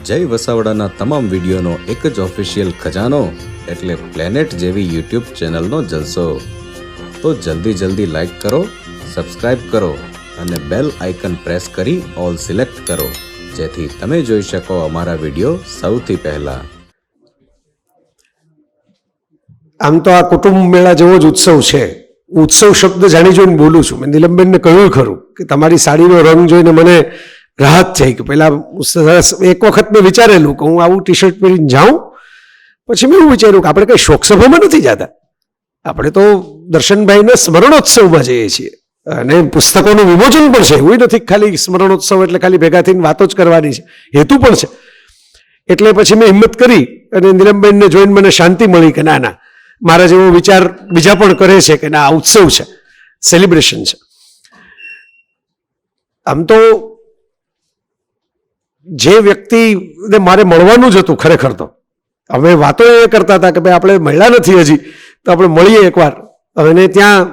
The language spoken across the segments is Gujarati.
જય વસાવડાના તમામ વિડીયોનો એક જ ઓફિશિયલ ખજાનો એટલે પ્લેનેટ જેવી યુટ્યુબ ચેનલનો જલસો. તો જલ્દી લાઈક કરો, સબસ્ક્રાઇબ કરો અને બેલ આઇકન પ્રેસ કરી ઓલ સિલેક્ટ કરો, જેથી તમે જોઈ શકો અમારા વિડીયો સૌથી પહેલા. આમ તો આ કુટુંબ મેળા જેવો જ ઉત્સવ છે. ઉત્સવ શબ્દ જાણી જોઈને બોલું છું. મેં નીલમબેનને કહ્યું ખરું કે તમારી સાડીનો રંગ જોઈને મને રાહત થઈ કે પહેલા એક વખત મેં વિચારેલું કે હું આવું ટી શર્ટ પહેરીને જાઉં. પછી મેં એવું વિચાર્યું કે આપણે કઈ શોકસભામાં નથી જતા, આપણે તો દર્શનભાઈના સ્મરણોત્સવમાં જઈએ છીએ અને પુસ્તકોનું વિમોચન પણ છે. એવું નથી ખાલી સ્મરણોત્સવ એટલે ખાલી ભેગા થઈને વાતો જ કરવાની છે, હેતુ પણ છે. એટલે પછી મેં હિંમત કરી અને નીલમબેનને જોઈને મને શાંતિ મળી કે ના મારા જેવો વિચાર બીજા પણ કરે છે કે ના આ ઉત્સવ છે, સેલિબ્રેશન છે. આમ તો જે વ્યક્તિને મારે મળવાનું જ હતું, ખરેખર તો અમે વાતો એ કરતા હતા કે ભાઈ આપણે મળ્યા નથી હજી, તો આપણે મળીએ એકવાર. અને ત્યાં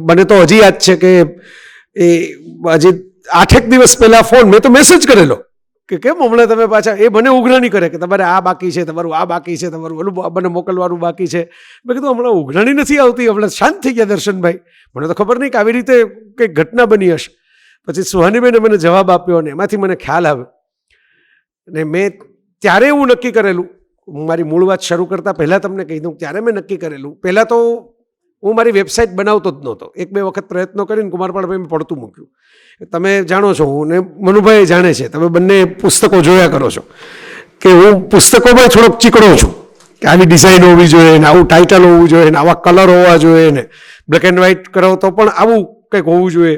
મને તો હજી યાદ છે કે એ હજી 8 દિવસ પહેલા ફોન મેં તો મેસેજ કરેલો કે કેમ હમણાં તમે પાછા, એ મને ઉઘરાણી કરે કે તમારે આ બાકી છે, તમારું આ બાકી છે, તમારું ઓલું મને મોકલવાનું બાકી છે. મેં કીધું હમણાં ઉઘરાણી નથી આવતી, હમણાં શાંત થઈ ગયા દર્શનભાઈ, મને તો ખબર નહીં કે આવી રીતે કંઈક ઘટના બની હશે. પછી સુહાનીબેને મને જવાબ આપ્યો અને એમાંથી મને ખ્યાલ આવ્યો. અને મેં ત્યારે એવું નક્કી કરેલું, હું મારી મૂળ વાત શરૂ કરતાં પહેલાં તમને કહી દઉં, ત્યારે મેં નક્કી કરેલું. પહેલાં તો હું મારી વેબસાઇટ બનાવતો જ નહોતો. 1-2 વખત પ્રયત્નો કરીને કુમારપાળભાઈ મેં પડતું મૂક્યું. તમે જાણો છો, હું ને મનુભાઈ જાણે છે, તમે બંને પુસ્તકો જોયા કરો છો કે હું પુસ્તકોમાં થોડોક ચીકણો છું કે આવી ડિઝાઇન હોવી જોઈએ ને આવું ટાઇટલ હોવું જોઈએ ને આવા કલર હોવા જોઈએ ને બ્લેક એન્ડ વ્હાઇટ કરો તો પણ આવું કંઈક હોવું જોઈએ.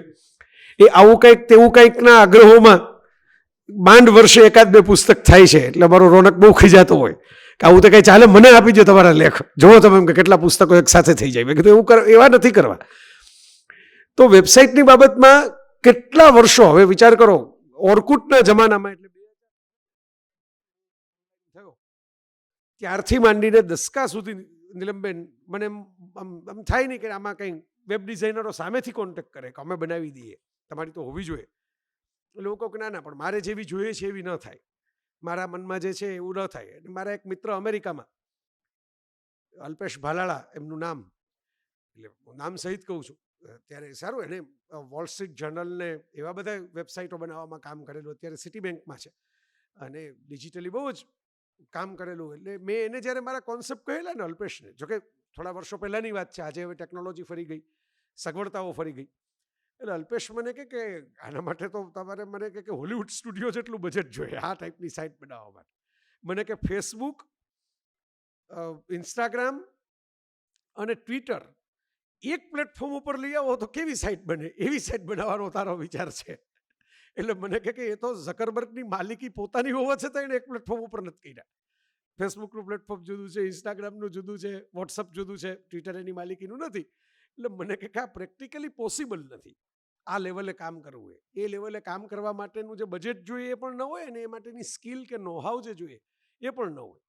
એ આવું કંઈક તેવું કંઈકના આગ્રહોમાં માંડ વર્ષે 1-2 પુસ્તક થાય છે એટલે મારો રોનક બહુ ખીજાતો હોય કે આવું તો કંઈ ચાલે, મને આપી દો તમારા લેખ, જુઓ તમે એમ કે કેટલા પુસ્તકો એક સાથે થઈ જાય. મેં કીધું એવું એવા નથી કરવા. તો વેબસાઇટની બાબતમાં કેટલા વર્ષો, હવે વિચાર કરો, ઓર્કુટના જમાનામાં એટલે થયો ત્યારથી માંડીને દસકા સુધી નીલમબેન મને આમ થાય નહીં કે આમાં કંઈ વેબ ડિઝાઇનરો સામેથી કોન્ટેક્ટ કરે કે અમે બનાવી દઈએ, તમારી તો હોવી જોઈએ. લોકો કે ના પણ મારે જેવી જોઈએ છે એવી ન થાય, મારા મનમાં જે છે એવું ન થાય. મારા એક મિત્ર અમેરિકામાં, અલ્પેશ ભાલાળા એમનું નામ, એટલે નામ સહિત કહું છું, ત્યારે સારું એને વોલ સ્ટ્રીટ જર્નલને એવા બધા વેબસાઇટો બનાવવામાં કામ કરેલું, અત્યારે સિટી બેંકમાં છે અને ડિજિટલી બહુ જ કામ કરેલું. એટલે મેં એને જ્યારે મારા કોન્સેપ્ટ કહેલા ને અલ્પેશને, જોકે થોડા વર્ષો પહેલાંની વાત છે, આજે હવે ટેકનોલોજી ફરી ગઈ, સગવડતાઓ ફરી ગઈ. એટલે અલ્પેશ મને કે આના માટે તો તમારે મને કે હોલિવૂડ સ્ટુડિયો જેટલું બજેટ જોઈએ આ ટાઈપની સાઇટ બનાવવા માટે. મને કે ફેસબુક, ઇન્સ્ટાગ્રામ અને ટ્વિટર એક પ્લેટફોર્મ ઉપર લઈ આવો તો કેવી સાઇટ બને, એવી સાઇટ બનાવવાનો તારો વિચાર છે. એટલે મને કે એ તો ઝકરબર્ગની માલિકી પોતાની હોવા છતાં એને એક પ્લેટફોર્મ ઉપર નથી કર્યા. ફેસબુકનું પ્લેટફોર્મ જુદું છે, ઇન્સ્ટાગ્રામનું જુદું છે, વોટ્સઅપ જુદું છે, ટ્વિટર એની માલિકીનું નથી. એટલે મને કે આ પ્રેક્ટિકલી પોસિબલ નથી આ લેવલે કામ કરવું. એ લેવલે કામ કરવા માટેનું જે બજેટ જોઈએ એ પણ ન હોય અને એ માટેની સ્કિલ કે નોહાવ જે જોઈએ એ પણ ન હોય.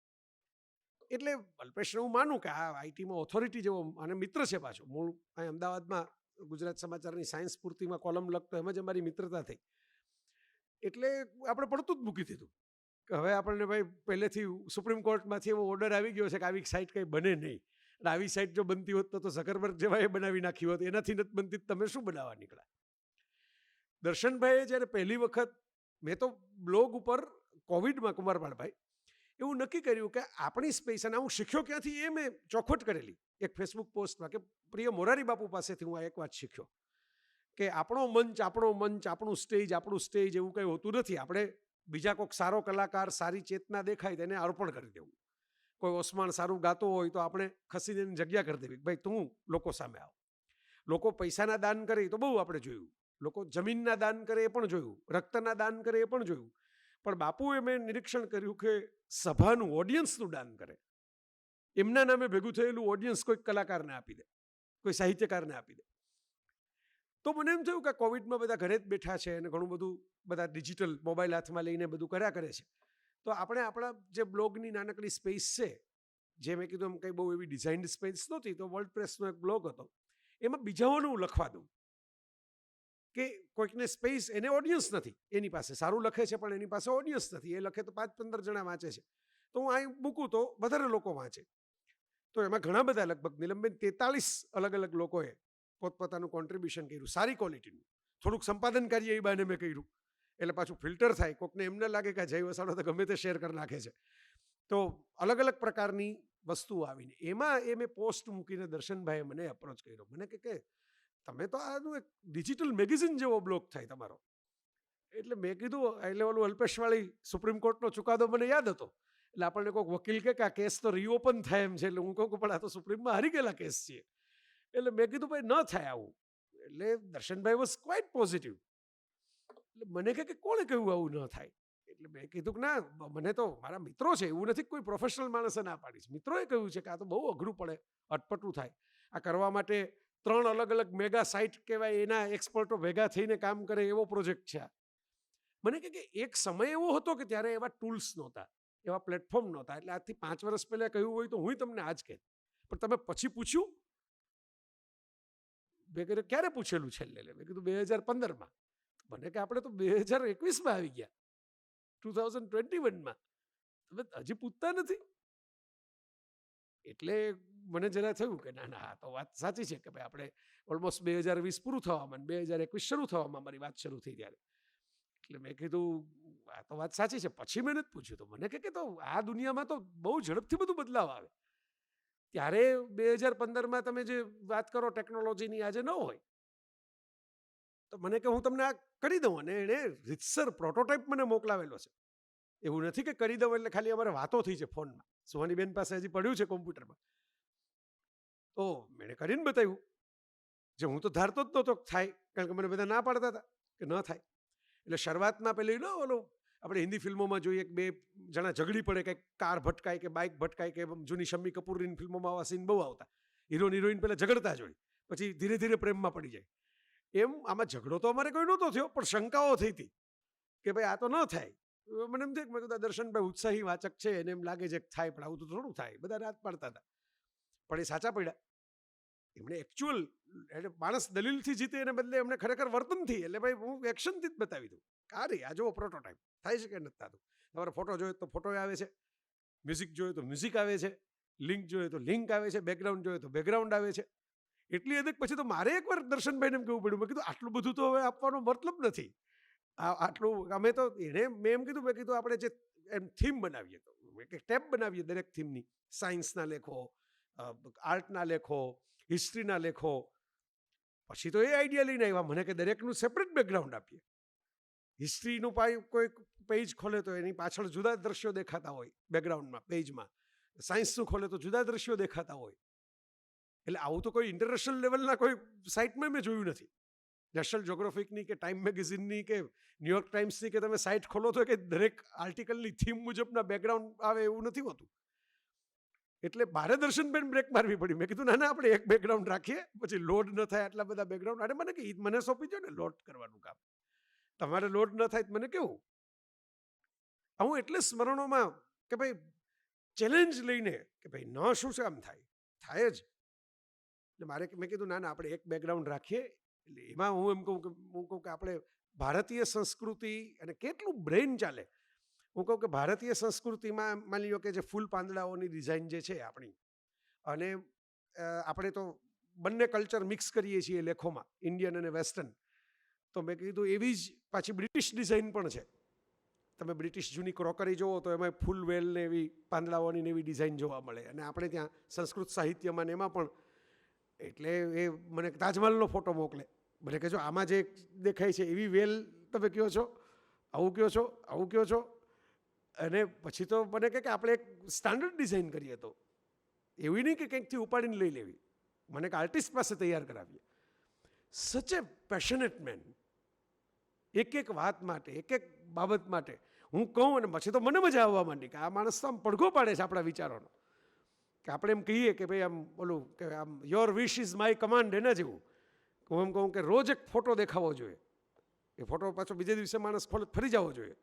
એટલે અલ્પેશને હું માનું કે આ આઈટીમાં ઓથોરિટી જેવો અને મિત્ર છે પાછો, મૂળ અહીં અમદાવાદમાં ગુજરાત સમાચારની સાયન્સ પૂર્તિમાં કોલમ લખતો, એમ જ અમારી મિત્રતા થઈ. એટલે આપણે પડતું જ મૂકી દીધું કે હવે આપણને ભાઈ પહેલેથી સુપ્રીમ કોર્ટમાંથી એવો ઓર્ડર આવી ગયો છે કે આવી સાઇટ કંઈ બને નહીં. અને આવી સાઇટ જો બનતી હોત તો ઝકરબર્ગ જેવા એ બનાવી નાખી હોત, એનાથી નથી બનતી, તમે શું બનાવવા નીકળ્યા. દર્શનભાઈએ જ્યારે પહેલી વખત, મેં તો બ્લોગ ઉપર કોવિડમાં કુમારપાળભાઈ એવું નક્કી કર્યું કે આપણી સ્પેસ, અને હું શીખ્યો ક્યાંથી એ મેં ચોખવટ કરેલી એક ફેસબુક પોસ્ટમાં કે પ્રિય મોરારી બાપુ પાસેથી હું આ એક વાત શીખ્યો કે આપણો મંચ, આપણું સ્ટેજ એવું કંઈ હોતું નથી. આપણે બીજા કોઈક સારો કલાકાર, સારી ચેતના દેખાય તેને અર્પણ કરી દેવું. કોઈ ઓસમાણ સારું ગાતો હોય તો આપણે ખસીને એની જગ્યા કરી દેવી, ભાઈ તું લોકો સામે આવ. લોકો પૈસાના દાન કરે તો બહુ આપણે જોયું, લોકો જમીનના દાન કરે એ પણ જોયું, રક્તના દાન કરે એ પણ જોયું. પણ બાપુએ મેં નિરીક્ષણ કર્યું કે સભાનું, ઓડિયન્સનું દાન કરે. એમના નામે ભેગું થયેલું ઓડિયન્સ કોઈ કલાકારને આપી દે, કોઈ સાહિત્યકારને આપી દે. તો મને એમ થયું કે કોવિડમાં બધા ઘરે જ બેઠા છે અને ઘણું બધું બધા ડિજિટલ મોબાઈલ હાથમાં લઈને બધું કર્યા કરે છે. તો આપણે આપણા જે બ્લોગની નાનકડી સ્પેસ છે, જે મેં કીધું એમ કંઈ બહુ એવી ડિઝાઇન્ડ સ્પેસ નહોતી, તો વર્લ્ડ પ્રેસનો એક બ્લોગ હતો, એમાં બીજાઓનું લખવા દઉં કે કોઈકને સ્પેસ, એને ઓડિયન્સ નથી, એની પાસે સારું લખે છે પણ એની પાસે ઓડિયન્સ નથી, એ લખે તો 5-15 જણા વાંચે છે, તો હું અહીં મૂકું તો વધારે લોકો વાંચે. તો એમાં ઘણા બધા, લગભગ નીલમબેન 43 અલગ અલગ લોકોએ પોતપોતાનું કોન્ટ્રીબ્યુશન કર્યું, સારી ક્વોલિટીનું. થોડુંક સંપાદન કાર્ય એ બાને મેં કર્યું, એટલે પાછું ફિલ્ટર થાય, કોકને એમ ન લાગે કે જય વસાવડા તો ગમે તે શેર કરી નાખે છે. તો અલગ અલગ પ્રકારની વસ્તુઓ આવીને એમાં એ મેં પોસ્ટ મૂકીને દર્શનભાઈએ મને અપ્રોચ કર્યો. મને કે તમે તો આનું એક ડિજિટલ મેગેઝિન જેવો બ્લોગ થાય તમારો. એટલે મેં કીધું, એટલે ઓલું અલ્પેશવાળી સુપ્રીમ કોર્ટનો ચુકાદો મને યાદ હતો. એટલે આપણને કોઈક વકીલ કે આ કેસ તો રીઓપન થાય એમ છે. એટલે હું કહું કે પણ આ તો સુપ્રીમમાં હારી ગયેલા કેસ છે. એટલે મેં કીધું ભાઈ ન થાય આવું. એટલે દર્શનભાઈ વોઝ ક્વાઇટ પોઝિટિવ. એટલે મને કે કોણે કહ્યું આવું ન થાય? એટલે મેં કીધું કે ના, મને તો મારા મિત્રો છે, એવું નથી કોઈ પ્રોફેશનલ માણસે ના પાડીશ. મિત્રોએ કહ્યું છે કે આ તો બહુ અઘરું પડે, અટપટું થાય. આ કરવા માટે 3 અલગ અલગ મેગા સાઇટ કહેવાય, એના એક્સપર્ટો ભેગા થઈને કામ કરે એવો પ્રોજેક્ટ છે. મને કે એક સમય એવો હતો કે ત્યારે એવા ટૂલ્સ નહોતા, એવા પ્લેટફોર્મ નહોતા. એટલે આજથી 5 વર્ષ પહેલા કહ્યું હોય તો હું તમને આજ કહેત, પણ તમે પછી પૂછ્યું. મેં કીધું ક્યારે પૂછેલું છેલ્લે? મેં કીધું 2015માં. મને કે આપણે તો 2021માં આવી ગયા, 2021માં, તમે હજી પૂછતા નથી. એટલે મને જરા થયું કે ના ના, તો વાત સાચી છે કે ભાઈ આપણે ઓલમોસ્ટ 2020 પૂરું થવામાં, 2021 શરૂ થવામાં મારી વાત શરૂ થઈ ત્યારે. એટલે મેં કીધું આ તો વાત સાચી છે. પછી મેં નથી પૂછ્યું. તો મને કે તો આ દુનિયામાં તો બહુ ઝડપથી બધું બદલાવ આવે. ત્યારે 2015માં તમે જે વાત કરો ટેકનોલોજીની આજે ન હોય. તો મને કે હું તમને આ કરી દઉં, અને એણે રીતસર પ્રોટોટાઇપ મને મોકલાવેલો છે. એવું નથી કે કરી દઉં એટલે ખાલી અમારે વાતો થઈ છે ફોનમાં. સુહાનીબેન પાસે હજી પડ્યું છે કોમ્પ્યુટરમાં. તો મેં કરીને બતાવ્યું, જે હું તો ધારતો જ નહોતો થાય, કારણ કે મને બધા ના પાડતા હતા કે ન થાય. એટલે શરૂઆતમાં પેલી ઓલો આપણે હિન્દી ફિલ્મોમાં જોઈએ કે 2 જણા ઝઘડી પડે, કંઈક કાર ભટકાય કે બાઇક ભટકાય, કે જૂની શમ્મી કપૂરની ફિલ્મોમાં આવા સીન બહુ આવતા. હિરોઈન પહેલાં ઝઘડતા જ હોય, પછી ધીરે ધીરે પ્રેમમાં પડી જાય. એમ આમાં ઝઘડો તો અમારે કોઈ નહોતો થયો, પણ શંકાઓ થઈ હતી કે ભાઈ આ તો ન થાય. મને એમ થયું કે મેં કીધું દર્શનભાઈ ઉત્સાહી વાચક છે, એને એમ લાગે છે કે થાય, પણ આવું તો થોડું થાય. બધા રાત પાડતા હતા, પણ એ સાચા પડ્યા. એમણે એકચ્યુઅલ, એટલે માણસ દલીલથી જીતે એને બદલે એમણે ખરેખર વર્તનથી, એટલે ભાઈ હું એક્શનથી જ બતાવી દઉં. આ જુઓ પ્રોટોટાઇપ થાય છે કે નથી થતું. તમારે ફોટો જોઈએ તો ફોટો આવે છે, મ્યુઝિક જોઈએ તો મ્યુઝિક આવે છે, લિંક જોઈએ તો લિંક આવે છે, બેકગ્રાઉન્ડ જોઈએ તો બેકગ્રાઉન્ડ આવે છે. એટલી હદ પછી તો મારે એકવાર દર્શનભાઈને એમ કહેવું પડ્યું. મેં કીધું આટલું બધું તો હવે આપવાનો મતલબ નથી. આટલું અમે તો મેં એમ કીધું, મેં કીધું આપણે જે એમ થીમ બનાવીએ, તો એક ટેબ બનાવીએ દરેક થીમની. સાયન્સના લેખો, આર્ટના લેખો, હિસ્ટ્રીના લેખો. પછી તો એ આઈડિયા લઈને આવ્યા મને કે દરેકનું સેપરેટ બેકગ્રાઉન્ડ આપીએ. હિસ્ટ્રીનું કોઈ પેજ ખોલે તો એની પાછળ જુદા દ્રશ્યો દેખાતા હોય બેકગ્રાઉન્ડમાં, પેજમાં. સાયન્સનું ખોલે તો જુદા દ્રશ્યો દેખાતા હોય. એટલે આવું તો કોઈ ઇન્ટરનેશનલ લેવલના કોઈ સાઇટમાં મેં જોયું નથી. નેશનલ જ્યોગ્રાફિકની કે ટાઈમ મેગેઝિનની કે ન્યુયોર્ક ટાઈમ્સની કે તમે સાઇટ ખોલો તો કે દરેક આર્ટિકલની થીમ મુજબના બેકગ્રાઉન્ડ આવે એવું નથી હોતું. એટલે મારે દર્શનબેન બ્રેક મારવી પડી. મેં કીધું ના ના, આપણે એક બેકગ્રાઉન્ડ રાખીએ, પછી લોડ ન થાય આટલા બધા બેકગ્રાઉન્ડ. અરે મને કે મને સોંપી દો ને લોડ કરવાનું કામ. તમારે લોડ ન થાય મને કેવું. હું એટલે સ્મરણોમાં કે ભાઈ ચેલેન્જ લઈને કે ભાઈ ન શું છે આમ થાય જ. એટલે મારે મેં કીધું ના ના, આપણે એક બેકગ્રાઉન્ડ રાખીએ. એટલે એમાં હું એમ કહું કે આપણે ભારતીય સંસ્કૃતિ અને કેટલું બ્રેઇન ચાલે. હું કહું કે ભારતીય સંસ્કૃતિમાં માની લો કે જે ફૂલ પાંદડાઓની ડિઝાઇન જે છે આપણી, અને આપણે તો બંને કલ્ચર મિક્સ કરીએ છીએ લેખોમાં, ઇન્ડિયન અને વેસ્ટર્ન. તો મેં કીધું એવી જ પાછી બ્રિટિશ ડિઝાઇન પણ છે. તમે બ્રિટિશ જૂની ક્રોકરી જુઓ તો એમાં ફૂલ વેલ ને એવી પાંદડાઓની ને એવી ડિઝાઇન જોવા મળે. અને આપણે ત્યાં સંસ્કૃત સાહિત્યમાં ને એમાં પણ. એટલે એ મને તાજમહલનો ફોટો મોકલે. મને કહેજો આમાં જે દેખાય છે એવી વેલ તમે કહો છો, આવું કહો છો, આવું કહો છો. અને પછી તો મને કહે કે આપણે એક સ્ટાન્ડર્ડ ડિઝાઇન કરીએ. તો એવી નહીં કે કંઈકથી ઉપાડીને લઈ લેવી. મને કે આર્ટિસ્ટ પાસે તૈયાર કરાવીએ. સચ એ પેશનેટ મેન. એક એક વાત માટે, એક એક બાબત માટે હું કહું, અને પછી તો મને મજા આવવા માંડી કે આ માણસ તો આમ પડઘો પાડે છે આપણા વિચારોનો. કે આપણે એમ કહીએ કે ભાઈ આમ બોલું કે આમ your wish is my command, એના જેવું. હું એમ કહું કે રોજ એક ફોટો દેખાવો જોઈએ. એ ફોટો પાછો બીજે દિવસે માણસ ફરી જવો જોઈએ.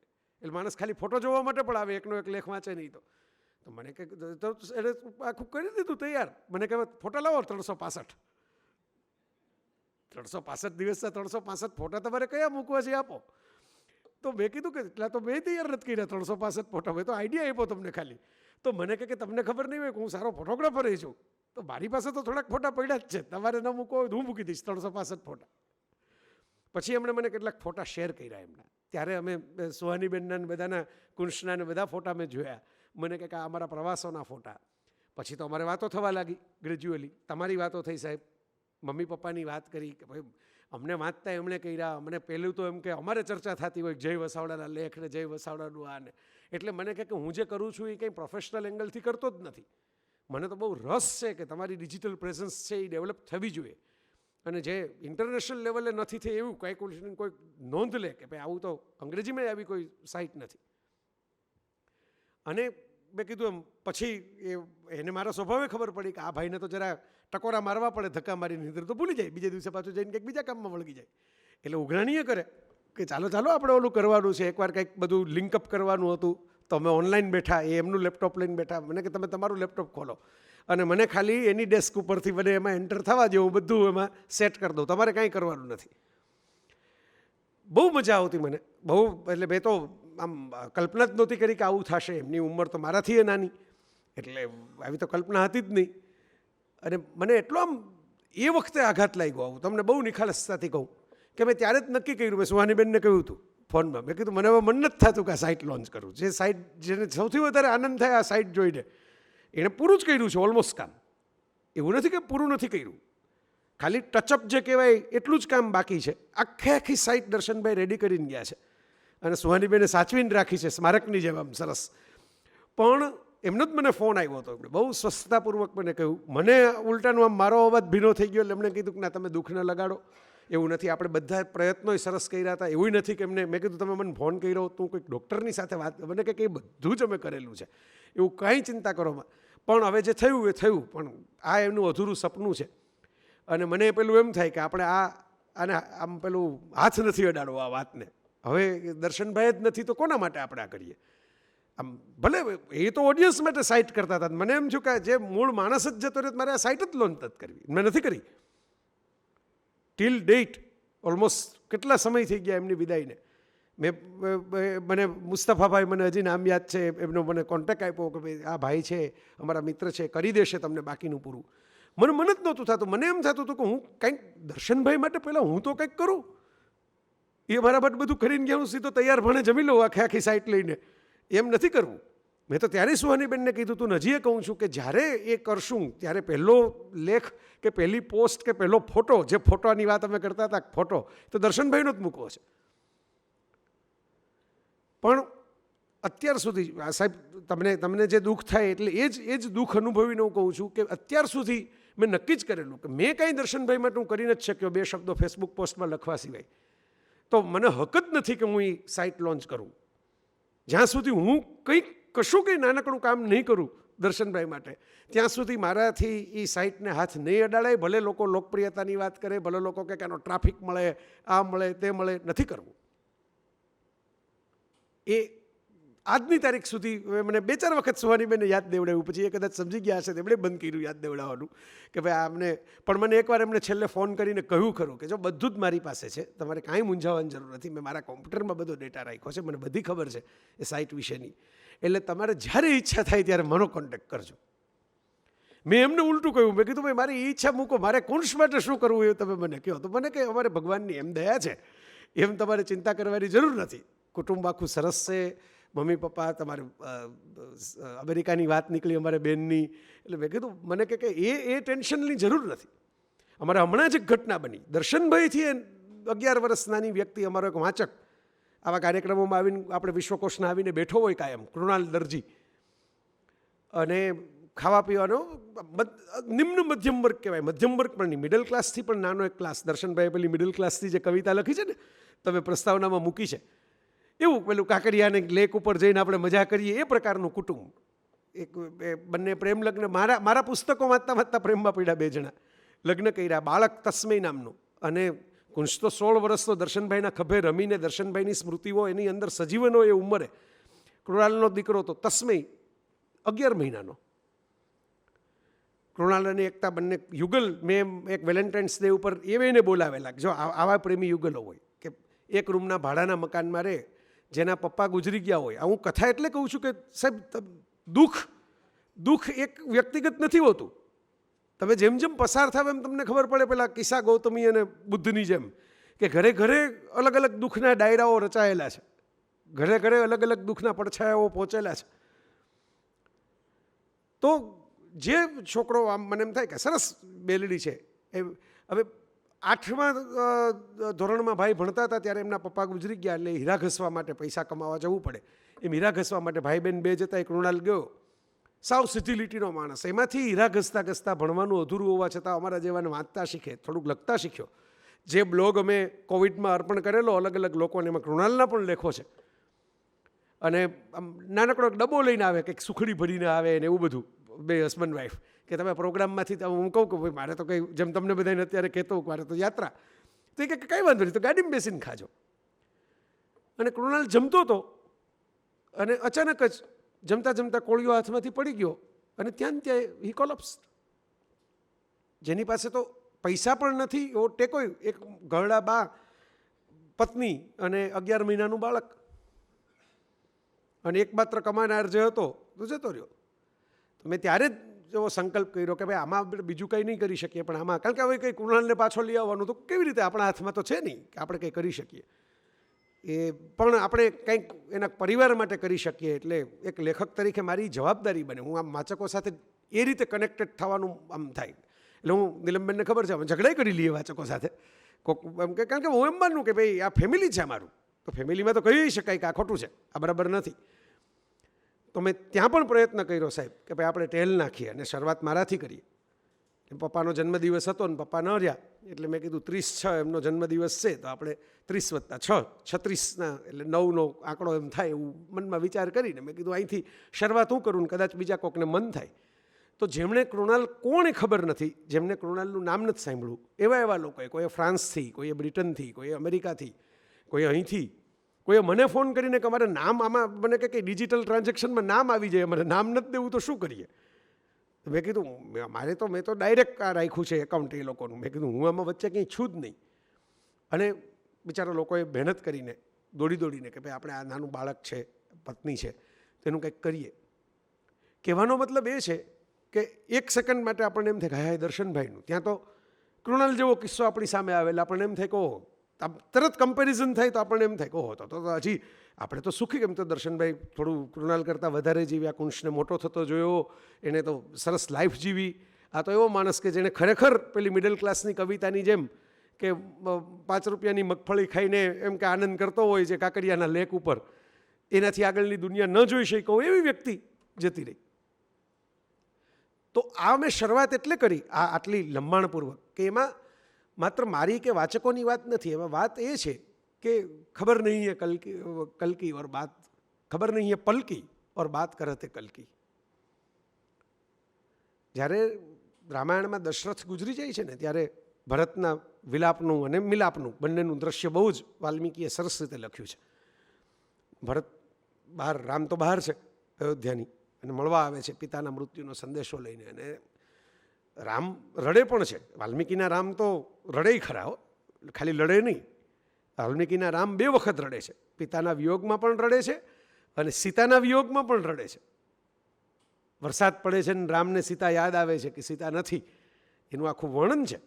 એટલે માણસ ખાલી ફોટો જોવા માટે પણ આવે, એકનો એક લેખ વાંચે નહીં. તો મને કે એને આખું કરી દીધું તૈયાર. મને કહેવાય ફોટો લાવો 365. 365 દિવસના 365 ફોટા તમારે કયા મૂકવા છે આપો. તો મેં કીધું કે એટલા તો મેં તૈયાર નથી કર્યા 365 ફોટા. મેં તો આઈડિયા આપ્યો તમને ખાલી. તો મને કહે કે તમને ખબર નહીં હોય કે હું સારો ફોટોગ્રાફર છું, તો મારી પાસે તો થોડાક ફોટા પડ્યા જ છે, તમારે ન મૂકો હોય તો હું મૂકી દઈશ 365 ફોટા. પછી એમણે મને કેટલાક ફોટા શેર કર્યા એમના. ત્યારે અમે સુહાનીબેનના બધાના, કૃષ્ણના ને બધા ફોટા મેં જોયા. મને કહે કે આ અમારા પ્રવાસોના ફોટા. પછી તો અમારે વાતો થવા લાગી ગ્રેજ્યુઅલી. તમારી વાતો થઈ સાહેબ, મમ્મી પપ્પાની વાત કરી કે ભાઈ અમને વાંચતા એમણે કર્યા. અમને પહેલું તો એમ કે અમારે ચર્ચા થતી હોય જય વસાવડાના લેખ ને જય વસાવડાનું આ ને. એટલે મને કહે કે હું જે કરું છું એ કંઈ પ્રોફેશનલ એંગલથી કરતો જ નથી. મને તો બહુ રસ છે કે તમારી ડિજિટલ પ્રેઝન્સ છે એ ડેવલપ થવી જોઈએ, અને જે ઇન્ટરનેશનલ લેવલે નથી થઈ એવું કંઈક કોઈ નોંધ લે કે ભાઈ આવું તો અંગ્રેજીમાં આવી કોઈ સાઇટ નથી. અને મેં કીધું એમ પછી એને મારા સ્વભાવે ખબર પડી કે આ ભાઈને તો જરા ટકોરા મારવા પડે, ધક્કા મારીને નીંદર તો ભૂલી જાય, બીજે દિવસે પાછું જઈને કંઈક બીજા કામમાં વળગી જાય. એટલે ઉઘરાણીએ કરે કે ચાલો આપણે ઓલું કરવાનું છે. એકવાર કંઈક બધું લિંકઅપ કરવાનું હતું તો અમે ઓનલાઈન બેઠા, એ એમનું લેપટોપ લઈને બેઠા. મને કે તમે તમારું લેપટોપ ખોલો અને મને ખાલી એની ડેસ્ક ઉપરથી મને એમાં એન્ટર થવા દો, હું બધું એમાં સેટ કરી દઉં, તમારે કાંઈ કરવાનું નથી. બહુ મજા આવતી મને, બહુ. એટલે મેં તો આમ કલ્પના જ નહોતી કરી કે આવું થશે. એમની ઉંમર તો મારાથી એ નાની, એટલે આવી તો કલ્પના હતી જ નહીં. અને મને એટલો આમ એ વખતે આઘાત લાગ્યો. આવું તમને બહુ નિખાલસતાથી કહું કે મેં ત્યારે જ નક્કી કર્યું. મેં સુહાનીબેનને કહ્યું હતું ફોનમાં, મેં કીધું મને હવે મન નથી થતું કે આ સાઇટ લોન્ચ કરું. જે સાઇટ જેને સૌથી વધારે આનંદ થાય આ સાઇટ જોઈને, એણે પૂરું જ કર્યું છે ઓલમોસ્ટ કામ. એવું નથી કે પૂરું નથી કર્યું, ખાલી ટચઅપ જે કહેવાય એટલું જ કામ બાકી છે. આખી સાઇટ દર્શનભાઈ રેડી કરીને ગયા છે અને સુહાનીબેને સાચવીને રાખી છે સ્મારકની જેમ આમ સરસ. પણ એમનો જ મને ફોન આવ્યો હતો. એમણે બહુ સ્વસ્થતાપૂર્વક મને કહ્યું. મને ઉલટાનું આમ મારો અવાજ ભીનો થઈ ગયો. એટલે એમણે કીધું કે ના તમે દુઃખ ન લગાડો, એવું નથી, આપણે બધા પ્રયત્નો સરસ કર્યા હતા, એવું નથી કે એમને. મેં કીધું તમે મને ફોન કર્યો તું કોઈક ડૉક્ટરની સાથે વાત, મને કે બધું જ અમે કરેલું છે, એવું કાંઈ ચિંતા કરોમાં. પણ હવે જે થયું એ થયું, પણ આ એમનું અધૂરું સપનું છે. અને મને પેલું એમ થાય કે આપણે આને આમ પેલું હાથ નથી અડાડવો આ વાતને. હવે દર્શનભાઈ જ નથી તો કોના માટે આપણે આ કરીએ? આમ ભલે એ તો ઓડિયન્સ માટે સાઇટ કરતા હતા, મને એમ થયું કે જે મૂળ માણસ જ જતો રહે મારે આ સાઇટ જ લોન્ચ નથી કરવી. મેં નથી કરી ટીલ ડેટ. ઓલમોસ્ટ કેટલા સમય થઈ ગયા એમની વિદાયને. મને મુસ્તફાભાઈ, મને હજી નામ યાદ છે, એમનો મને કોન્ટેક્ટ આપ્યો કે ભાઈ આ ભાઈ છે અમારા મિત્ર છે, કરી દેશે તમને બાકીનું પૂરું. મને જ નહોતું થતું. મને એમ થતું હતું કે હું કંઈક દર્શનભાઈ માટે પહેલાં હું તો કંઈક કરું. એ મારા માટે બધું કરીને ગયા, હું સીધો તૈયાર ભણે જમી લઉં આખી સાઇટ લઈને. એમ નથી કરવું. મેં તો ત્યારે સુહાનીબેનને કીધું તું, હજી એ કહું છું કે જ્યારે એ કરશું ત્યારે પહેલો લેખ કે પહેલી પોસ્ટ કે પહેલો ફોટો, જે ફોટોની વાત અમે કરતા હતા, ફોટો તો દર્શનભાઈનો જ મૂકવો છે. પણ અત્યાર સુધી સાહેબ તમને જે દુઃખ થાય એટલે એ જ દુઃખ અનુભવીને હું કહું છું કે અત્યાર સુધી મેં નક્કી જ કરેલું કે મેં કાંઈ દર્શનભાઈ માટે હું કરી નથી શક્યો 2 શબ્દો ફેસબુક પોસ્ટમાં લખવા સિવાય. તો મને હક જ નથી કે હું એ સાઇટ લોન્ચ કરું જ્યાં સુધી હું કંઈ નાનકડું કામ નહીં કરું દર્શનભાઈ માટે. ત્યાં સુધી મારાથી એ સાઇટને હાથ નહીં અડાડાય. ભલે લોકો લોકપ્રિયતાની વાત કરે, ભલે લોકો કે આનો ટ્રાફિક મળે, આ મળે, તે મળે, નથી કરવું. એ આજની તારીખ સુધી મને 2-4 વખત સુહાનીબેને યાદ દેવડાવ્યું. પછી એ કદાચ સમજી ગયા હશે, તેમણે બંધ કર્યું યાદ દેવડાવવાનું કે ભાઈ આમને. પણ મને એકવાર એમણે છેલ્લે ફોન કરીને કહ્યું ખરું કે જો બધું જ મારી પાસે છે, તમારે કાંઈ મૂંઝાવવાની જરૂર નથી. મેં મારા કોમ્પ્યુટરમાં બધો ડેટા રાખ્યો છે, મને બધી ખબર છે એ સાઇટ વિશેની. એટલે તમારે જ્યારે ઈચ્છા થાય ત્યારે મને કોન્ટેક્ટ કરજો. મેં એમને ઉલટું કહ્યું. મેં કીધું ભાઈ મારી ઈચ્છા મૂકો, મારે કુંશ માટે શું કરવું એ તમે મને કહો. તો મને કે અમારે ભગવાનની એમ દયા છે, એમ તમારે ચિંતા કરવાની જરૂર નથી. કુટુંબ આખું સરસ છે, મમ્મી પપ્પા, તમારે અમેરિકાની વાત નીકળી અમારે બેનની. એટલે મેં કીધું મને કે એ ટેન્શનની જરૂર નથી. અમારે હમણાં જ એક ઘટના બની. દર્શનભાઈથી 11 વર્ષ નાની વ્યક્તિ, અમારો એક વાંચક, આવા કાર્યક્રમોમાં આવીને આપણે વિશ્વકોશના આવીને બેઠો હોય કાયમ, કૃણાલ દરજી, અને ખાવા પીવાનો નિમ્ન મધ્યમ વર્ગ કહેવાય. મધ્યમ વર્ગ પણ નહીં, મિડલ ક્લાસથી પણ નાનો એક ક્લાસ. દર્શનભાઈએ પેલી મિડલ ક્લાસથી જે કવિતા લખી છે ને, તમે પ્રસ્તાવનામાં મૂકી છે, એવું પેલું કાંકરિયાને લેક ઉપર જઈને આપણે મજા કરીએ એ પ્રકારનું કુટુંબ. એક બંને પ્રેમ લગ્ન, મારા પુસ્તકો વાંચતા પ્રેમમાં પડ્યા 2 જણા, લગ્ન કર્યા. બાળક તસ્મય નામનું. અને કુંશ તો 16 વર્ષનો દર્શનભાઈના ખભે રમીને દર્શનભાઈની સ્મૃતિઓ એની અંદર સજીવનો એ ઉંમરે. કૃણાલનો દીકરો તો તસ્મય 11 મહિનાનો. કૃણાલ અને એકતા બંને યુગલ મેં એક વેલેન્ટાઇન્સ ડે ઉપર એને બોલાવેલા. જો આવા પ્રેમી યુગલો હોય કે એક રૂમના ભાડાના મકાનમાં રહે, જેના પપ્પા ગુજરી ગયા હોય. હું કથા એટલે કહું છું કે સાહેબ દુઃખ એક વ્યક્તિગત નથી હોતું. તમે જેમ જેમ પસાર થાવ એમ તમને ખબર પડે, પેલા કિસ્સા ગૌતમી અને બુદ્ધની જેમ, કે ઘરે ઘરે અલગ અલગ દુઃખના ડાયરાઓ રચાયેલા છે, ઘરે ઘરે અલગ અલગ દુઃખના પડછાયાઓ પહોંચેલા છે. તો જે છોકરો આમ મને એમ થાય કે સરસ બેલડી છે, એ હવે 8મા ધોરણમાં ભાઈ ભણતા હતા ત્યારે એમના પપ્પા ગુજરી ગયા, એટલે હીરા ઘસવા માટે પૈસા કમાવા જવું પડે. એમ હીરા ઘસવા માટે ભાઈ બહેન બે જતા, એ કૃણાલ ગયો, સાવ સીધી લીટીનો માણસ. એમાંથી હીરા ઘસતા ઘસતા ભણવાનું અધૂરું હોવા છતાં અમારા જેવાને વાંચતા શીખે, થોડુંક લખતા શીખ્યો. જે બ્લોગ અમે કોવિડમાં અર્પણ કરેલો અલગ અલગ લોકોને, એમાં કૃણાલના પણ લેખો છે. અને આમ નાનકડો એક ડબ્બો લઈને આવે, કંઈક સુખડી ભરીને આવે ને એવું બધું, બે હસબન્ડ વાઈફ, કે તમે પ્રોગ્રામમાંથી હું કહું કે ભાઈ મારે તો કંઈ, જેમ તમને બધાને અત્યારે કહેતો મારે તો યાત્રા, તો એ કંઈ વાંધો નહીં, તો ગાડીમાં બેસીને ખાજો. અને કૃણાલ જમતો હતો અને અચાનક જ જમતા જમતા કોળિયો હાથમાંથી પડી ગયો અને ત્યાં હી કોલેપ્સ. જેની પાસે તો પૈસા પણ નથી એવો ટેકોય, એક ઘરડા બા, પત્ની અને 11 મહિનાનું બાળક, અને એકમાત્ર કમાનાર જે હતો તો જતો રહ્યો. તો મેં ત્યારે જ એવો સંકલ્પ કર્યો કે ભાઈ આમાં આપણે બીજું કંઈ નહીં કરી શકીએ, પણ આમાં, કારણ કે હવે કંઈ કૃણાલને પાછો લઈ આવવાનું તો કેવી રીતે, આપણા હાથમાં તો છે નહીં કે આપણે કંઈ કરી શકીએ. એ પણ આપણે કંઈક એના પરિવાર માટે કરી શકીએ. એટલે એક લેખક તરીકે મારી જવાબદારી બને, હું આમ વાચકો સાથે એ રીતે કનેક્ટેડ થવાનું આમ થાય. એટલે હું નીલમબેનને ખબર છે, અમે ઝઘડાઈ કરી લઈએ વાચકો સાથે કોક એમ કે, કારણ કે હું એમ માનું કે ભાઈ આ ફેમિલી છે અમારું, તો ફેમિલીમાં તો કહી શકાય કે આ ખોટું છે, આ બરાબર નથી. તો મેં ત્યાં પણ પ્રયત્ન કર્યો સાહેબ કે ભાઈ આપણે ટેલ નાખીએ અને શરૂઆત મારાથી કરીએ. પપ્પાનો જન્મદિવસ હતો ને પપ્પા ન રહ્યા, એટલે મેં કીધું 30/6 એમનો જન્મદિવસ છે, તો આપણે 30 + 6 36ના, એટલે 9નો આંકડો એમ થાય એવું મનમાં વિચાર કરીને મેં કીધું અહીંથી શરૂઆત હું કરું ને કદાચ બીજા કોકને મન થાય. તો જેમણે કૃણાલ કોણે ખબર નથી, જેમને કૃણાલનું નામ નથી સાંભળ્યું, એવા લોકોએ, કોઈએ ફ્રાન્સથી, કોઈએ બ્રિટનથી, કોઈએ અમેરિકાથી, કોઈએ અહીંથી, કોઈએ મને ફોન કરીને કે અમારે નામ આમાં, મને કે ડિજિટલ ટ્રાન્ઝેક્શનમાં નામ આવી જાય, અમારે નામ નથી દેવું તો શું કરીએ. મેં કીધું મેં તો ડાયરેક્ટ આ રાખ્યું છે એકાઉન્ટ એ લોકોનું. મેં કીધું હું આમાં વચ્ચે કંઈ છું જ નહીં. અને બિચારા લોકોએ મહેનત કરીને દોડીને કે ભાઈ આપણે આ નાનું બાળક છે, પત્ની છે, તેનું કંઈક કરીએ. કહેવાનો મતલબ એ છે કે એક સેકન્ડ માટે આપણને એમ થાય કે હા દર્શનભાઈનું, ત્યાં તો કૃણાલ જેવો કિસ્સો આપણી સામે આવેલા, આપણને એમ થાય કે ઓહો, તરત કમ્પેરિઝન થાય તો આપણને એમ થાય કે ઓહો, તો હજી આપણે તો સુખી, કેમ તો દર્શનભાઈ થોડું કૃણાલ કરતાં વધારે જીવ્યા, કુંશને મોટો થતો જોયો, એને તો સરસ લાઈફ જીવી. આ તો એવો માણસ કે જેણે ખરેખર પેલી મિડલ ક્લાસની કવિતાની જેમ કે 5 રૂપિયાની મગફળી ખાઈને એમ કે આનંદ કરતો હોય છે કાકડિયાના લેક ઉપર, એનાથી આગળની દુનિયા ન જોઈ શક્યો એવી વ્યક્તિ જતી રહી. તો આ મેં શરૂઆત એટલે કરી આ આટલી લંબાણપૂર્વક કે એમાં માત્ર મારી કે વાચકોની વાત નથી, એમાં વાત એ છે કે ખબર નહીં હે કલકી ઓર બાત, ખબર નહીં હે પલકી ઓર બાત કરતે કલકી. જ્યારે રામાયણમાં દશરથ ગુજરી જાય છે ને, ત્યારે ભરતના વિલાપનું અને મિલાપનું બંનેનું દ્રશ્ય બહુ જ વાલ્મીકીએ સરસ રીતે લખ્યું છે. ભરત બહાર, રામ તો બહાર છે અયોધ્યાની, અને મળવા આવે છે પિતાના મૃત્યુનો સંદેશો લઈને, અને રામ રડે પણ છે. વાલ્મીકીના રામ તો રડે ખરા હો, ખાલી લડે નહીં. વાલ્મીકીના રામ 2 વખત રડે છે, પિતાના વિયોગમાં પણ રડે છે અને સીતાના વિયોગમાં પણ રડે છે. વરસાદ પડે છે ને રામને સીતા યાદ આવે છે કે સીતા નથી, એનું આખું વર્ણન છે.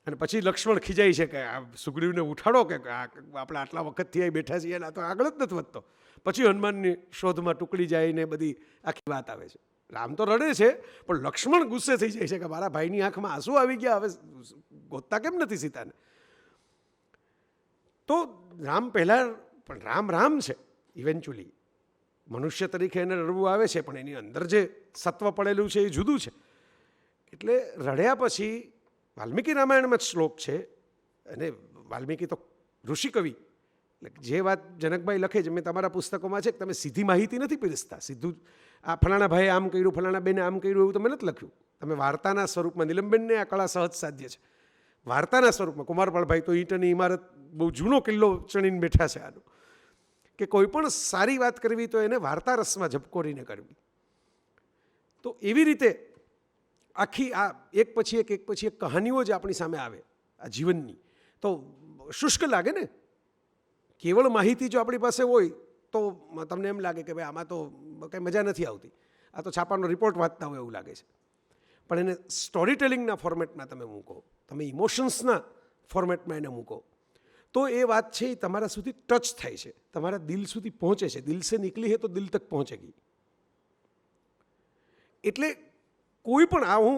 અને પછી લક્ષ્મણ ખીજાય છે કે આ સુગ્રીવને ઉઠાડો, કે આપણે આટલા વખતથી અહીં બેઠા છીએ આ તો આગળ જ નથી વધતો. પછી હનુમાનની શોધમાં ટુકડી જાય ને બધી આખી વાત આવે છે. રામ તો રડે છે પણ લક્ષ્મણ ગુસ્સે થઈ જાય છે કે મારા ભાઈની આંખમાં આંસુ આવી ગયા, હવે ગોતતા કેમ નથી સીતાને. તો રામ પહેલાં પણ રામ છે, ઇવેન્ચ્યુઅલી મનુષ્ય તરીકે એને રડવું આવે છે, પણ એની અંદર જે સત્વ પડેલું છે એ જુદું છે. એટલે રડ્યા પછી વાલ્મીકી રામાયણમાં જ શ્લોક છે, અને વાલ્મીકી તો ઋષિ કવિ, એટલે જે વાત જનકભાઈ લખે છે, મેં તમારા પુસ્તકોમાં છે કે તમે સીધી માહિતી નથી પીરસતા, સીધું આ ફલાણા ભાઈએ આમ કર્યું, ફલાણા બેને આમ કર્યું એવું તમે નથી લખ્યું. તમે વાર્તાના સ્વરૂપમાં, નીલમબેનને આ કળા સહજ સાધ્ય છે, વાર્તાના સ્વરૂપમાં. કુમારપાળભાઈ તો ઈંટની ઇમારત, બહુ જૂનો કિલ્લો ચણીને બેઠા છે આનો, કે કોઈ પણ સારી વાત કરવી તો એને વાર્તા રસમાં ઝબકોરીને કરવી. તો એવી રીતે આખી આ એક પછી એક કહાનીઓ જે આપણી સામે આવે આ જીવનની, તો શુષ્ક લાગે ને. કેવળ માહિતી જો આપણી પાસે હોય તો તમને એમ લાગે કે ભાઈ આમાં તો કંઈ મજા નથી આવતી, આ તો છાપાનો રિપોર્ટ વાંચતા હોય એવું લાગે છે. પણ એને સ્ટોરી ટેલિંગના ફોર્મેટમાં તમે મૂકો, તમે ઇમોશન્સના ફોર્મેટમાં એને મૂકો, તો એ વાત છે એ તમારા સુધી ટચ થાય છે, તમારા દિલ સુધી પહોંચે છે. દિલ સે નીકળી હે તો દિલ તક પહોંચેગી. એટલે કોઈ પણ આ હું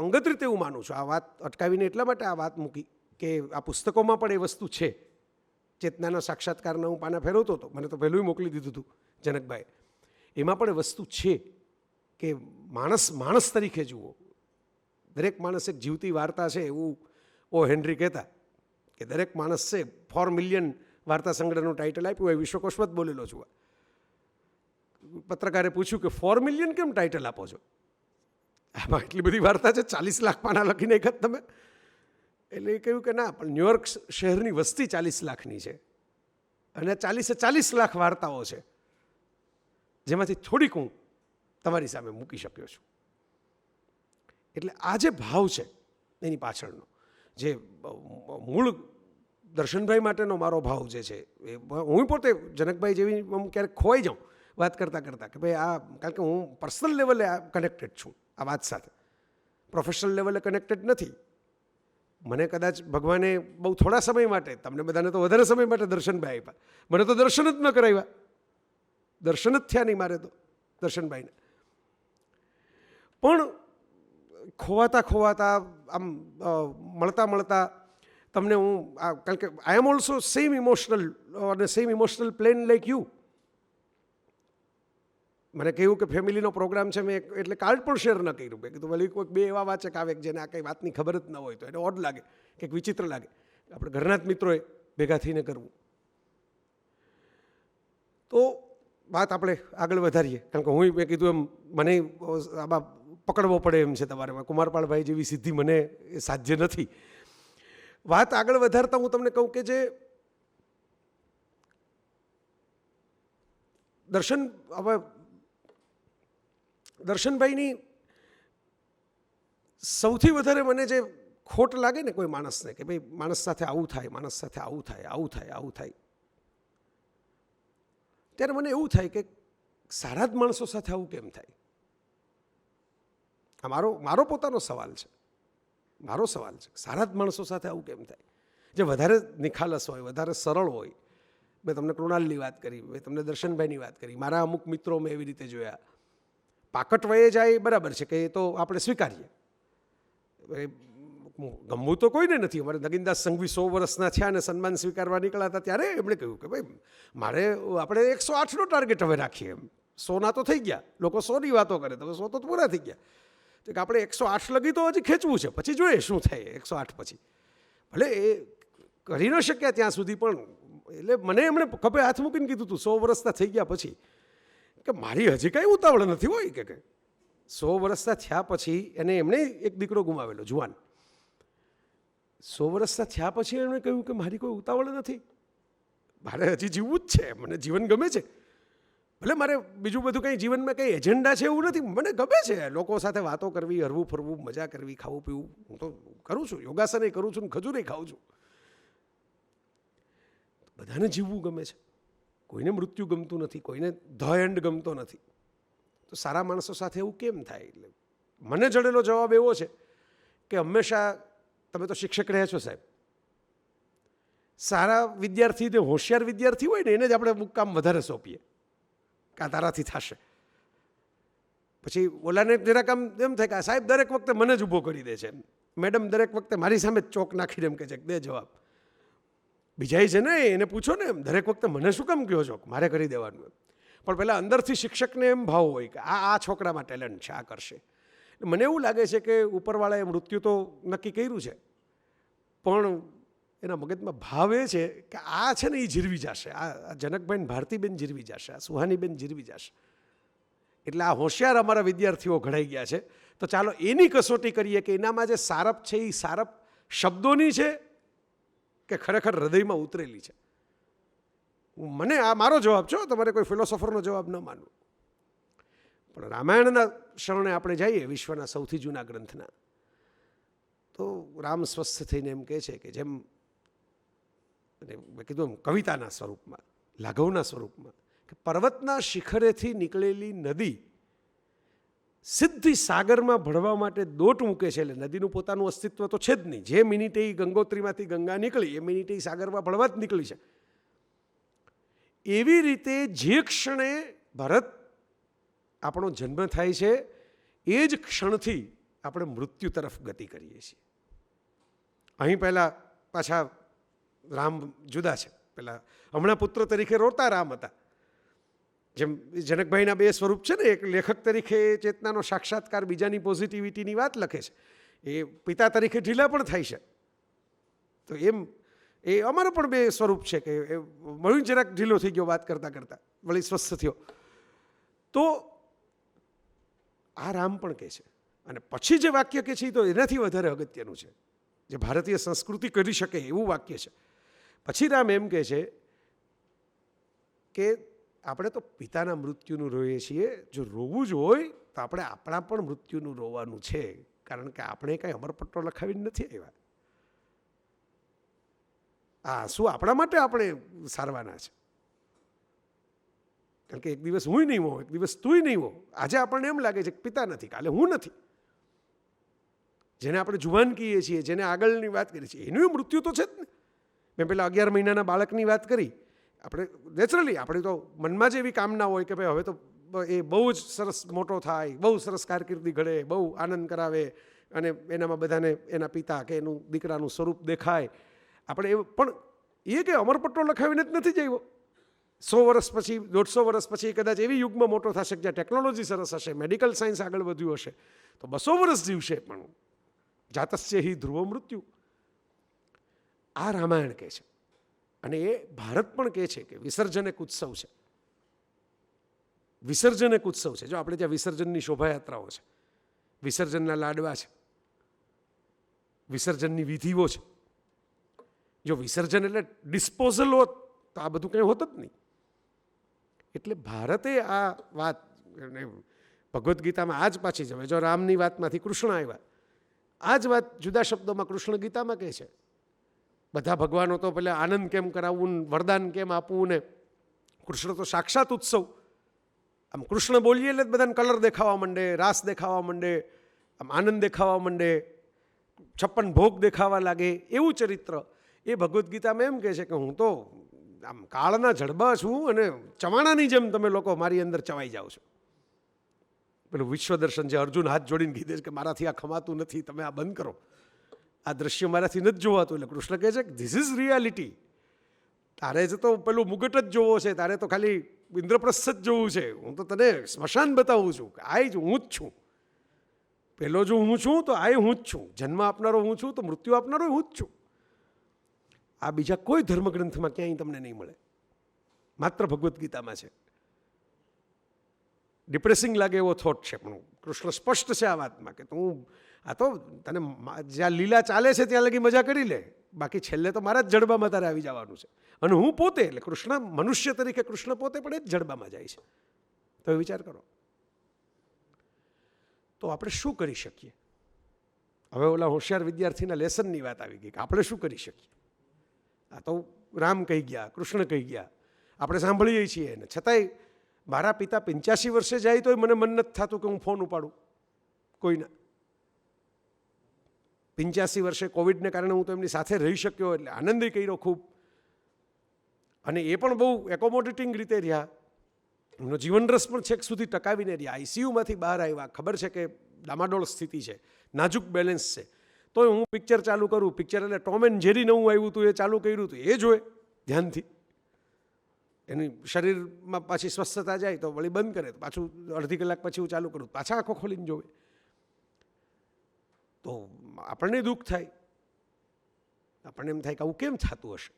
અંગત રીતે એવું માનું છું, આ વાત અટકાવીને એટલા માટે આ વાત મૂકી કે આ પુસ્તકોમાં પણ એ વસ્તુ છે. ચેતનાના સાક્ષાત્કારના હું પાના ફેરવતો હતો, મને તો પહેલું મોકલી દીધું હતું જનકભાઈ. એમાં પણ એ વસ્તુ છે કે માણસ તરીકે જુઓ. દરેક માણસ એક જીવતી વાર્તા છે એવું ઓ હેનરી કહેતા કે દરેક માણસ છે 4 મિલિયન વાર્તા સંગ્રહનું ટાઇટલ આપ્યું હોય. વિશ્વકોશમાં જ બોલેલો છું. પત્રકારે પૂછ્યું કે 4 મિલિયન કેમ ટાઇટલ આપો છો? આમાં એટલી બધી વાર્તા છે, 40 લાખ પાના લખીને એક જ તમે. એટલે એ કહ્યું કે ના, પણ ન્યુયોર્ક શહેરની વસ્તી 40 લાખની છે અને 40 લાખ વાર્તાઓ છે, જેમાંથી થોડીક હું તમારી સામે મૂકી શક્યો છું. એટલે આ જે ભાવ છે એની પાછળનો, જે મૂળ દર્શનભાઈ માટેનો મારો ભાવ જે છે, એ હું પોતે જનકભાઈ જેવી હું ક્યારેક ખોવાઈ જાઉં વાત કરતાં કે ભાઈ આ, કારણ કે હું પર્સનલ લેવલે કનેક્ટેડ છું આ વાત સાથે, પ્રોફેશનલ લેવલે કનેક્ટેડ નથી. મને કદાચ ભગવાને બહુ થોડા સમય માટે, તમને બધાને તો વધારે સમય માટે દર્શનભાઈ આપ્યા, મને તો દર્શન જ ન કરાવ્યા. દર્શન જ થયા નહીં મારે તો દર્શનભાઈને. પણ ખોવાતા આમ મળતા તમને હું કારણ કે I am also same emotional plane like you. મને કહ્યું કે ફેમિલીનો પ્રોગ્રામ છે, મેં એટલે કાર્ડ પણ શેર ન કર્યું. મેં કીધું ભલે કોઈક બે એવા વાચક આવે જેને આ કંઈ વાતની ખબર જ ન હોય તો એને ઓડ લાગે, કંઈક વિચિત્ર લાગે. આપણે ઘરના જ મિત્રોએ ભેગા થઈને કરવું. તો વાત આપણે આગળ વધારીએ, કારણ કે મેં કીધું એમ મને આમાં પકડવો પડે એમ છે તમારે. કુમારપાળભાઈ જેવી સિદ્ધિ મને સાધ્ય નથી. વાત આગળ વધારતા હું તમને કહું કે જે દર્શનભાઈની સૌથી વધારે મને જે ખોટ લાગે ને કોઈ માણસને, કે ભાઈ માણસ સાથે આવું થાય, ત્યારે મને એવું થાય કે સારા જ માણસો સાથે આવું કેમ થાય? આ મારો પોતાનો સવાલ છે. સારા જ માણસો સાથે આવું કેમ થાય? જે વધારે નિખાલસ હોય, વધારે સરળ હોય. મેં તમને કૃણાલની વાત કરી, મેં તમને દર્શનભાઈની વાત કરી, મારા અમુક મિત્રો મેં એવી રીતે જોયા. પાકટ વયે જાય બરાબર છે કે એ તો આપણે સ્વીકારીએ, ગમવું તો કોઈને નથી. અમારે નગીનદાસ સંઘવી 100 વર્ષના થયા અને સન્માન સ્વીકારવા નીકળ્યા હતા ત્યારે એમણે કહ્યું કે ભાઈ આપણે 108નો ટાર્ગેટ હવે રાખીએ. એમ 100ના તો થઈ ગયા, લોકો 100ની વાતો કરે, તો 100 તો પૂરા થઈ ગયા. તો કે આપણે 108 લગી તો હજી ખેંચવું છે, પછી જોઈએ શું થાય 108 પછી. ભલે એ કરી ન શક્યા ત્યાં સુધી, પણ એટલે મને એમણે ખભે હાથ મૂકીને કીધું હતું 100 વર્ષના થઈ ગયા પછી કે મારી હજી કાંઈ ઉતાવળ નથી હોય કે 100 વર્ષના થયા પછી એમણે એક દીકરો ગુમાવેલો જુવાન. 100 વર્ષના થયા પછી એમણે કહ્યું કે મારી કોઈ ઉતાવળ નથી, મારે હજી જીવવું જ છે, મને જીવન ગમે છે. ભલે મારે બીજું બધું કંઈ જીવનમાં કંઈ એજન્ડા છે એવું નથી, મને ગમે છે લોકો સાથે વાતો કરવી, હરવું ફરવું, મજા કરવી, ખાવું પીવું. હું તો કરું છું, યોગાસન કરું છું, ખજૂરે ખાઉં છું. બધાને જીવવું ગમે છે, કોઈને મૃત્યુ ગમતું નથી, કોઈને ધ એન્ડ ગમતો નથી. તો સારા માણસો સાથે એવું કેમ થાય? એટલે મને જડેલો જવાબ એવો છે કે હંમેશા, તમે તો શિક્ષક રહ્યા છો સાહેબ, સારા વિદ્યાર્થી, જે હોશિયાર વિદ્યાર્થી હોય ને એને જ આપણે અમુક કામ વધારે સોંપીએ કે આ તારાથી થશે. પછી ઓલાને જરાક આમ એમ થાય કે આ સાહેબ દરેક વખતે મને જ ઊભો કરી દે છે, મેડમ દરેક વખતે મારી સામે જ ચોક નાખીને એમ કહે છે કે દે જવાબ. બીજાય છે ને એને પૂછો ને, એમ દરેક વખતે મને શું કામ કહો છો, મારે કરી દેવાનું એમ. પણ પહેલાં અંદરથી શિક્ષકને એમ ભાવ હોય કે આ છોકરામાં ટેલેન્ટ છે, આ કરશે. મને એવું લાગે છે કે ઉપરવાળાએ મૃત્યુ તો નક્કી કર્યું છે, પણ એના મગજમાં ભાવ એ છે કે આ છે ને એ જીરવી જશે, આ જનકભાઈ ભારતીબેન જીરવી જશે, આ સુહાનીબેન જીરવી જશે. એટલે આ હોશિયાર અમારા વિદ્યાર્થીઓ ઘડાઈ ગયા છે. તો ચાલો એની કસોટી કરીએ કે એનામાં જે સારપ છે એ સારપ શબ્દોની છે કે ખરેખર હૃદયમાં ઉતરેલી છે. મને આ મારો જવાબ છે, તમારે કોઈ ફિલોસોફરનો જવાબ ન માનવો. પણ રામાયણના શરણે આપણે જઈએ, વિશ્વના સૌથી જૂના ગ્રંથના, તો રામ સ્વસ્થ થઈને એમ કહે છે કે જેમ મેં કીધું એમ કવિતાના સ્વરૂપમાં, લાઘવના સ્વરૂપમાં, કે પર્વતના શિખરેથી નીકળેલી નદી સીધી સાગરમાં ભળવા માટે દોટ મૂકે છે. એટલે નદીનું પોતાનું અસ્તિત્વ તો છે જ નહીં. જે મિનિટે એ ગંગોત્રીમાંથી ગંગા નીકળી એ મિનિટે એ સાગરમાં ભળવા જ નીકળી છે. એવી રીતે જે ક્ષણે ભરત આપણો જન્મ થાય છે એ જ ક્ષણથી આપણે મૃત્યુ તરફ ગતિ કરીએ છીએ. અહીં પહેલાં પાછા રામ જુદા છે. પહેલાં હમણાં પુત્ર તરીકે રોતા રામ હતા. જેમ જનકભાઈના બે સ્વરૂપ છે ને, એક લેખક તરીકે ચેતનાનો સાક્ષાત્કાર, બીજાની પોઝિટિવિટીની વાત લખે છે. એ પિતા તરીકે ઢીલા પણ થાય છે. તો એમ એ અમારો પણ બે સ્વરૂપ છે કે મળ્યું જરાક ઢીલો થઈ ગયો વાત કરતાં કરતાં, વળી સ્વસ્થ થયો. તો આ રામ પણ કહે છે. અને પછી જે વાક્ય કહે છે એ તો એનાથી વધારે અગત્યનું છે, જે ભારતીય સંસ્કૃતિ કરી શકે એવું વાક્ય છે. પછી રામ એમ કહે છે કે આપણે તો પિતાના મૃત્યુનું રોઈએ છીએ, જો રોવું જ હોય તો આપણે આપણા પણ મૃત્યુનું રોવાનું છે, કારણ કે આપણે કાંઈ અમરપટ્ટો લખાવીને નથી આવ્યા. આ શું આપણા માટે આપણે સારવાના છે, કારણ કે એક દિવસ હું નહીં હો, એક દિવસ તુંય નહીં હો. આજે આપણને એમ લાગે છે કે પિતા નથી, કાલે હું નથી. જેને આપણે જુવાન કહીએ છીએ, જેને આગળની વાત કરીએ છીએ, એનું મૃત્યુ તો છે જ ને. મેં પેલા 11 મહિનાના બાળકની વાત કરી. આપણે નેચરલી આપણે તો મનમાં જ એવી કામના હોય કે ભાઈ હવે તો એ બહુ જ સરસ મોટો થાય, બહુ સરસ કારકિર્દી ઘડે, બહુ આનંદ કરાવે, અને એનામાં બધાને એના પિતા કે એનું દીકરાનું સ્વરૂપ દેખાય. આપણે એ પણ એ કે અમરપટ્ટો લખાવીને જ નથી જઈવો. 100 વર્ષ પછી, 150 વર્ષ પછી કદાચ એવી યુગમાં મોટો થશે કે જ્યાં ટેકનોલોજી સરસ હશે, મેડિકલ સાયન્સ આગળ વધ્યું હશે, તો 200 વર્ષ જીવશે. પણ જાતસ્ય હિ ધ્રુવ મૃત્યુ, આ રામાયણ કહે છે. અને એ ભારત પણ કહે છે કે વિસર્જન એક ઉત્સવ છે. વિસર્જન એક ઉત્સવ છે. જો આપણે ત્યાં વિસર્જનની શોભાયાત્રાઓ છે, વિસર્જનના લાડવા છે, વિસર્જનની વિધિઓ છે. જો વિસર્જન એટલે ડિસ્પોઝલ હોત તો આ બધું કંઈ હોત જ નહીં. એટલે ભારતે આ વાત ભગવદ્ ગીતામાં આ જ પાછી જ, હવે જો રામની વાતમાંથી કૃષ્ણ આવ્યા, આ જ વાત જુદા શબ્દોમાં કૃષ્ણ ગીતામાં કહે છે. બધા ભગવાનો તો પેલા આનંદ કેમ કરાવવું, વરદાન કેમ આપવું, ને કૃષ્ણ તો સાક્ષાત ઉત્સવ. આમ કૃષ્ણ બોલીએ એટલે બધાને કલર દેખાવા માંડે, રાસ દેખાવા માંડે, આમ આનંદ દેખાવા માંડે, 56 ભોગ દેખાવા લાગે. એવું ચરિત્ર એ ભગવદ્ ગીતામાં એમ કહે છે કે હું તો આમ કાળના જડબા છું અને ચવાણાની જેમ તમે લોકો મારી અંદર ચવાઈ જાઓ છો. પેલું વિશ્વદર્શન જે અર્જુન હાથ જોડીને કીધે છે કે મારાથી આ ખમાતું નથી, તમે આ બંધ કરો, આ દ્રશ્ય મારાથી નથી જોવાતું. એટલે કૃષ્ણ કહે છે કે ધીસ ઇઝ રિયાલિટી. તારે જ તો પેલું મુગટ જ જોવો છે, તારે તો ખાલી ઇન્દ્રપ્રસ્થ જ જોવું છે. હું તો તને સ્મશાન બતાવું છું કે આ જ હું જ છું. પેલો જો હું છું તો આ હું જ છું. જન્મ આપનારો હું છું તો મૃત્યુ આપનારો હું જ છું. આ બીજા કોઈ ધર્મગ્રંથમાં ક્યાંય તમને નહીં મળે, માત્ર ભગવદ્ ગીતામાં છે. ડિપ્રેસિંગ લાગે એવો થોટ છે, પણ કૃષ્ણ સ્પષ્ટ છે આ વાતમાં કે તું આ તો તને જ્યાં લીલા ચાલે છે ત્યાં લગી મજા કરી લે, બાકી છેલ્લે તો મારા જ જડબામાં તારે આવી જવાનું છે. અને હું પોતે, એટલે કૃષ્ણ મનુષ્ય તરીકે કૃષ્ણ પોતે પણ એ જ જડબામાં જાય છે. તો વિચાર કરો, તો આપણે શું કરી શકીએ? હવે ઓલા હોશિયાર વિદ્યાર્થીના લેસનની વાત આવી ગઈ કે આપણે શું કરી શકીએ. આ તો રામ કહી ગયા, કૃષ્ણ કહી ગયા, આપણે સાંભળીએ છીએ. ને છતાંય મારા પિતા 85 વર્ષે જાય તોય મને મન નથી થતું કે હું ફોન ઉપાડું કોઈના. 85 વર્ષે કોવિડને કારણે હું તો એમની સાથે રહી શક્યો, એટલે આનંદ કર્યો ખૂબ. અને એ પણ બહુ એકોમોડેટિંગ રીતે રહ્યા. એમનો જીવનરસ પણ છેક સુધી ટકાવીને રહ્યા. આઈસીયુમાંથી બહાર આવ્યા, ખબર છે કે ડામાડોળ સ્થિતિ છે, નાજુક બેલેન્સ છે, તો હું પિક્ચર ચાલુ કરું. પિક્ચર એટલે ટોમ એન્ડ જેરી નવું આવ્યું હતું, એ ચાલુ કર્યું હતું, એ જોએ ધ્યાનથી. એની શરીરમાં પાછી સ્વસ્થતા જાય તો વળી બંધ કરે, તો પાછું અડધી કલાક પછી હું ચાલુ કરું, પાછા આંખો ખોલીને જોવે. તો આપણને દુઃખ થાય, આપણને એમ થાય કે આવું કેમ થતું હશે.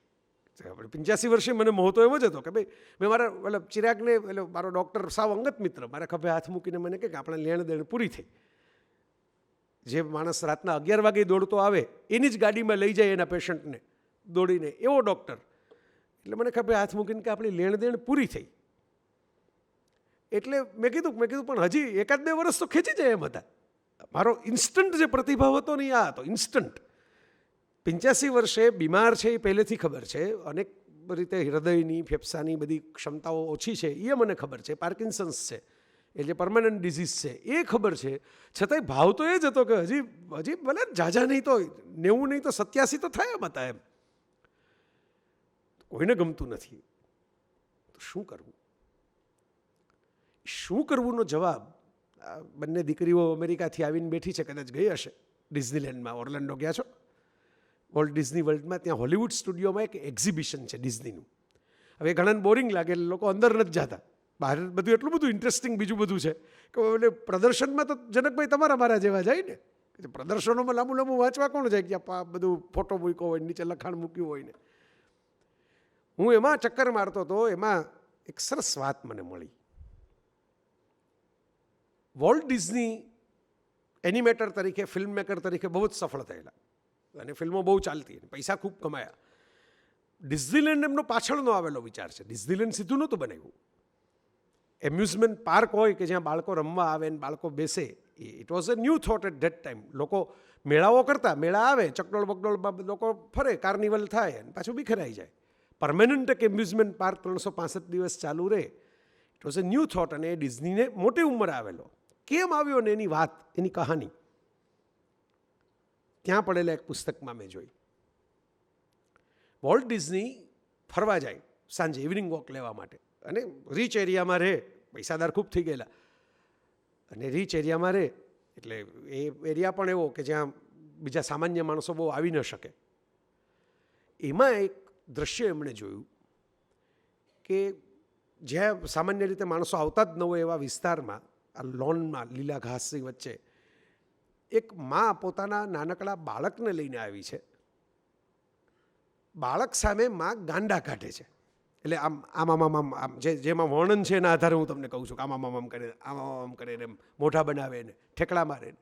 આપણે 85 વર્ષે મને મોહ તો એવો જ હતો કે ભાઈ મેં મારા મતલબ ચિરાગને, એટલે મારો ડૉક્ટર સાવ અંગત મિત્ર, મારા ખભે હાથ મૂકીને મને કહે કે આપણે લેણ દેણ પૂરી થઈ. જે માણસ રાતના 11 વાગે દોડતો આવે એની જ ગાડીમાં લઈ જાય એના પેશન્ટને દોડીને, એવો ડૉક્ટર. એટલે મને ખભે હાથ મૂકીને કે આપણી લેણ દેણ પૂરી થઈ. એટલે મેં કીધું પણ હજી 1-2 વર્ષ તો ખેંચી જાય એમ હતા. મારો ઇન્સ્ટન્ટ જે પ્રતિભાવ હતો ને આ હતો ઇન્સ્ટન્ટ. 85 વર્ષે બીમાર છે એ પહેલેથી ખબર છે, અનેક રીતે હૃદયની ફેફસાની બધી ક્ષમતાઓ ઓછી છે એ મને ખબર છે, પાર્કિન્સન્સ છે એ જે પરમાનન્ટ ડિઝીઝ છે એ ખબર છે, છતાંય ભાવ તો એ જ હતો કે હજી ભલે ઝાઝા નહીં તો 90 નહીં તો 87 તો થાય એમ હતા એમ. કોઈને ગમતું નથી તો શું કરવુંનો જવાબ બંને દીકરીઓ અમેરિકાથી આવીને બેઠી છે, કદાચ ગઈ હશે ડિઝનીલેન્ડમાં. ઓર્લેન્ડો ગયા છો? વોલ્ટ ડિઝની વર્લ્ડમાં ત્યાં હોલિવૂડ સ્ટુડિયોમાં એક એક્ઝિબિશન છે ડિઝનીનું. હવે ઘણાને બોરિંગ લાગે, લોકો અંદર નથી જતા, બહાર બધું એટલું બધું ઇન્ટરેસ્ટિંગ બીજું બધું છે કે એટલે પ્રદર્શનમાં તો જનકભાઈ તમારા મારા જેવા જાય ને, પ્રદર્શનોમાં લાંબુ વાંચવા કોણ જાય કે બધું ફોટો મૂક્યો હોય, નીચે લખાણ મૂક્યું હોય ને. હું એમાં ચક્કર મારતો હતો, એમાં એક સરસ વાત મને મળી. વોલ્ટ ડિઝની એનિમેટર તરીકે, ફિલ્મ મેકર તરીકે બહુ જ સફળ થયેલા અને ફિલ્મો બહુ ચાલતી, પૈસા ખૂબ કમાયા. ડિઝનીલેન્ડ એમનો પાછળનો આવેલો વિચાર છે. ડિઝનીલેન્ડ સીધું નહોતું બનાવ્યું. એમ્યુઝમેન્ટ પાર્ક હોય કે જ્યાં બાળકો રમવા આવે ને બાળકો બેસે, it was a new thought at that time. લોકો મેળાઓ કરતા, મેળા આવે, ચકડોળ બકડોળમાં લોકો ફરે, કાર્નિવલ થાય અને પાછું બિખરાઈ જાય. પરમેનન્ટ એક એમ્યુઝમેન્ટ પાર્ક 365 દિવસ ચાલુ રહે. It was a new thought. અને એ ડિઝનીને મોટી ઉંમરે આવેલો. કેમ આવ્યો ને એની વાત, એની કહાની ત્યાં પડેલા એક પુસ્તકમાં મેં જોઈ. વોલ્ટ ડિઝની ફરવા જાય સાંજે ઇવનિંગ વોક લેવા માટે, અને રીચ એરિયામાં રહે, પૈસાદાર ખૂબ થઈ ગયેલા, અને રીચ એરિયામાં રહે એટલે એ એરિયા પણ એવો કે જ્યાં બીજા સામાન્ય માણસો બહુ આવી ન શકે. એમાં એક દ્રશ્ય એમણે જોયું કે જ્યાં સામાન્ય રીતે માણસો આવતા જ ન હોય એવા વિસ્તારમાં, આ લોનમાં લીલા ઘાસની વચ્ચે એક મા પોતાના નાનકડા બાળકને લઈને આવી છે. બાળક સામે મા ગાંડા કાઢે છે. એટલે આમ જેમાં વર્ણન છે એના આધારે હું તમને કહું છું કે આમ કરે ને મોઢા બનાવે ને ઠેકડા મારે ને.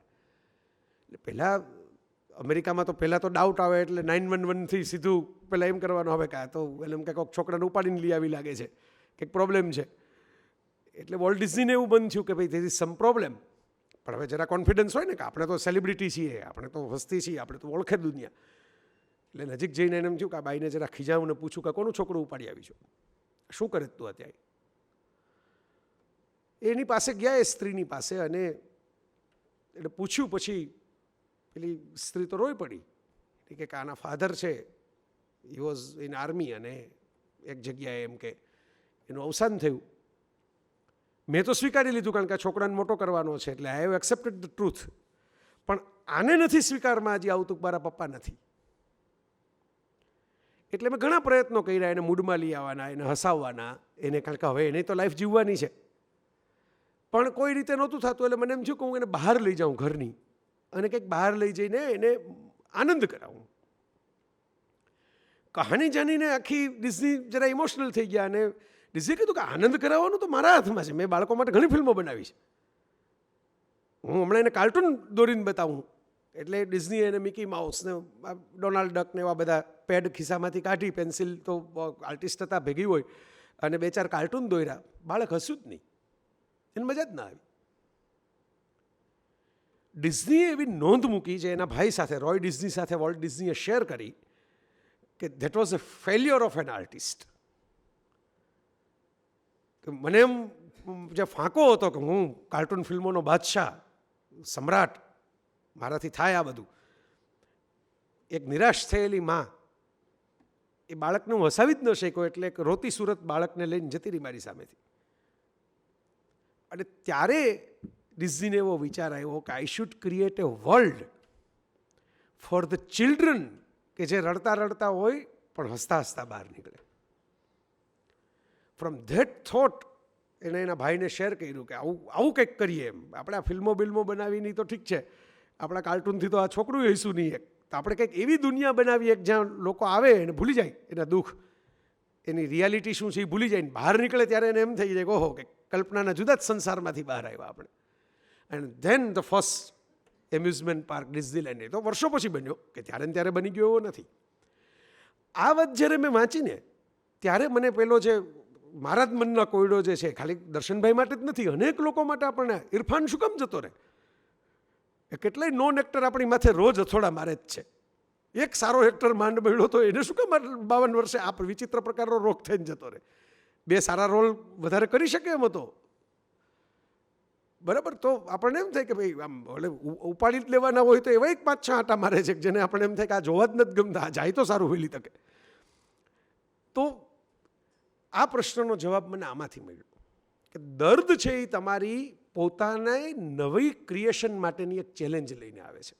એટલે પહેલાં અમેરિકામાં તો પહેલાં તો ડાઉટ આવે એટલે 911થી સીધું પહેલાં એમ કરવાનું આવે કે આ તો એટલે એમ કે કોઈક છોકરાને ઉપાડીને લઈ આવી લાગે છે, કંઈક પ્રોબ્લેમ છે. એટલે વોલ્ટ ડિઝનીને એવું બંધ થયું કે ભાઈ ધેર ઇઝ સમ પ્રોબ્લેમ. પણ હવે જરા કોન્ફિડન્સ હોય ને કે આપણે તો સેલિબ્રિટી છીએ, આપણે તો હસ્તી છીએ, આપણે તો ઓળખે દુનિયા. એટલે નજીક જઈને એને એમ થયું કે આ બાઈને જરા ખીજાવું ને પૂછું કે કોનું છોકરું ઉપાડી આવી છું, શું કરે તું અત્યારે. એની પાસે ગયા એ સ્ત્રીની પાસે, અને એટલે પૂછ્યું. પછી પેલી સ્ત્રી તો રોઈ પડી કે આના ફાધર છે, હી વોઝ ઇન આર્મી, અને એક જગ્યાએ એમ કે એનું અવસાન થયું. મેં તો સ્વીકારી લીધું કારણ કે આ છોકરાને મોટો કરવાનો છે, એટલે I have accepted the truth. પણ આને નથી સ્વીકારમાં હજી આવતું કે મારા પપ્પા નથી. એટલે મેં ઘણા પ્રયત્નો કર્યા એને મૂડમાં લઈ આવવાના, એને હસાવવાના, એને, કારણ કે હવે એને તો લાઈફ જીવવાની છે. પણ કોઈ રીતે નહોતું થતું. એટલે મને એમ થયું કે હું એને બહાર લઈ જાઉં ઘરની, અને કંઈક બહાર લઈ જઈને એને આનંદ કરાવું. કહાની જાણીને આખી ડિઝની જરા ઇમોશનલ થઈ ગયા, અને ડિઝનીએ કીધું કે આનંદ કરાવવાનું તો મારા હાથમાં છે. મેં બાળકો માટે ઘણી ફિલ્મો બનાવી છે, હું હમણાં એને કાર્ટૂન દોરીને બતાવું. એટલે ડિઝનીએ એને મિકી માઉસ ને ડોનાલ્ડ ડક ને એવા બધા પેડ ખિસ્સામાંથી કાઢી, પેન્સિલ તો આર્ટિસ્ટ હતા ભેગી હોય, અને 2-4 કાર્ટૂન દોર્યા. બાળક હસ્યું જ નહીં, એને મજા જ ના આવી. ડિઝનીએ એવી નોંધ મૂકી જે એના ભાઈ સાથે, રોય ડિઝની સાથે વોલ્ટ ડિઝનીએ શેર કરી કે that was a failure of an artist. મને એમ જે ફાંકો હતો કે હું કાર્ટૂન ફિલ્મોનો બાદશાહ, સમ્રાટ, મારાથી થાય આ બધું. એક નિરાશ થયેલી માં એ બાળકને હું હસાવી જ ન શક્યો, એટલે એક રોતી સુરત બાળકને લઈને જતી રહી મારી સામેથી. અને ત્યારે ડિઝનીને એવો વિચાર આવ્યો કે I should create a world for the children, કે જે રડતા રડતા હોય પણ હસતા હસતા બહાર નીકળે. ફ્રોમ ધેટ થોટ એને એના ભાઈને શેર કર્યું કે આવું કંઈક કરીએ એમ. આપણે આ ફિલ્મો બનાવીની તો ઠીક છે, આપણા કાર્ટૂનથી તો આ છોકરું હઈશું નહીં એક, તો આપણે કંઈક એવી દુનિયા બનાવીએ જ્યાં લોકો આવે અને ભૂલી જાય એના દુઃખ, એની રિયાલિટી શું છે એ ભૂલી જાય. બહાર નીકળે ત્યારે એને એમ થઈ જાય કે ઓહો, કે કલ્પનાના જુદા જ સંસારમાંથી બહાર આવ્યા આપણે. And then the first amusement park Disneyland. એ તો વર્ષો પછી બન્યો, કે ત્યારે ને ત્યારે બની ગયો એવો નથી. આ વાત જ્યારે મેં વાંચીને ત્યારે મને પેલો જે મારા જ મનના કોયડો જે છે ખાલી દર્શનભાઈ માટે જ નથી, અનેક લોકો માટે આપણને ઇરફાન શું કામ જતો રહે? એ કેટલાય નોન એક્ટર આપણી માથે રોજ અથોડા મારે જ છે. એક સારો એક્ટર માંડ મળ્યો તો એને શું કામ 52 વર્ષે આ વિચિત્ર પ્રકારનો રોગ થઈને જતો રહે? 2 સારા રોલ વધારે કરી શકે એમ હતો, બરાબર? તો આપણને એમ થાય કે ભાઈ આમ એટલે ઉપાડી જ લેવાના હોય તો એવા એક 5-6 આટા મારે છે જેને આપણે એમ થાય કે આ જોવા જ નથી ગમતા, આ જાય તો સારું વહેલી તકે. તો આ પ્રશ્નનો જવાબ મને આમાંથી મળ્યો કે દર્દ છે એ તમારી પોતાને નવી ક્રિએશન માટેની એક ચેલેન્જ લઈને આવે છે.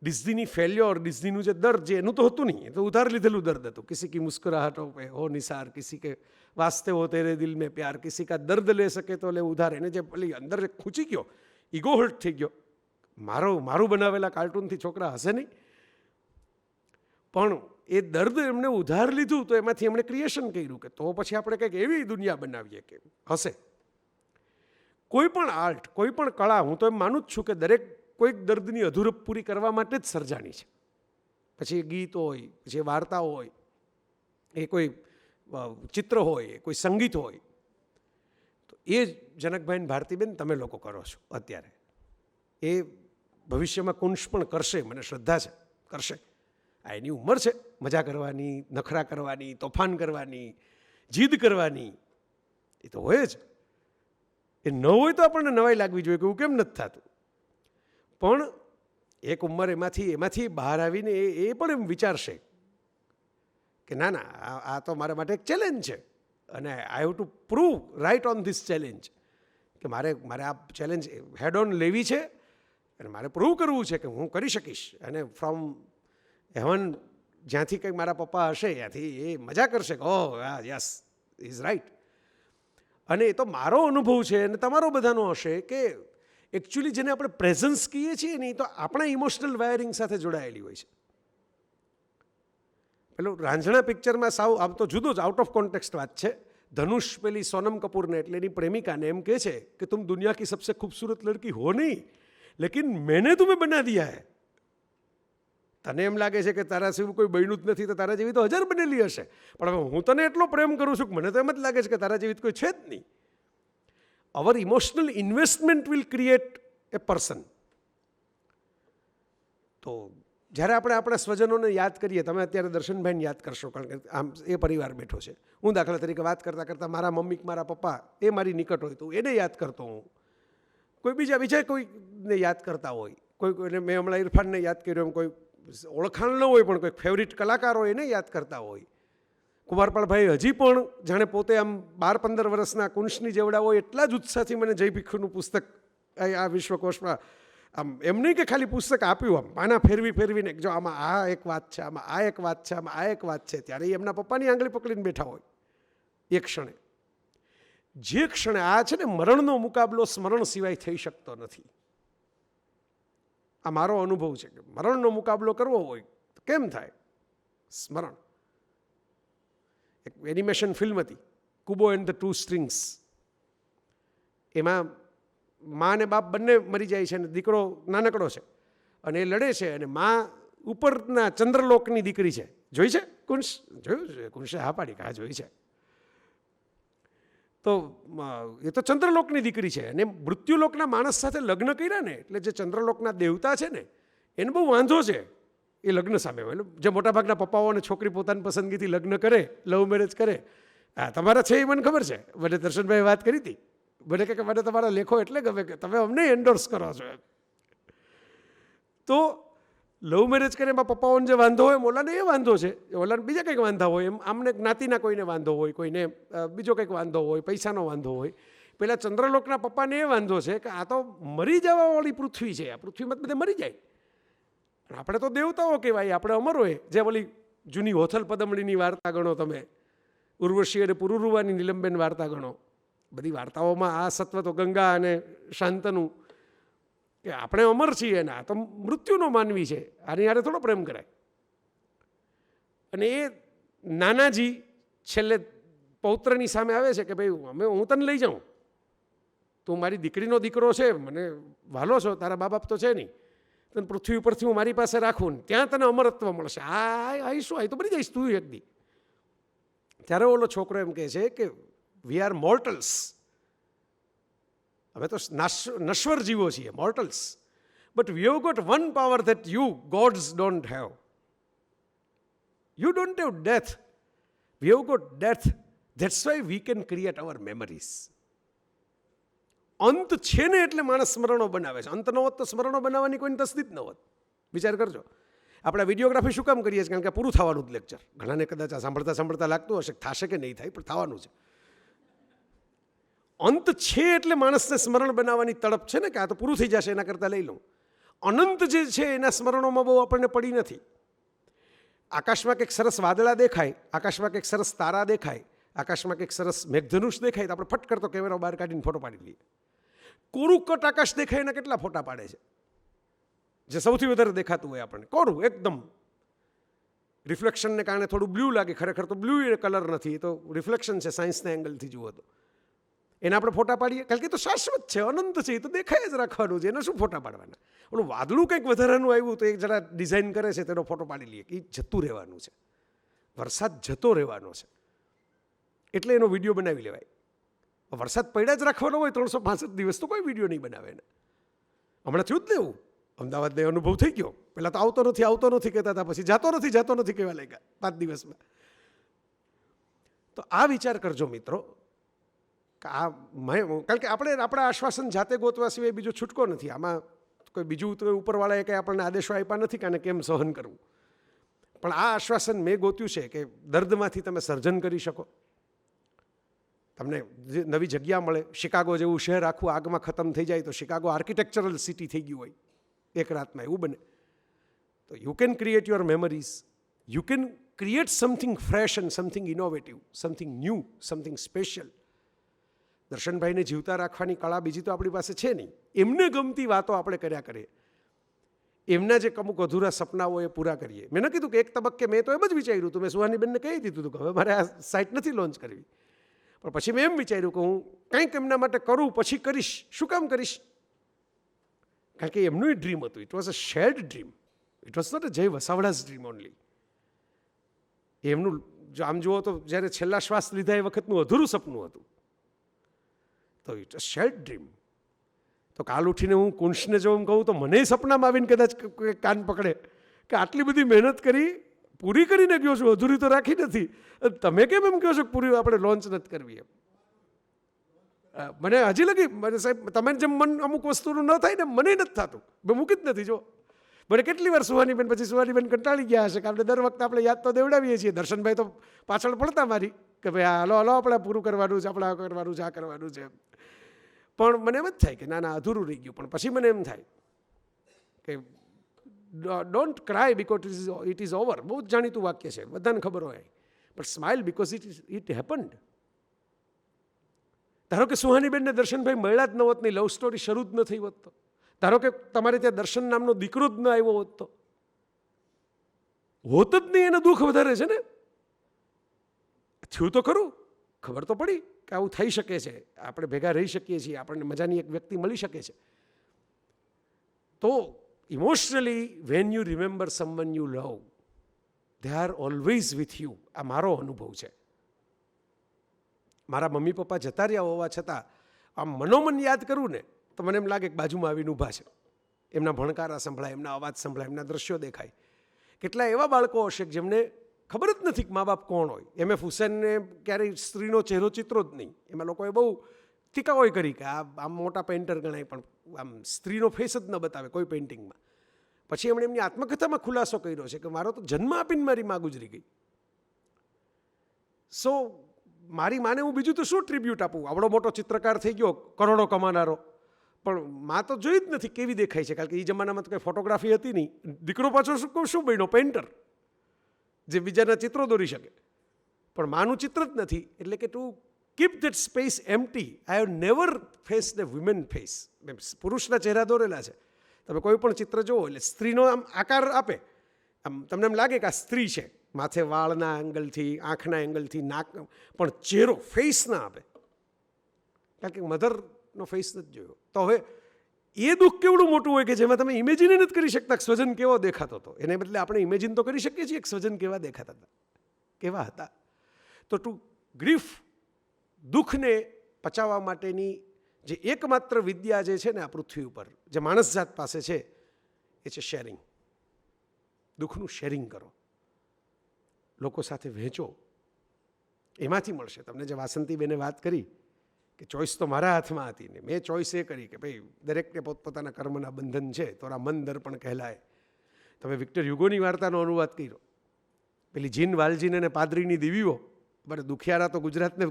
ડિઝનીની ફેલ્યોર, ડિઝનીનું જે દર્દ જે એનું તો હતું નહીં, એ તો ઉધાર લીધેલું દર્દ હતું. કિસી કી મુસ્કરાહટો પે હો નિસાર, કિસી કે વાસ્તે હો તેરે દિલ મેં પ્યાર, કિસી કા દર્દ લે સકે તો લે ઉધાર. એને જે પેલી અંદર ખૂંચી ગયો, ઈગો હર્ટ થઈ ગયો. મારું બનાવેલા કાર્ટૂનથી છોકરા હશે નહીં, પણ એ દર્દ એમને ઉધાર લીધું તો એમાંથી એમણે ક્રિએશન કર્યું કે તો પછી આપણે કંઈક એવી દુનિયા બનાવીએ કે હશે. કોઈ પણ આર્ટ, કોઈ પણ કળા, હું તો એમ માનું જ છું કે દરેક કોઈક દર્દની અધૂરપ પૂરી કરવા માટે જ સર્જાણી છે. પછી એ ગીત હોય, પછી એ વાર્તા હોય, એ કોઈ ચિત્ર હોય, કોઈ સંગીત હોય, તો એ જનકભાઈ અને ભારતીબેન તમે લોકો કરો છો અત્યારે. એ ભવિષ્યમાં કુંશ પણ કરશે, મને શ્રદ્ધા છે, કરશે. આ એની ઉંમર છે મજા કરવાની, નખરા કરવાની, તોફાન કરવાની, જીદ કરવાની, એ તો હોય જ. એ ન હોય તો આપણને નવાઈ લાગવી જોઈએ કે એવું કેમ નથી થતું. પણ એક ઉંમર એમાંથી બહાર આવીને એ પણ એમ વિચારશે કે ના ના, આ તો મારા માટે એક ચેલેન્જ છે અને I have to prove right on this challenge, કે મારે આ ચેલેન્જ હેડ ઓન લેવી છે અને મારે પ્રૂવ કરવું છે કે હું કરી શકીશ. અને ફ્રોમ હેવન, જ્યાંથી કંઈક મારા પપ્પા હશે ત્યાંથી એ મજા કરશે કે ઓહ યસ ઇઝ રાઇટ. અને એ તો મારો અનુભવ છે અને તમારો બધાનો હશે કે એકચ્યુઅલી જેને આપણે પ્રેઝન્સ કહીએ છીએ ને, એ તો આપણા ઇમોશનલ વાયરિંગ સાથે જોડાયેલી હોય છે. પેલું રાંઝણા પિક્ચરમાં સાવ આમ તો જુદો જ આઉટ ઓફ કોન્ટેક્સ્ટ વાત છે. ધનુષ પેલી સોનમ કપૂરને એટલે એની પ્રેમિકાને એમ કહે છે કે તુમ દુનિયા કી સબસે ખૂબસૂરત લડકી હો નહીં, લેકિન મેને તુમ્हें બના દિયા હૈ. તને એમ લાગે છે કે તારા સિવાય કોઈ બન્યું જ નથી, તો તારા જેવી તો 1000 બનેલી હશે, પણ હવે હું તને એટલો પ્રેમ કરું છું કે મને તો એમ જ લાગે છે કે તારા જેવી કોઈ છે જ નહીં. Our emotional investment will create a person. તો જ્યારે આપણે આપણા સ્વજનોને યાદ કરીએ, તમે અત્યારે દર્શનભાઈને યાદ કરશો કારણ કે આમ એ પરિવાર બેઠો છે. હું દાખલા તરીકે વાત કરતાં કરતાં મારા મમ્મી, મારા પપ્પા એ મારી નિકટ હોય તો એને યાદ કરતો હું, કોઈ બીજા કોઈને યાદ કરતા હોય, કોઈને મેં હમણાં ઇરફાનને યાદ કર્યો, એમ કોઈ ઓળખાણ ન હોય પણ કોઈ ફેવરિટ કલાકાર હોય એને યાદ કરતા હોય. કુંવરપાળભાઈ હજી પણ જાણે પોતે આમ 12-15 વર્ષના કુંશની જેવડા હોય એટલા જ ઉત્સાહથી મને જય ભીખુનું પુસ્તક આ વિશ્વકોશમાં આમ એમ નહીં કે ખાલી પુસ્તક આપ્યું, આમ પાના ફેરવીને જો આમાં આ એક વાત છે, આમાં આ એક વાત છે, આમાં આ એક વાત છે, ત્યારે એમના પપ્પાની આંગળી પકડીને બેઠા હોય એ ક્ષણે. જે ક્ષણે આ છે ને મરણનો મુકાબલો સ્મરણ સિવાય થઈ શકતો નથી. આ મારો અનુભવ છે કે મરણનો મુકાબલો કરવો હોય તો કેમ થાય? સ્મરણ. એક એનિમેશન ફિલ્મ હતી કુબો એન્ડ ધ 2 સ્ટ્રિંગ્સ. એમાં મા અને બાપ બંને મરી જાય છે અને દીકરો નાનકડો છે અને એ લડે છે અને મા ઉપરના ચંદ્રલોકની દીકરી છે. જોઈ છે કુંશ? જોયું છે? કુંશે હા પાડી કે હા જોઈ છે. તો એ તો ચંદ્રલોકની દીકરી છે અને મૃત્યુલોકના માણસ સાથે લગ્ન કર્યા ને, એટલે જે ચંદ્રલોકના દેવતા છે ને એને બહુ વાંધો છે એ લગ્ન સામે. એટલે જે મોટાભાગના પપ્પાઓ અને છોકરી પોતાની પસંદગીથી લગ્ન કરે, લવ મેરેજ કરે, હા તમારા છે એ મને ખબર છે, મને દર્શનભાઈ વાત કરી હતી. મને કે મને તમારા લેખો એટલે ગમે કે તમે અમને એન્ડોર્સ કરો છો એમ. તો લવ મેરેજ કરે એમાં પપ્પાઓને જે વાંધો હોય ઓલાને એ વાંધો છે, ઓલાને બીજા કંઈક વાંધા હોય, એમ આમને જ્ઞાતિના કોઈને વાંધો હોય, કોઈને બીજો કંઈક વાંધો હોય, પૈસાનો વાંધો હોય. પેલા ચંદ્રલોકના પપ્પાને એ વાંધો છે કે આ તો મરી જવાવાળી પૃથ્વી છે, આ પૃથ્વીમાં બધે મરી જાય. આપણે તો દેવતાઓ કહેવાય, આપણે અમર હોય. જે ઓલી જૂની હોથલ પદમણીની વાર્તા ગણો, તમે ઉર્વશી અને પુરુરુવાની નીલમબેન વાર્તા ગણો, બધી વાર્તાઓમાં આ સત્વ તો ગંગા અને શાંતનું કે આપણે અમર છીએ ને આ તો મૃત્યુનો માનવી છે, આની યારે થોડો પ્રેમ કરાય. અને એ નાનાજી છેલ્લે પૌત્રની સામે આવે છે કે ભાઈ હું તને લઈ જાઉં, તું મારી દીકરીનો દીકરો છે, મને વાલો છો, તારા મા બાપ તો છે નહીં, તને પૃથ્વી ઉપરથી હું મારી પાસે રાખું ને ત્યાં તને અમરત્વ મળશે. આ શું, આ તો બની જઈશ તું એક દી. ત્યારે ઓલો છોકરો એમ કહે છે કે વી આર મોર્ટલ્સ, અમે તો નશ્વર જીવો છીએ, mortals, but we have got one power that you gods don't have. You don't have death, we have got death, that's why we can create our memories. અંત છે ને એટલે માણસ સ્મરણો બનાવે છે. અંત ન હોત તો સ્મરણો બનાવવાની કોઈ તસ્દી જ ન હોત. વિચાર કરજો. આપણે વિડીયોગ્રાફી શું કામ કરીએ છીએ? કારણ કે પૂરું થવાનું જ લેક્ચર. ઘણાને કદાચ આ સાંભળતા સાંભળતા લાગતું હશે થશે કે નહીં થાય, પણ થવાનું છે. અંત છે એટલે માણસને સ્મરણ બનાવવાની તડપ છે ને, કે આ તો પૂરું થઈ જશે એના કરતાં લઈ લઉં. અનંત જે છે એના સ્મરણોમાં બહુ આપણને પડી નથી. આકાશમાં કંઈક સરસ વાદળા દેખાય, આકાશમાં કંઈક સરસ તારા દેખાય, આકાશમાં કંઈક સરસ મેઘધનુષ દેખાય તો આપણે ફટ કરતો કેમેરો બહાર કાઢીને ફોટો પાડી લઈએ. કોરું કટ આકાશ દેખાય એના કેટલા ફોટા પાડે છે, જે સૌથી વધારે દેખાતું હોય આપણને. કોરું એકદમ રિફ્લેક્શનને કારણે થોડું બ્લુ લાગે, ખરેખર તો બ્લુ એ કલર નથી, એ તો રિફ્લેક્શન છે સાયન્સના એંગલથી જુઓ તો. એના આપણે ફોટા પાડીએ કારણ કે એ તો શાશ્વત છે, અનંત છે, એ તો દેખાય જ રાખવાનું છે, એના શું ફોટા પાડવાના. ઓલું વાદળું કંઈક વધારાનું આવ્યું તો એક જરા ડિઝાઇન કરે છે તેનો ફોટો પાડી લઈએ કે એ જતું રહેવાનું છે, વરસાદ જતો રહેવાનો છે, એટલે એનો વિડીયો બનાવી લેવાય. વરસાદ પડ્યા જ રાખવાનો હોય 365 દિવસ તો કોઈ વિડીયો નહીં બનાવે ને. હમણાં થયું જ ને એવું, અમદાવાદને અનુભવ થઈ ગયો. પહેલાં તો આવતો નથી કહેતા હતા, પછી જાતો નથી કહેવા લાગ્યા 5 દિવસમાં. તો આ વિચાર કરજો મિત્રો, કારણ કે આપણે આપણા આશ્વાસન જાતે ગોતવા સિવાય બીજો છૂટકો નથી. આમાં કોઈ બીજું તો ઉપરવાળાએ કંઈ આપણને આદેશો આપ્યા નથી કે આને કેમ સહન કરવું. પણ આ આશ્વાસન મેં ગોત્યું છે કે દર્દમાંથી તમે સર્જન કરી શકો, તમને નવી જગ્યા મળે. શિકાગો જેવું શહેર આખું આગમાં ખતમ થઈ જાય તો શિકાગો આર્કિટેક્ચરલ સિટી થઈ ગયું હોય એક રાતમાં, એવું બને. તો you can create your memories, you can create something fresh and something innovative, something new, something special. દર્શનભાઈને જીવતા રાખવાની કળા બીજી તો આપણી પાસે છે નહીં. એમને ગમતી વાતો આપણે કર્યા કરીએ, એમના જે અમુક અધૂરા સપનાઓ એ પૂરા કરીએ. મેં ન કીધું કે એક તબક્કે મેં તો એમ જ વિચાર્યું હતું, મેં સુહાનીબેનને કહી દીધું હતું કે હવે મારે આ સાઇટ નથી લોન્ચ કરવી. પણ પછી મેં એમ વિચાર્યું કે હું કંઈક એમના માટે કરું, પછી કરીશ. શું કામ કરીશ? કારણ કે એમનું ડ્રીમ હતું. It was a shared dream, it was not a Jay Vasavada's dream only. એમનું જો આમ જુઓ તો જ્યારે છેલ્લા શ્વાસ લીધા એ વખતનું અધૂરું સપનું હતું. તો ઇટ અ શેર્ડ ડ્રીમ. તો કાલ ઉઠીને હું કુંશને જો એમ કહું તો મને સપનામાં આવીને કદાચ કાન પકડે કે આટલી બધી મહેનત કરી, પૂરી કરીને ગયો છું, અધૂરી તો રાખી નથી. તમે કેમ એમ કહો છો કે પૂરી આપણે લોન્ચ નથી કરવી? એમ મને હજી લગી, મને સાહેબ તમે જેમ મન અમુક વસ્તુનું ન થાય ને મને નથી થતું. મેં મૂકી જ નથી. જો મને કેટલી વાર સુહાનીબેન, પછી સુહાનીબેન કંટાળી ગયા હશે કે આપણે દર વખતે આપણે યાદ તો દેવડાવીએ છીએ. દર્શનભાઈ તો પાછળ પડતા મારી કે ભાઈ હાલો આપણે પૂરું કરવાનું છે, આપણે આ કરવાનું છે, આ કરવાનું છે. પણ મને એમ જ થાય કે ના અધૂરું રહી ગયું. પણ પછી મને એમ થાય કે don't cry because it is over. બહુ જ જાણીતું વાક્ય છે, બધાને ખબર હોય. But smile because it happened. ધારો કે સુહાનીબેનને દર્શનભાઈ મળ્યા જ ન હોત, નહીં લવ સ્ટોરી શરૂ જ ન થઈ હોત તો, ધારો કે તમારે ત્યાં દર્શન નામનો દીકરો જ ન આવ્યો હોત તો હોત જ નહીં. એનું દુઃખ વધારે છે ને. થયું તો ખરું, ખબર તો પડી કે આવું થઈ શકે છે, આપણે ભેગા રહી શકીએ છીએ, આપણને મજાની એક વ્યક્તિ મળી શકે છે. તો emotionally when you remember someone you love, they are always with you. આ મારો અનુભવ છે. મારા મમ્મી પપ્પા જતા રહ્યા હોવા છતાં આમ મનોમન યાદ કરું ને તો મને એમ લાગે કે બાજુમાં આવીને ઊભા છે. એમના ભણકારા સંભળાય, એમના અવાજ સંભળાય, એમના દ્રશ્યો દેખાય. કેટલા એવા બાળકો હશે કે જેમને ખબર જ નથી કે મા બાપ કોણ હોય. એમ એફ હુસેનને ક્યારેય સ્ત્રીનો ચહેરો ચિત્રો જ નહીં. એમાં લોકોએ બહુ ટીકાઓય કરી કે આ આમ મોટા પેઇન્ટર ગણાય, પણ આમ સ્ત્રીનો ફેસ જ ન બતાવે કોઈ પેઇન્ટિંગમાં. પછી એમણે એમની આત્મકથામાં ખુલાસો કર્યો છે કે મારો તો જન્મ આપીને મારી માં ગુજરી ગઈ. સો મારી માને હું બીજું તો શું ટ્રિબ્યુટ આપું? આવડો મોટો ચિત્રકાર થઈ ગયો, કરોડો કમાનારો, પણ માં તો જોઈ જ નથી કેવી દેખાય છે. કારણ કે એ જમાનામાં તો કંઈ ફોટોગ્રાફી હતી નહીં. દીકરો પાછો શું બન્યો? પેઇન્ટર, જે બીજાના ચિત્રો દોરી શકે, પણ માનું ચિત્ર જ નથી. એટલે કે to keep that space empty, I have never face the woman face. પુરુષના ચહેરા દોરેલા છે. તમે કોઈ પણ ચિત્ર જુઓ એટલે સ્ત્રીનો આમ આકાર આપે, આમ તમને એમ લાગે કે આ સ્ત્રી છે. માથે વાળના એંગલથી, આંખના એંગલથી, નાક, પણ ચહેરો ફેસ ના આપે. કારણ કે મધરનો ફેસ નથી જોયો. તો હવે એ દુઃખ કેવડું મોટું હોય કે જેમાં તમે ઇમેજિન નથી કરી શકતા કે સ્વજન કેવો દેખાતો હતો. એને બદલે આપણે ઇમેજિન તો કરી શકીએ છીએ કે સ્વજન કેવા દેખાતા હતા, કેવા હતા. તો ટુ ગ્રીફ, દુઃખને પચાવવા માટેની જે એકમાત્ર વિદ્યા જે છે ને આ પૃથ્વી ઉપર જે માણસ જાત પાસે છે એ છે શેરિંગ. દુઃખનું શેરિંગ કરો, લોકો સાથે વહેંચો, એમાંથી મળશે તમને. જે વાસંતીબેને વાત કરી કે ચોઈસ તો મારા હાથમાં હતી ને મેં ચોઈસ એ કરી કે ભાઈ દરેકને પોતપોતાના કર્મના બંધન છે, તોરા મન દર્પણ કહેલાય. તમે વિક્ટર યુગોની વાર્તાનો અનુવાદ કર્યો, પેલી જીન વાલજીને અને પાદરીની દીવીઓ, બરાબર, દુખિયારા તો ગુજરાતને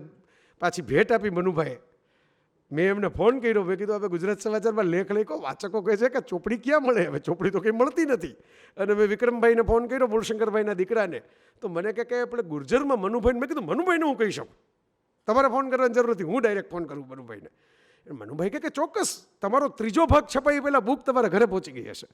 પાછી ભેટ આપી મનુભાઈએ. મેં એમને ફોન કર્યો, મેં કીધું હવે ગુજરાત સમાચારમાં લેખ લખો, વાચકો કહે છે કે ચોપડી ક્યાં મળે, હવે ચોપડી તો કંઈ મળતી નથી. અને મેં વિક્રમભાઈને ફોન કર્યો, મૂળશંકરભાઈના દીકરાને, તો મને કહે કે આપણે ગુર્જરમાં મનુભાઈને. મેં કીધું મનુભાઈને હું કહી શકું, તમારે ફોન કરવાની જરૂર નથી, હું ડાયરેક્ટ ફોન કરું મનુભાઈને. મનુભાઈ કહે કે ચોક્કસ, તમારો ત્રીજો ભાગ છપાઈ પહેલાં બુક તમારા ઘરે પહોંચી ગઈ હશે.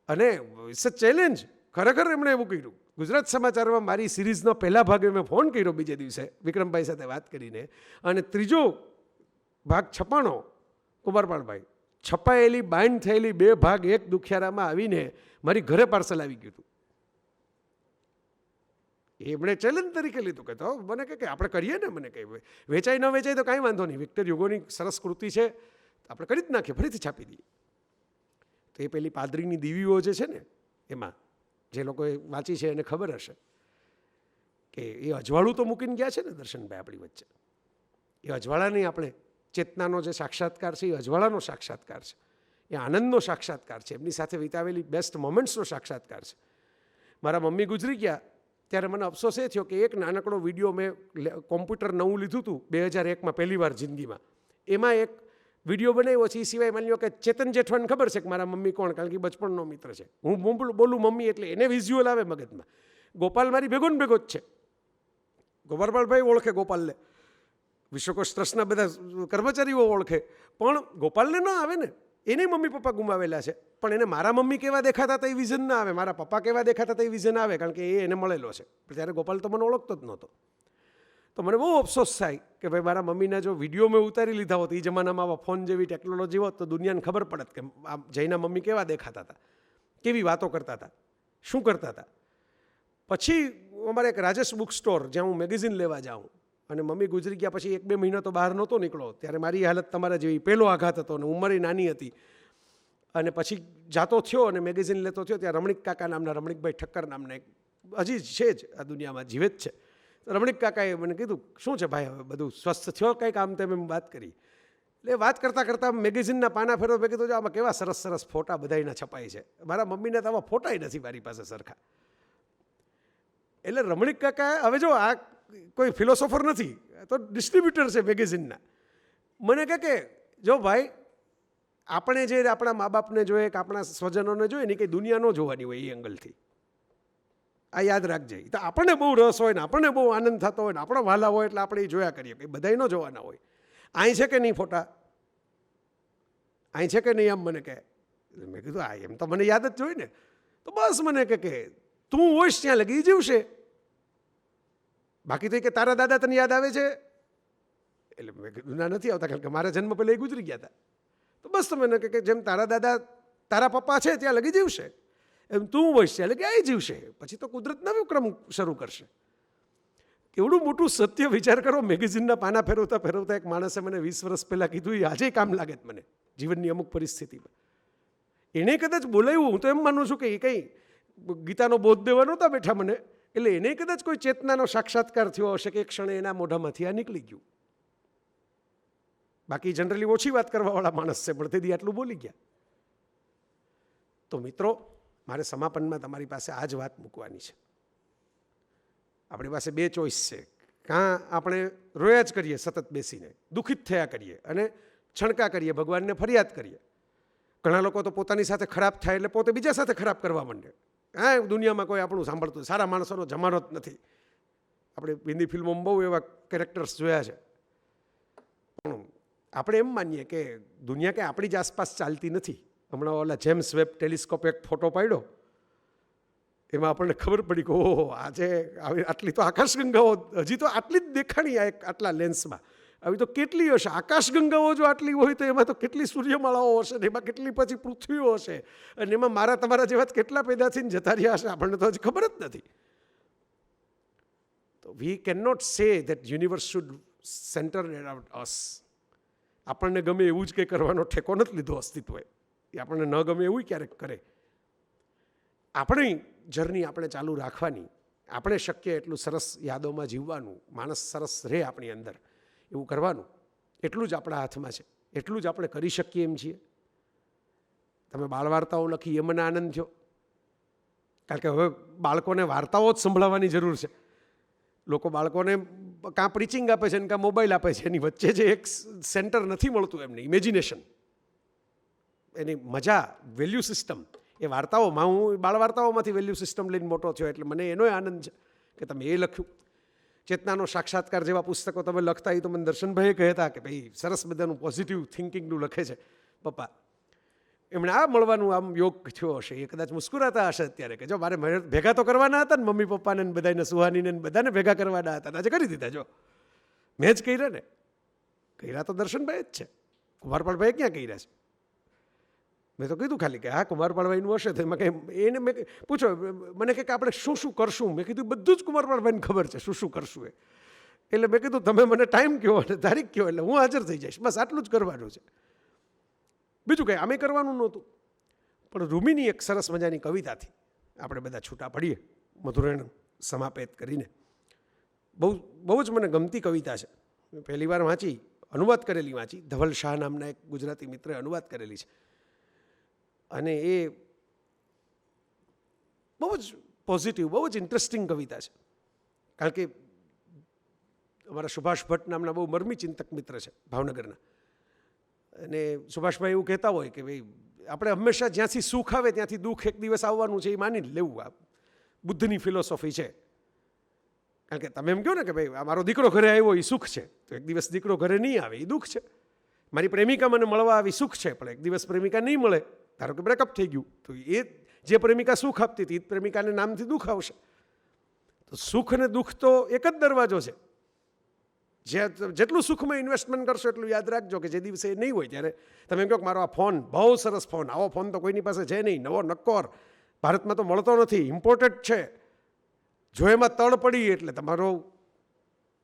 અને ઇટ્સ અ ચેલેન્જ. ખરેખર એમણે એવું કર્યું. ગુજરાત સમાચારમાં મારી સિરીઝનો પહેલા ભાગે મેં ફોન કર્યો બીજે દિવસે વિક્રમભાઈ સાથે વાત કરીને, અને ત્રીજો ભાગ છપાણો કુમારપાળભાઈ, છપાયેલી બાઇન્ડ થયેલી 2 ભાગ એક દુખિયારામાં આવીને મારી ઘરે પાર્સલ આવી ગયું હતું. એમણે ચેલેન્જ તરીકે લીધું કે તો મને કે આપણે કરીએ ને. મને કહે વેચાઈ ન વેચાય તો કાંઈ વાંધો નહીં, વિક્ટર યુગોની સરસ કૃતિ છે, આપણે કરી જ નાખીએ, ફરીથી છાપી દઈએ. તો એ પેલી પાદરીની દીવીઓ જે છે ને, એમાં જે લોકોએ વાંચી છે એને ખબર હશે કે એ અજવાળું તો મૂકીને ગયા છે ને દર્શનભાઈ આપણી વચ્ચે. એ અજવાળાની આપણે ચેતનાનો જે સાક્ષાત્કાર છે એ અજવાળાનો સાક્ષાત્કાર છે, એ આનંદનો સાક્ષાત્કાર છે, એમની સાથે વિતાવેલી બેસ્ટ મોમેન્ટ્સનો સાક્ષાત્કાર છે. મારા મમ્મી ગુજરી ગયા ત્યારે મને અફસોસ એ થયો કે એક નાનકડો વિડીયો મેં કોમ્પ્યુટર નવું લીધું હતું 2001માં પહેલી વાર જિંદગીમાં, એમાં એક વિડીયો બનાવ્યો છે. એ સિવાય માની લો કે ચેતન જેઠવાને ખબર છે કે મારા મમ્મી કોણ, કારણ કે બચપણનો મિત્ર છે. હું બોલું મમ્મી એટલે એને વિઝ્યુઅલ આવે મગજમાં. ગોપાલ મારી ભેગો ને ભેગો જ છે. ગોપાલભાઈ ઓળખે ગોપાલને, વિશ્વકોશ ટ્રસ્ટના બધા કર્મચારીઓ ઓળખે, પણ ગોપાલને ન આવે ને. એને મમ્મી પપ્પા ગુમાવેલા છે, પણ એને મારા મમ્મી કેવા દેખાતા હતા એ વિઝન ના આવે, મારા પપ્પા કેવા દેખાતા હતા એ વિઝન આવે, કારણ કે એ એને મળેલો છે. ત્યારે ગોપાલ તો મને ઓળખતો જ નહોતો. તો મને બહુ અફસોસ થાય કે ભાઈ મારા મમ્મીના જો વિડીયો મેં ઉતારી લીધા હોત, એ જમાનામાં આવા ફોન જેવી ટેકનોલોજી હોત તો દુનિયાને ખબર પડત કે આ જયના મમ્મી કેવા દેખાતા હતા, કેવી વાતો કરતા હતા, શું કરતા હતા. પછી અમારે એક રાજેશ બુક સ્ટોર જ્યાં હું મેગેઝિન લેવા જાઉં, અને મમ્મી ગુજરી ગયા પછી 1-2 મહિના તો બહાર નહોતો નીકળો. ત્યારે મારી હાલત તમારા જેવી, પહેલો આઘાત હતો અને ઉંમરે નાની હતી. અને પછી જાતો થયો અને મેગેઝિન લેતો થયો, ત્યાં રમણીક કાકા નામના, રમણીકભાઈ ઠક્કર નામના એક હજી છે જ આ દુનિયામાં, જીવે જ છે. રમણીક કાકાએ મને કીધું શું છે ભાઈ હવે બધું સ્વસ્થ થયો કંઈક, આમ તેમ એમ વાત કરી. એટલે વાત કરતાં કરતાં મેગેઝિનના પાના ફેરવો, મેં કીધું આમાં કેવા સરસ સરસ ફોટા બધાયના છપાય છે, મારા મમ્મીના તો આવા ફોટાય નથી મારી પાસે સરખા. એટલે રમણીક કાકા, હવે જો આ કોઈ ફિલોસોફર નથી, તો ડિસ્ટ્રીબ્યુટર છે મેગેઝિનના, મને કે જો ભાઈ આપણે જે આપણા મા બાપને જોઈએ કે આપણા સ્વજનોને જોઈએ ને કંઈ દુનિયા ન જોવાની હોય એ એંગલથી. આ યાદ રાખજે. તો આપણને બહુ રસ હોય ને આપણને બહુ આનંદ થતો હોય ને આપણા વાલા હોય એટલે આપણે એ જોયા કરીએ, કંઈ બધાય ન જોવાના હોય. અહીં છે કે નહીં ફોટા, અહીં છે કે નહીં, આમ મને કહે. મેં કીધું આ એમ તો મને યાદ જ જોઈએ ને. તો બસ મને કે તું હોઈશ ત્યાં લગી જીવશે, બાકી તો કે તારા દાદા તને યાદ આવે છે. એટલે મેં કીધું ના નથી આવતા, કારણ કે મારા જન્મ પહેલાં એ ગુજરી ગયા હતા. તો બસ તો મને કે જેમ તારા દાદા તારા પપ્પા છે ત્યાં લગી જીવશે, એમ તું હોઈશ ત્યાં લગી આવી જીવશે, પછી તો કુદરત નવો ક્રમ શરૂ કરશે. કેવડું મોટું સત્ય વિચાર કરો. મેગેઝિનના પાના ફેરવતા ફેરવતા એક માણસે મને 20 વર્ષ પહેલાં કીધું, એ આજે કામ લાગે મને જીવનની અમુક પરિસ્થિતિમાં. એણે કદાચ બોલાવ્યું, હું તો એમ માનું છું કે એ કંઈ ગીતાનો બોધ દેવા નહોતા બેઠા મને, એટલે એને કદાચ કોઈ ચેતનાનો સાક્ષાત્કાર થયો હશે કે એક ક્ષણે એના મોઢામાંથી આ નીકળી ગયું. બાકી જનરલી ઓછી વાત કરવાવાળા માણસ છે, પણ તેથી આટલું બોલી ગયા. તો મિત્રો, મારે સમાપનમાં તમારી પાસે આ જ વાત મૂકવાની છે. આપણી પાસે 2 ચોઈસ છે. કાં આપણે રોયા જ કરીએ સતત બેસીને, દુઃખિત થયા કરીએ અને છણકા કરીએ, ભગવાનને ફરિયાદ કરીએ. ઘણા લોકો તો પોતાની સાથે ખરાબ થાય એટલે પોતે બીજા સાથે ખરાબ કરવા માંડે. હા, દુનિયામાં કોઈ આપણું સાંભળતું, સારા માણસોનો જમાનો જ નથી. આપણે હિન્દી ફિલ્મોમાં બહુ એવા કેરેક્ટર્સ જોયા છે. પણ આપણે એમ માનીએ કે દુનિયા કંઈ આપણી જ આસપાસ ચાલતી નથી. હમણાં ઓલા જેમ્સ વેબ ટેલિસ્કોપ એક ફોટો પાડ્યો, એમાં આપણને ખબર પડી કે ઓહો, આજે આટલી તો આકાશગંગાઓ હજી તો આટલી જ દેખાણી આ એક આટલા લેન્સમાં. આવી તો કેટલી હશે આકાશગંગાઓ, જો આટલી હોય તો એમાં તો કેટલી સૂર્યમાળાઓ હશે ને એમાં કેટલી પછી પૃથ્વીઓ હશે, અને એમાં મારા તમારા જેવા કેટલા પેદા થઈને જતા રહ્યા હશે, આપણને તો હજી ખબર જ નથી. તો we can not say that universe should center around us. આપણને ગમે એવું જ કંઈ કરવાનો ઠેકો નથી લીધો અસ્તિત્વએ. એ આપણને ન ગમે એવું ક્યારેક કરે. આપણી જર્ની આપણે ચાલુ રાખવાની, આપણે શક્ય એટલું સરસ યાદોમાં જીવવાનું, માણસ સરસ રહે આપણી અંદર એવું કરવાનું, એટલું જ આપણા હાથમાં છે, એટલું જ આપણે કરી શકીએ એમ છીએ. તમે બાળ વાર્તાઓ લખી એ મને આનંદ થયો, કારણ કે હવે બાળકોને વાર્તાઓ જ સંભળાવવાની જરૂર છે. લોકો બાળકોને કાં પ્રીચિંગ આપે છે ને કાં મોબાઈલ આપે છે, એની વચ્ચે જે એક સેન્ટર નથી મળતું એમને, ઇમેજિનેશન, એની મજા, વેલ્યુ સિસ્ટમ, એ વાર્તાઓમાં, હું બાળ વાર્તાઓમાંથી વેલ્યુ સિસ્ટમ લઈને મોટો થયો એટલે મને એનો આનંદ છે કે તમે એ લખ્યું. ચેતનાનો સાક્ષાત્કાર જેવા પુસ્તકો તમે લખતા, એ તો મને દર્શનભાઈએ કહેતા કે ભાઈ સરસ બધાનું પોઝિટિવ થિંકિંગનું લખે છે પપ્પા. એમણે આ મળવાનું આમ યોગ થયો હશે, એ કદાચ મુસ્કુરાતા હશે અત્યારે કે જો મારે ભેગા તો કરવાના હતા ને મમ્મી પપ્પાને બધાને, સુહાનીને બધાને ભેગા કરવાના હતા, આજે કરી દીધા. જો મેં જ કર્યા ને, કર્યા તો દર્શનભાઈ જ છે, કુમારપાળભાઈ ક્યાં કર્યા છે? મેં તો કીધું ખાલી કે હા કુમારપાળભાઈનું હશે. તો એમાં કંઈ એને મેં પૂછો, મને કે આપણે શું શું કરશું, મેં કીધું બધું જ કુમારપાળભાઈને ખબર છે શું શું કરશું એ. એટલે મેં કીધું તમે મને ટાઈમ કહો અને તારીખ કહો એટલે હું હાજર થઈ જઈશ, બસ આટલું જ કરવાનું છે, બીજું કંઈ આમે કરવાનું નહોતું. પણ રૂમીની એક સરસ મજાની કવિતાથી આપણે બધા છૂટા પડીએ, મધુરેણ સમાપેત કરીને. બહુ જ મને ગમતી કવિતા છે. મેં પહેલી વાર વાંચી, અનુવાદ કરેલી વાંચી, ધવલ શાહ નામના એક ગુજરાતી મિત્રે અનુવાદ કરેલી છે, અને એ બહુ જ પોઝિટિવ, બહુ જ ઇન્ટરેસ્ટિંગ કવિતા છે. કારણ કે અમારા સુભાષ ભટ્ટ નામના બહુ મર્મી ચિંતક મિત્ર છે ભાવનગરના, અને સુભાષભાઈ એવું કહેતા હોય કે ભાઈ આપણે હંમેશા જ્યાંથી સુખ આવે ત્યાંથી દુઃખ એક દિવસ આવવાનું છે, એ માની લેવું. આ બુદ્ધની ફિલોસોફી છે. કારણ કે તમે એમ કહો ને કે ભાઈ મારો દીકરો ઘરે આવ્યો એ સુખ છે, તો એક દિવસ દીકરો ઘરે નહીં આવે એ દુઃખ છે. મારી પ્રેમિકા મને મળવા આવી સુખ છે, પણ એક દિવસ પ્રેમિકા નહીં મળે, ધારો કે બ્રેકઅપ થઈ ગયું, તો એ જે પ્રેમિકા સુખ આપતી હતી એ પ્રેમિકાને નામથી દુઃખ આવશે. તો સુખ અને દુઃખ તો એક જ દરવાજો છે. જેટલું સુખમાં ઇન્વેસ્ટમેન્ટ કરશો એટલું યાદ રાખજો કે જે દિવસે એ નહીં હોય ત્યારે તમે એમ કહો કે મારો આ ફોન બહુ સરસ ફોન, આવો ફોન તો કોઈની પાસે છે નહીં, નવો નક્કોર, ભારતમાં તો મળતો નથી, ઇમ્પોર્ટેડ છે. જો એમાં તળ પડી એટલે તમારો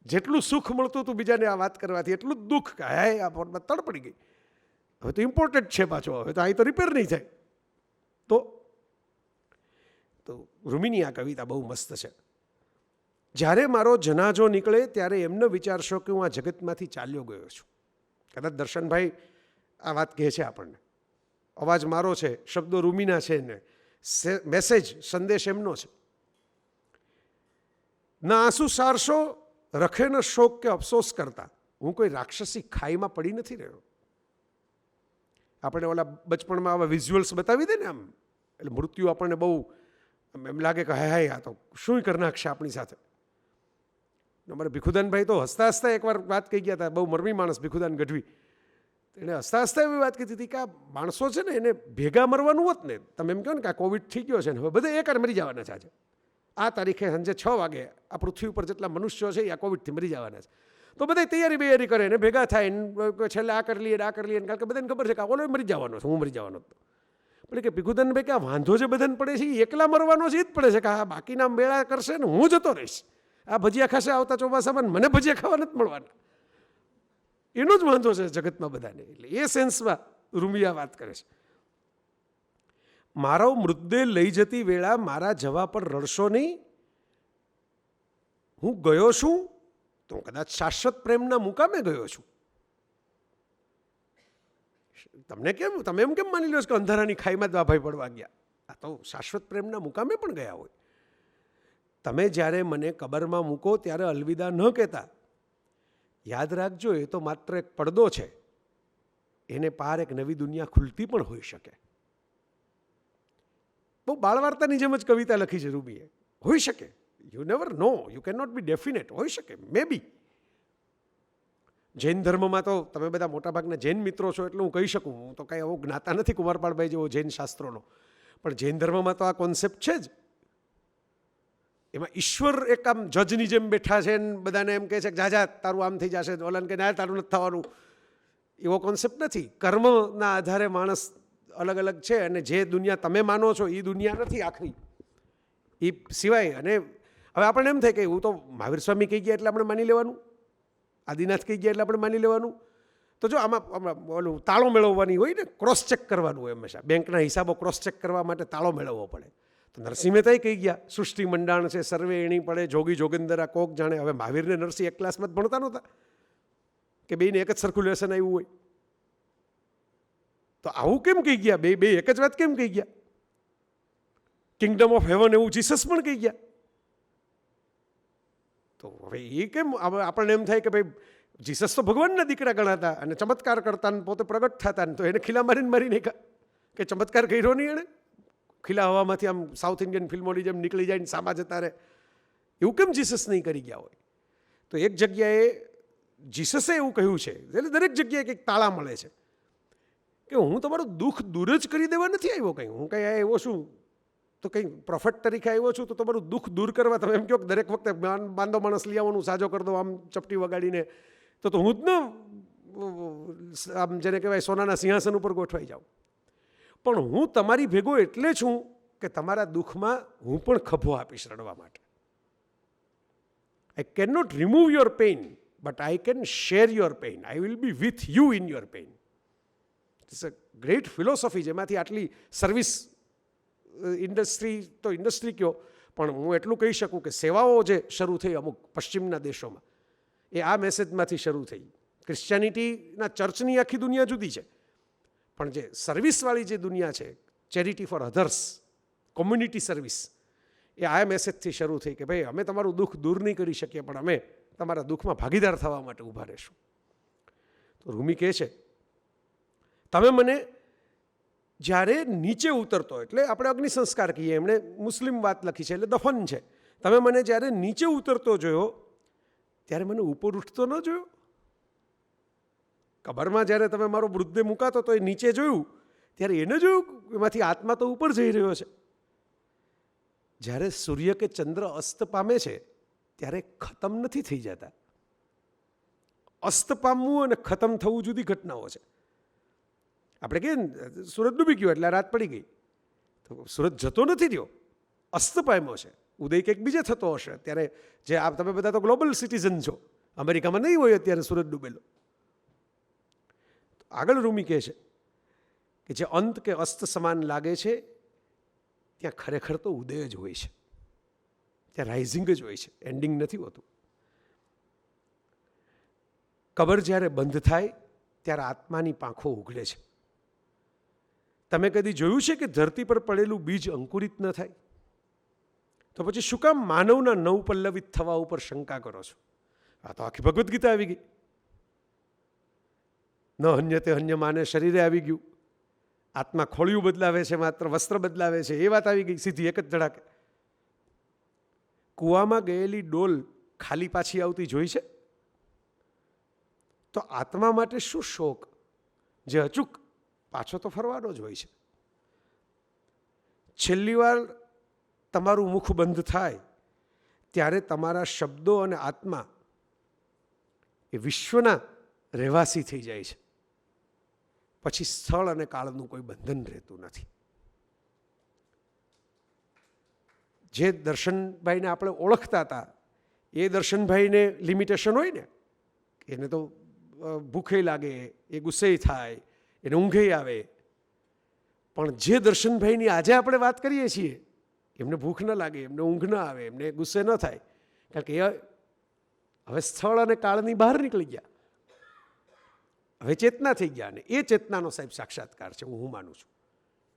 જેટલું સુખ મળતું હતું બીજાને આ વાત કરવાથી, એટલું જ દુઃખ કે હે આ ફોનમાં તળ પડી ગઈ, હવે તો ઇમ્પોર્ટેડ છે પાછો, હવે તો અહીં તો રિપેર નહીં થાય. તો રૂમીની આ કવિતા બહુ મસ્ત છે. જ્યારે મારો જનાજો નીકળે ત્યારે એમને વિચારશો કે હું આ જગતમાંથી ચાલ્યો ગયો છું. કદાચ દર્શનભાઈ આ વાત કહે છે આપણને, અવાજ મારો છે, શબ્દો રૂમીના છે ને મેસેજ, સંદેશ એમનો છે. ના આંસુ સારશો રખે ન શોક કે અફસોસ કરતા, હું કોઈ રાક્ષસી ખાઈમાં પડી નથી રહ્યો. આપણે ઓલા બચપણમાં આવા વિઝ્યુઅલ્સ બતાવી દે ને આમ, એટલે મૃત્યુ આપણને બહુ એમ લાગે કે હાય આ તો શું કરી નાખશે આપણી સાથે. અમારે ભીખુદાનભાઈ તો હસતા હસતા એકવાર વાત કહી ગયા હતા, બહુ મરમી માણસ ભીખુદાન ગઢવી, એણે હસતા હસતા એવી વાત કીધી હતી કે આ માણસો છે ને એને ભેગા મરવાનું હોત ને, તમે એમ કહો ને કે આ કોવિડ થઈ ગયો છે ને હવે બધા એકાર મરી જવાના છે. આજે આ તારીખે સાંજે 6 વાગે આ પૃથ્વી ઉપર જેટલા મનુષ્યો છે એ આ કોવિડથી મરી જવાના છે, તો બધા તૈયારી કરે ને ભેગા થાય ને છેલ્લે આ કરી લઈએ કારણ કે બધાને ખબર છે કે ઓલો મરી જવાનો છે, હું મરી જવાનો હતો. એટલે કે ભીખુદાનભાઈ કે આ વાંધો જે બધાને પડે છે એ એકલા મરવાનો છે, એ જ પડે છે કે આ બાકીના મેળા કરશે ને હું જતો રહીશ, આ ભજીયા ખાશે આવતા ચોમાસામાં, મને ભજીયા ખાવા નથી મળવાના, એનો જ વાંધો છે જગતમાં બધાને. એટલે એ સેન્સમાં રૂમી આ વાત કરે છે. મારો મૃતદેહ લઈ જતી વેળા મારા જવા પર રડશો નહીં, હું ગયો છું તો કદાચ શાશ્વત પ્રેમના મુકામે ગયો છું. તમને કેમ, તમે એમ કેમ માની લો છો કે અંધારાની ખાઈમાં જ ભાઈ પડવા ગયા? આ તો શાશ્વત પ્રેમના મુકામે પણ ગયા હોય. તમે જ્યારે મને કબરમાં મૂકો ત્યારે અલવિદા ન કહેતા, યાદ રાખજો એ તો માત્ર એક પડદો છે, એને પાર એક નવી દુનિયા ખુલતી પણ હોઈ શકે. બહુ બાળ વાર્તાની જેમ જ કવિતા લખી છે રૂમીએ. હોઈ શકે, you never know, you can not be definite, હોઈ શકે, મે બી. જૈન ધર્મમાં તો તમે બધા મોટાભાગના જૈન મિત્રો છો એટલે હું કહી શકું, હું તો કાંઈ એવો જ્ઞાતા નથી કુમારપાળભાઈ જેવો જૈન શાસ્ત્રોનો, પણ જૈન ધર્મમાં તો આ કોન્સેપ્ટ છે જ. એમાં ઈશ્વર એક આમ જજની જેમ બેઠા છે ને બધાને એમ કહે છે કે જા તારું આમ થઈ જશે, ઓલાને કે ના તારું નથી થવાનું, એવો કોન્સેપ્ટ નથી. કર્મના આધારે માણસ અલગ અલગ છે, અને જે દુનિયા તમે માનો છો એ દુનિયા નથી આખરી, એ સિવાય. અને હવે આપણને એમ થાય કે હું તો મહાવીર સ્વામી કહી ગયા એટલે આપણે માની લેવાનું, આદિનાથ કહી ગયા એટલે આપણે માની લેવાનું. તો જો આમાં ઓલું તાળો મેળવવાની હોય ને, ક્રોસ ચેક કરવાનું હોય હંમેશા. બેંકના હિસાબો ક્રોસ ચેક કરવા માટે તાળો મેળવવો પડે. તો નરસિંહ મહેતાએ કહી ગયા સૃષ્ટિ મંડાણ છે, સર્વે એણી પડે, જોગી જોગેન્દરા કોક જાણે. હવે મહાવીરને નરસિંહ એક ક્લાસમાં જ ભણતા નહોતા કે બેને એક જ સરખું લેસન આવ્યું હોય? તો આવું કેમ કહી ગયા? બે એક જ વાત કેમ કહી ગયા? કિંગડમ ઓફ હેવન એવું જીસસ પણ કહી ગયા. તો હવે એ કેમ? આપણને એમ થાય કે ભાઈ જીસસ તો ભગવાનના દીકરા ગણાતા અને ચમત્કાર કરતા ને પોતે પ્રગટ થતા ને, તો એને ખીલા મારી નાખ્યા કે ચમત્કાર કર્યો નહીં એણે? ખીલા હવામાંથી આમ સાઉથ ઇન્ડિયન ફિલ્મોની જેમ નીકળી જાય ને સામા જતા રહે, એવું કેમ જીસસ નહીં કરી ગયા હોય? તો એક જગ્યાએ જીસસે એવું કહ્યું છે, એટલે દરેક જગ્યાએ કંઈક તાળા મળે છે કે હું તમારું દુઃખ દૂર જ કરી દેવા નથી આવ્યો. કંઈ હું કંઈ આવ્યો છું તો કંઈ પ્રોફેટ તરીકે આવ્યો છું તો તમારું દુઃખ દૂર કરવા. તમે એમ કહો કે દરેક વખતે બાંધો માણસ લઈ આવવાનું, સાજો કરી દો આમ ચપટી વગાડીને, તો હું જ ન આમ જેને કહેવાય સોનાના સિંહાસન ઉપર ગોઠવાઈ જાઉં. પણ હું તમારી ભેગો એટલે છું કે તમારા દુઃખમાં હું પણ ખભો આપીશ રડવા માટે. I can not remove your pain, but I can share your pain. I will be with you in your pain. It's a great philosophy, જેમાંથી આટલી સર્વિસ ઇન્ડસ્ટ્રી, તો ઇન્ડસ્ટ્રી કયો, પણ હું એટલું કહી શકું કે સેવાઓ જે શરૂ થઈ અમુક પશ્ચિમના દેશોમાં, એ આ મેસેજમાંથી શરૂ થઈ. ક્રિશ્ચિયાનિટીના ચર્ચની આખી દુનિયા જુદી છે, પણ જે સર્વિસવાળી જે દુનિયા છે, charity for others, community service, એ આ મેસેજથી શરૂ થઈ કે ભાઈ અમે તમારું દુઃખ દૂર નહીં કરી શકીએ, પણ અમે તમારા દુઃખમાં ભાગીદાર થવા માટે ઊભા રહીશું. તો રૂમી કહે છે તમે મને જ્યારે નીચે ઉતરતો, એટલે આપણે અગ્નિ સંસ્કાર કહીએ, એમણે મુસ્લિમ વાત લખી છે એટલે દફન છે, તમે મને જ્યારે નીચે ઉતરતો જોયો ત્યારે મને ઉપર ઉઠતો ન જોયો. કબરમાં જ્યારે તમે મારો મૃતદેહ મુકાતો તો એ નીચે જોયું ત્યારે એને જોયું એમાંથી આત્મા તો ઉપર જઈ રહ્યો છે. જ્યારે સૂર્ય કે ચંદ્ર અસ્ત પામે છે ત્યારે ખતમ નથી થઈ જતા. અસ્ત પામવું અને ખતમ થવું જુદી ઘટનાઓ છે. આપણે કહીએ ને સૂરજ ડૂબી ગયો એટલે રાત પડી ગઈ, તો સૂરજ જતો નથી રહ્યો, અસ્ત પામ્યો છે. ઉદય કંઈક બીજે થતો હશે. ત્યારે જે આ તમે બધા તો ગ્લોબલ સિટીઝન છો, અમેરિકામાં નહીં હોય અત્યારે સૂરજ ડૂબેલો. આગળ રૂમી કહે છે કે જે અંત કે અસ્ત સમાન લાગે છે ત્યાં ખરેખર તો ઉદય જ હોય છે, ત્યાં રાઇઝિંગ જ હોય છે, એન્ડિંગ નથી હોતું. કબર જ્યારે બંધ થાય ત્યારે આત્માની પાંખો ઉઘડે છે. તમે કદી જોયું છે કે ધરતી પર પડેલું બીજ અંકુરિત ન થાય? તો પછી શું કામ માનવના નવપલ્લવિત થવા ઉપર શંકા કરો છો? આ તો આખી ભગવદ્ ગીતા આવી ગઈ. ન હન્યતે હન્ય માને શરીરે આવી ગયું. આત્મા ખોળિયું બદલાવે છે, માત્ર વસ્ત્ર બદલાવે છે, એ વાત આવી ગઈ સીધી એક જ ધડાકે. કૂવામાં ગયેલી ડોલ ખાલી પાછી આવતી જોઈ છે? તો આત્મા માટે શું શોક, જે અચૂક પાછો તો ફરવાનો જ હોય છે. છેલ્લી વાર તમારું મુખ બંધ થાય ત્યારે તમારા શબ્દો અને આત્મા એ વિશ્વના રહેવાસી થઈ જાય છે. પછી સ્થળ અને કાળનું કોઈ બંધન રહેતું નથી. જે દર્શનભાઈને આપણે ઓળખતા હતા એ દર્શનભાઈને લિમિટેશન હોય ને, એને તો ભૂખે લાગે, એ ગુસ્સે થાય, એને ઊંઘે આવે. પણ જે દર્શનભાઈની આજે આપણે વાત કરીએ છીએ એમને ભૂખ ન લાગે, એમને ઊંઘ ન આવે, એમને ગુસ્સે ન થાય, કારણ કે એ હવે સ્થળ અને કાળની બહાર નીકળી ગયા, હવે ચેતના થઈ ગયા. અને એ ચેતનાનો સાહેબ સાક્ષાત્કાર છે, હું માનું છું.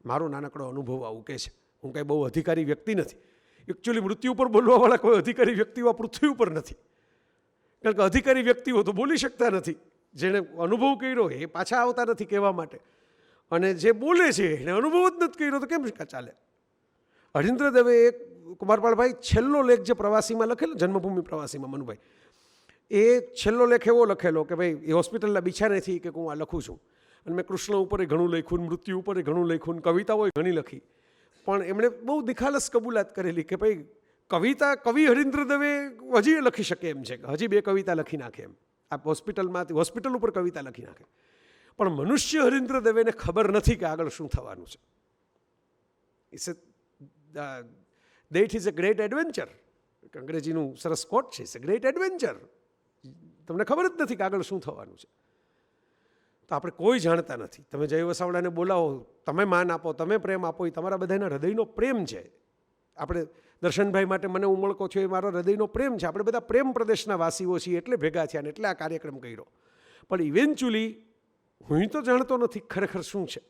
મારો નાનકડો અનુભવ આવું કહે છે. હું કંઈ બહુ અધિકારી વ્યક્તિ નથી. એકચ્યુઅલી મૃત્યુ ઉપર બોલવાવાળા કોઈ અધિકારી વ્યક્તિઓ આ પૃથ્વી ઉપર નથી, કારણ કે અધિકારી વ્યક્તિઓ તો બોલી શકતા નથી. જેણે અનુભવ કર્યો એ પાછા આવતા નથી કહેવા માટે, અને જે બોલે છે એને અનુભવ જ નથી કર્યો તો કેમ ચાલે? હરીન્દ્ર દવે એક કુમારપાળભાઈ છેલ્લો લેખ જે પ્રવાસીમાં લખેલો, જન્મભૂમિ પ્રવાસીમાં, મનુભાઈ, એ છેલ્લો લેખ એવો લખેલો કે ભાઈ એ હોસ્પિટલના બિછાનેથી કે હું આ લખું છું, અને મેં કૃષ્ણ ઉપર ઘણું લખ્યું, મૃત્યુ ઉપર ઘણું લખ્યું, કવિતાઓ ઘણી લખી, પણ એમણે બહુ દિખાલસ કબૂલાત કરેલી કે ભાઈ કવિતા કવિ હરીન્દ્ર દવે હજી લખી શકે એમ છે, હજી 2 કવિતા લખી નાખે એમ, આ હોસ્પિટલ ઉપર કવિતા લખી નાખે. પણ મનુષ્ય હરીન્દ્ર દવેને ખબર નથી કે આગળ શું થવાનું છે. It's that is a great adventure એક અંગ્રેજીનું સરસ કોટ છે, ઇટ્સ અ ગ્રેટ એડવેન્ચર. તમને ખબર જ નથી કે આગળ શું થવાનું છે. તો આપણે કોઈ જાણતા નથી. તમે જય વસાવડાને બોલાવો, તમે માન આપો, તમે પ્રેમ આપો, એ તમારા બધાના હૃદયનો પ્રેમ છે. આપણે દર્શનભાઈ માટે મને ઉમળકો છો એ મારો હૃદયનો પ્રેમ છે. આપણે બધા પ્રેમ પ્રદેશના વાસીઓ છીએ એટલે ભેગા થયા ને એટલે આ કાર્યક્રમ કર્યો. પણ ઇવેન્ચ્યુઅલી હું તો જાણતો નથી ખરેખર શું છે.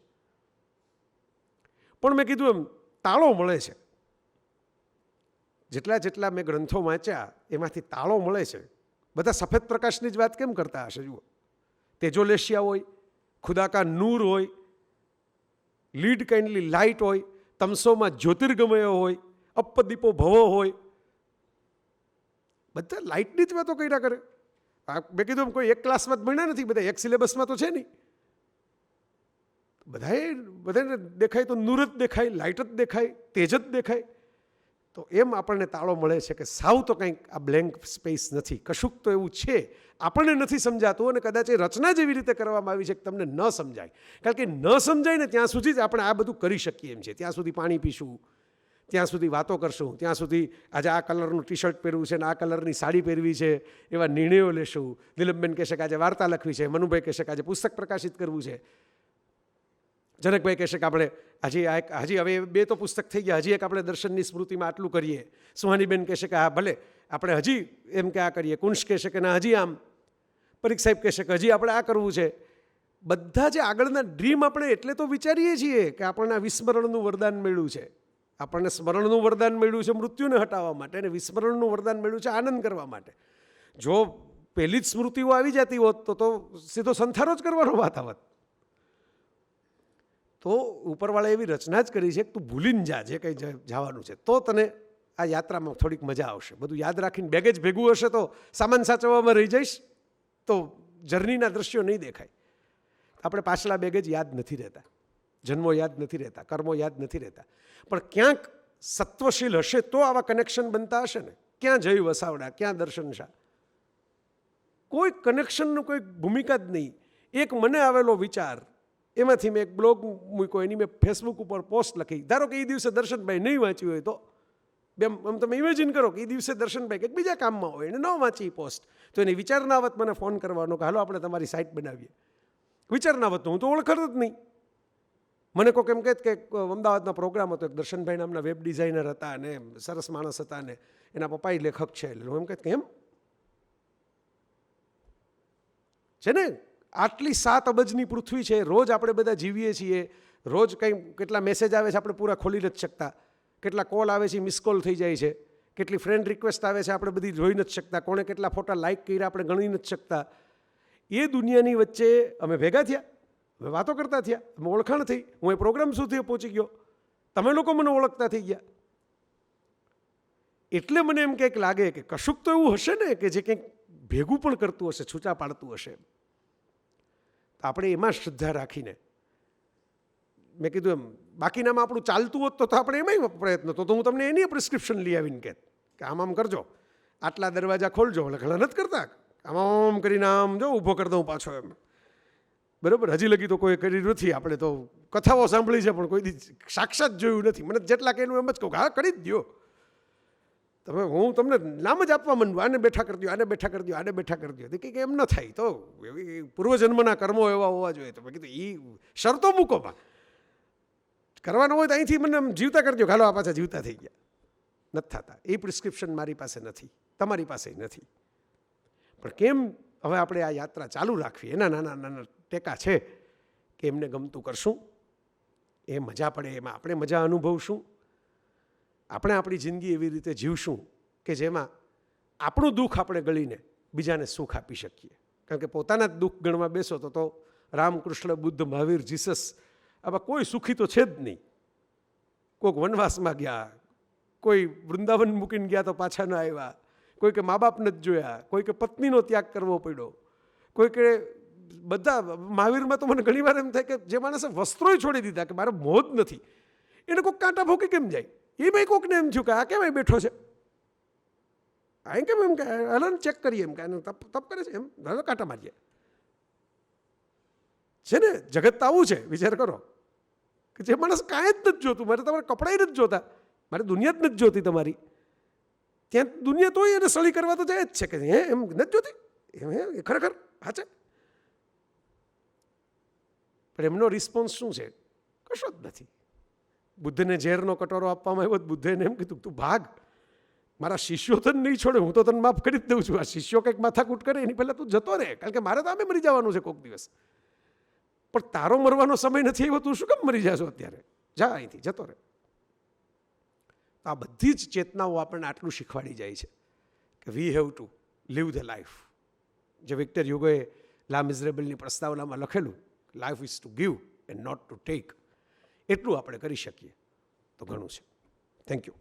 પણ મેં કીધું એમ તાળો મળે છે. જેટલા મેં ગ્રંથો વાંચ્યા એમાંથી તાળો મળે છે. બધા સફેદ પ્રકાશની જ વાત કેમ કરતા હશે? જુઓ, તેજોલેશિયા હોય, ખુદા કા નૂર હોય, લીડ કાઇન્ડલી લાઇટ હોય, તમસોમાં જ્યોતિર્ગમય હોય, અપદીપો ભવો હોય, બધા લાઇટની જ વાતો કર્યા કરે. મેં કીધું કોઈ એક ક્લાસમાં જ ભણ્યા નથી, બધા એક સિલેબસમાં તો છે નહીં. બધાને દેખાય તો નૂર જ દેખાય, લાઇટ જ દેખાય, તેજ જ દેખાય. તો એમ આપણને તાળો મળે છે કે સાવ તો કંઈક આ બ્લેન્ક સ્પેસ નથી, કશુંક તો એવું છે આપણને નથી સમજાતું. અને કદાચ એ રચના જેવી રીતે કરવામાં આવી છે કે તમને ન સમજાય. કારણ કે ન સમજાય ને ત્યાં સુધી જ આપણે આ બધું કરી શકીએ એમ છે. ત્યાં સુધી પાણી પીશું, ત્યાં સુધી વાતો કરશું, ત્યાં સુધી આજે આ કલરનું ટી શર્ટ પહેરવું છે ને આ કલરની સાડી પહેરવી છે એવા નિર્ણયો લેશું. દિલીપબેન કહેશે કે આજે વાર્તા લખવી છે, મનુભાઈ કહેશે કે આજે પુસ્તક પ્રકાશિત કરવું છે, જનકભાઈ કહેશે કે આપણે હજી હવે 2 તો પુસ્તક થઈ ગયા, હજી એક આપણે દર્શનની સ્મૃતિમાં આટલું કરીએ. સુહાનીબેન કહેશે કે હા ભલે આપણે હજી એમ કે આ કરીએ. કુંશ કહેશે કે ના હજી આમ. પરીખ સાહેબ કહેશે કે હજી આપણે આ કરવું છે. બધા જે આગળના ડ્રીમ આપણે એટલે તો વિચારીએ છીએ કે આપણને આ વિસ્મરણનું વરદાન મળ્યું છે. આપણને સ્મરણનું વરદાન મળ્યું છે મૃત્યુને હટાવવા માટે, અને વિસ્મરણનું વરદાન મળ્યું છે આનંદ કરવા માટે. જો પહેલી જ સ્મૃતિઓ આવી જતી હોત તો સીધો સંથારો જ કરવાનો વાત આવત. તો ઉપરવાળા એવી રચના જ કરી છે કે તું ભૂલીને જા જે કંઈ જવાનું છે, તો તને આ યાત્રામાં થોડીક મજા આવશે. બધું યાદ રાખીને બેગેજ ભેગું હશે તો સામાન સાચવવામાં રહી જઈશ તો જર્નીના દ્રશ્યો નહીં દેખાય. આપણે પાછલા બેગેજ યાદ નથી રહેતા, જન્મો યાદ નથી રહેતા, કર્મો યાદ નથી રહેતા. પણ ક્યાંક સત્વશીલ હશે તો આવા કનેક્શન બનતા હશે ને. ક્યાં જય વસાવડા, ક્યાં દર્શન શાહ, કોઈ કનેક્શનનું કોઈ ભૂમિકા જ નહીં. એક મને આવેલો વિચાર, એમાંથી મેં એક બ્લોગ મૂક્યો, એની મેં ફેસબુક ઉપર પોસ્ટ લખી. ધારો કે એ દિવસે દર્શનભાઈ નહીં વાંચ્યું હોય તો આમ તમે ઇમેજિન કરો કે એ દિવસે દર્શનભાઈ કંઈક બીજા કામમાં હોય એને ન વાંચી પોસ્ટ, તો એની વિચાર ના આવત મને ફોન કરવાનો કે હાલો આપણે તમારી સાઇટ બનાવીએ. વિચાર ના આવત તો હું તો ઓળખત જ નહીં. મને કોઈક એમ કહે કે અમદાવાદનો પ્રોગ્રામ હતો, એક દર્શનભાઈ નામના વેબ ડિઝાઇનર હતા અને સરસ માણસ હતા અને એના પપ્પાએ લેખક છે. એટલે હું એમ કહે કે એમ છે ને, આટલી 7 અબજની પૃથ્વી છે, રોજ આપણે બધા જીવીએ છીએ, રોજ કંઈ કેટલા મેસેજ આવે છે આપણે પૂરા ખોલી નથી શકતા, કેટલા કોલ આવે છે મિસ કોલ થઈ જાય છે, કેટલી ફ્રેન્ડ રિક્વેસ્ટ આવે છે આપણે બધી જોઈ નથી શકતા, કોણે કેટલા ફોટા લાઇક કર્યા આપણે ગણી નથી શકતા. એ દુનિયાની વચ્ચે અમે ભેગા થયા, અમે વાતો કરતા થયા, અમે ઓળખાણ થઈ, હું એ પ્રોગ્રામ સુધી પહોંચી ગયો, તમે લોકો મને ઓળખતા થઈ ગયા. એટલે મને એમ કંઈક લાગે કે કશુંક તો એવું હશે ને કે જે કંઈક ભેગું પણ કરતું હશે, છૂટા પાડતું હશે. તો આપણે એમાં શ્રદ્ધા રાખીને મેં કીધું એમ બાકીનામાં આપણું ચાલતું હોત તો આપણે એમાંય પ્રયત્ન તો હું તમને એની પ્રિસ્ક્રિપ્શન લઈ આવીને કહેત કે આમ કરજો, આટલા દરવાજા ખોલજો. એટલે ઘણા નથી કરતા, આમ કરીને આમ જો ઊભો કરી દઉં પાછો એમ. બરાબર, હજી લગી તો કોઈ કરી નથી. આપણે તો કથાઓ સાંભળી છે પણ કોઈ સાક્ષાત જોયું નથી. મને જેટલા કે એનું એમ જ કહું કે હા કરી જ દો તમે, હું તમને નામ જ આપવા માંડું, આને બેઠા કરી દો, આને બેઠા કરી દો, આને બેઠા કરી દો. કંઈક એમ ન થાય તો એવી પૂર્વજન્મના કર્મો એવા હોવા જોઈએ. તો મેં કીધું એ શરતો મૂકો, કરવાનો હોય તો અહીંથી મને જીવતા કરી દો, હાલો આ પાછા જીવતા થઈ ગયા. નથી થતા. એ પ્રિસ્ક્રિપ્શન મારી પાસે નથી, તમારી પાસે નથી. પણ કેમ હવે આપણે આ યાત્રા ચાલુ રાખવી, એના નાના નાના ટેકા છે કે એમને ગમતું કરશું, એ મજા પડે એમાં આપણે મજા અનુભવશું, આપણે આપણી જિંદગી એવી રીતે જીવશું કે જેમાં આપણું દુઃખ આપણે ગળીને બીજાને સુખ આપી શકીએ. કારણ કે પોતાના જ દુઃખ ગણવા બેસો તો રામકૃષ્ણ, બુદ્ધ, મહાવીર, જીસસ આવા કોઈ સુખી તો છે જ નહીં. કોઈક વનવાસમાં ગયા, કોઈ વૃંદાવન મૂકીને ગયા તો પાછા ન આવ્યા, કોઈ કે મા બાપ નથી જોયા, કોઈ કે પત્નીનો ત્યાગ કરવો પડ્યો, કોઈ કે બધા. મહાવીરમાં તો મને ઘણી વાર એમ થાય કે જે માણસે વસ્ત્રોય છોડી દીધા કે મારે મોહ જ નથી, એને કોઈક કાંટા ભોકી કેમ જાય? એ ભાઈ કોઈકને એમ થયું કે આ કેમ બેઠો છે, આ કેમ એમ કે હલન ચેક કરીએ એમ કે તપ કરે છે એમ કાંટા મારીએ છે ને. જગત આવું છે, વિચાર કરો કે જે માણસ કાંઈ જ નથી જોતું, મારે તમારે કપડાં નથી જોતા, મારે દુનિયા જ નથી જોતી તમારી, ત્યાં દુનિયા તોય એને સળી કરવા તો જાય જ છે કે હે એમ નથી જોતી એમ હે ખરેખર હા છે. પણ એમનો રિસ્પોન્સ શું છે? કશો જ નથી. બુદ્ધને ઝેરનો કટોરો આપવામાં આવ્યો, બુદ્ધે એને એમ કીધું તું ભાગ, મારા શિષ્યો તને નહીં છોડે, હું તો તને માફ કરી જ દઉં છું. આ શિષ્યો કંઈક માથાકૂટ કરે એની પહેલાં તું જતો રહે, કારણ કે મારે તો આમે મરી જવાનું છે કોઈક દિવસ. પણ તારો મરવાનો સમય નથી આવ્યો, તું શું કેમ મરી જાશો અત્યારે? જા અહીંથી, જતો રહે. આ બધી જ ચેતનાઓ આપણને આટલું શીખવાડી જાય છે કે we have to live the life. જે વિક્ટર યુગોએ લા મિઝરેબલની પ્રસ્તાવનામાં લખેલું, life is to give and not to take, એટલું આપણે કરી શકીએ તો ઘણું છે. Thank you.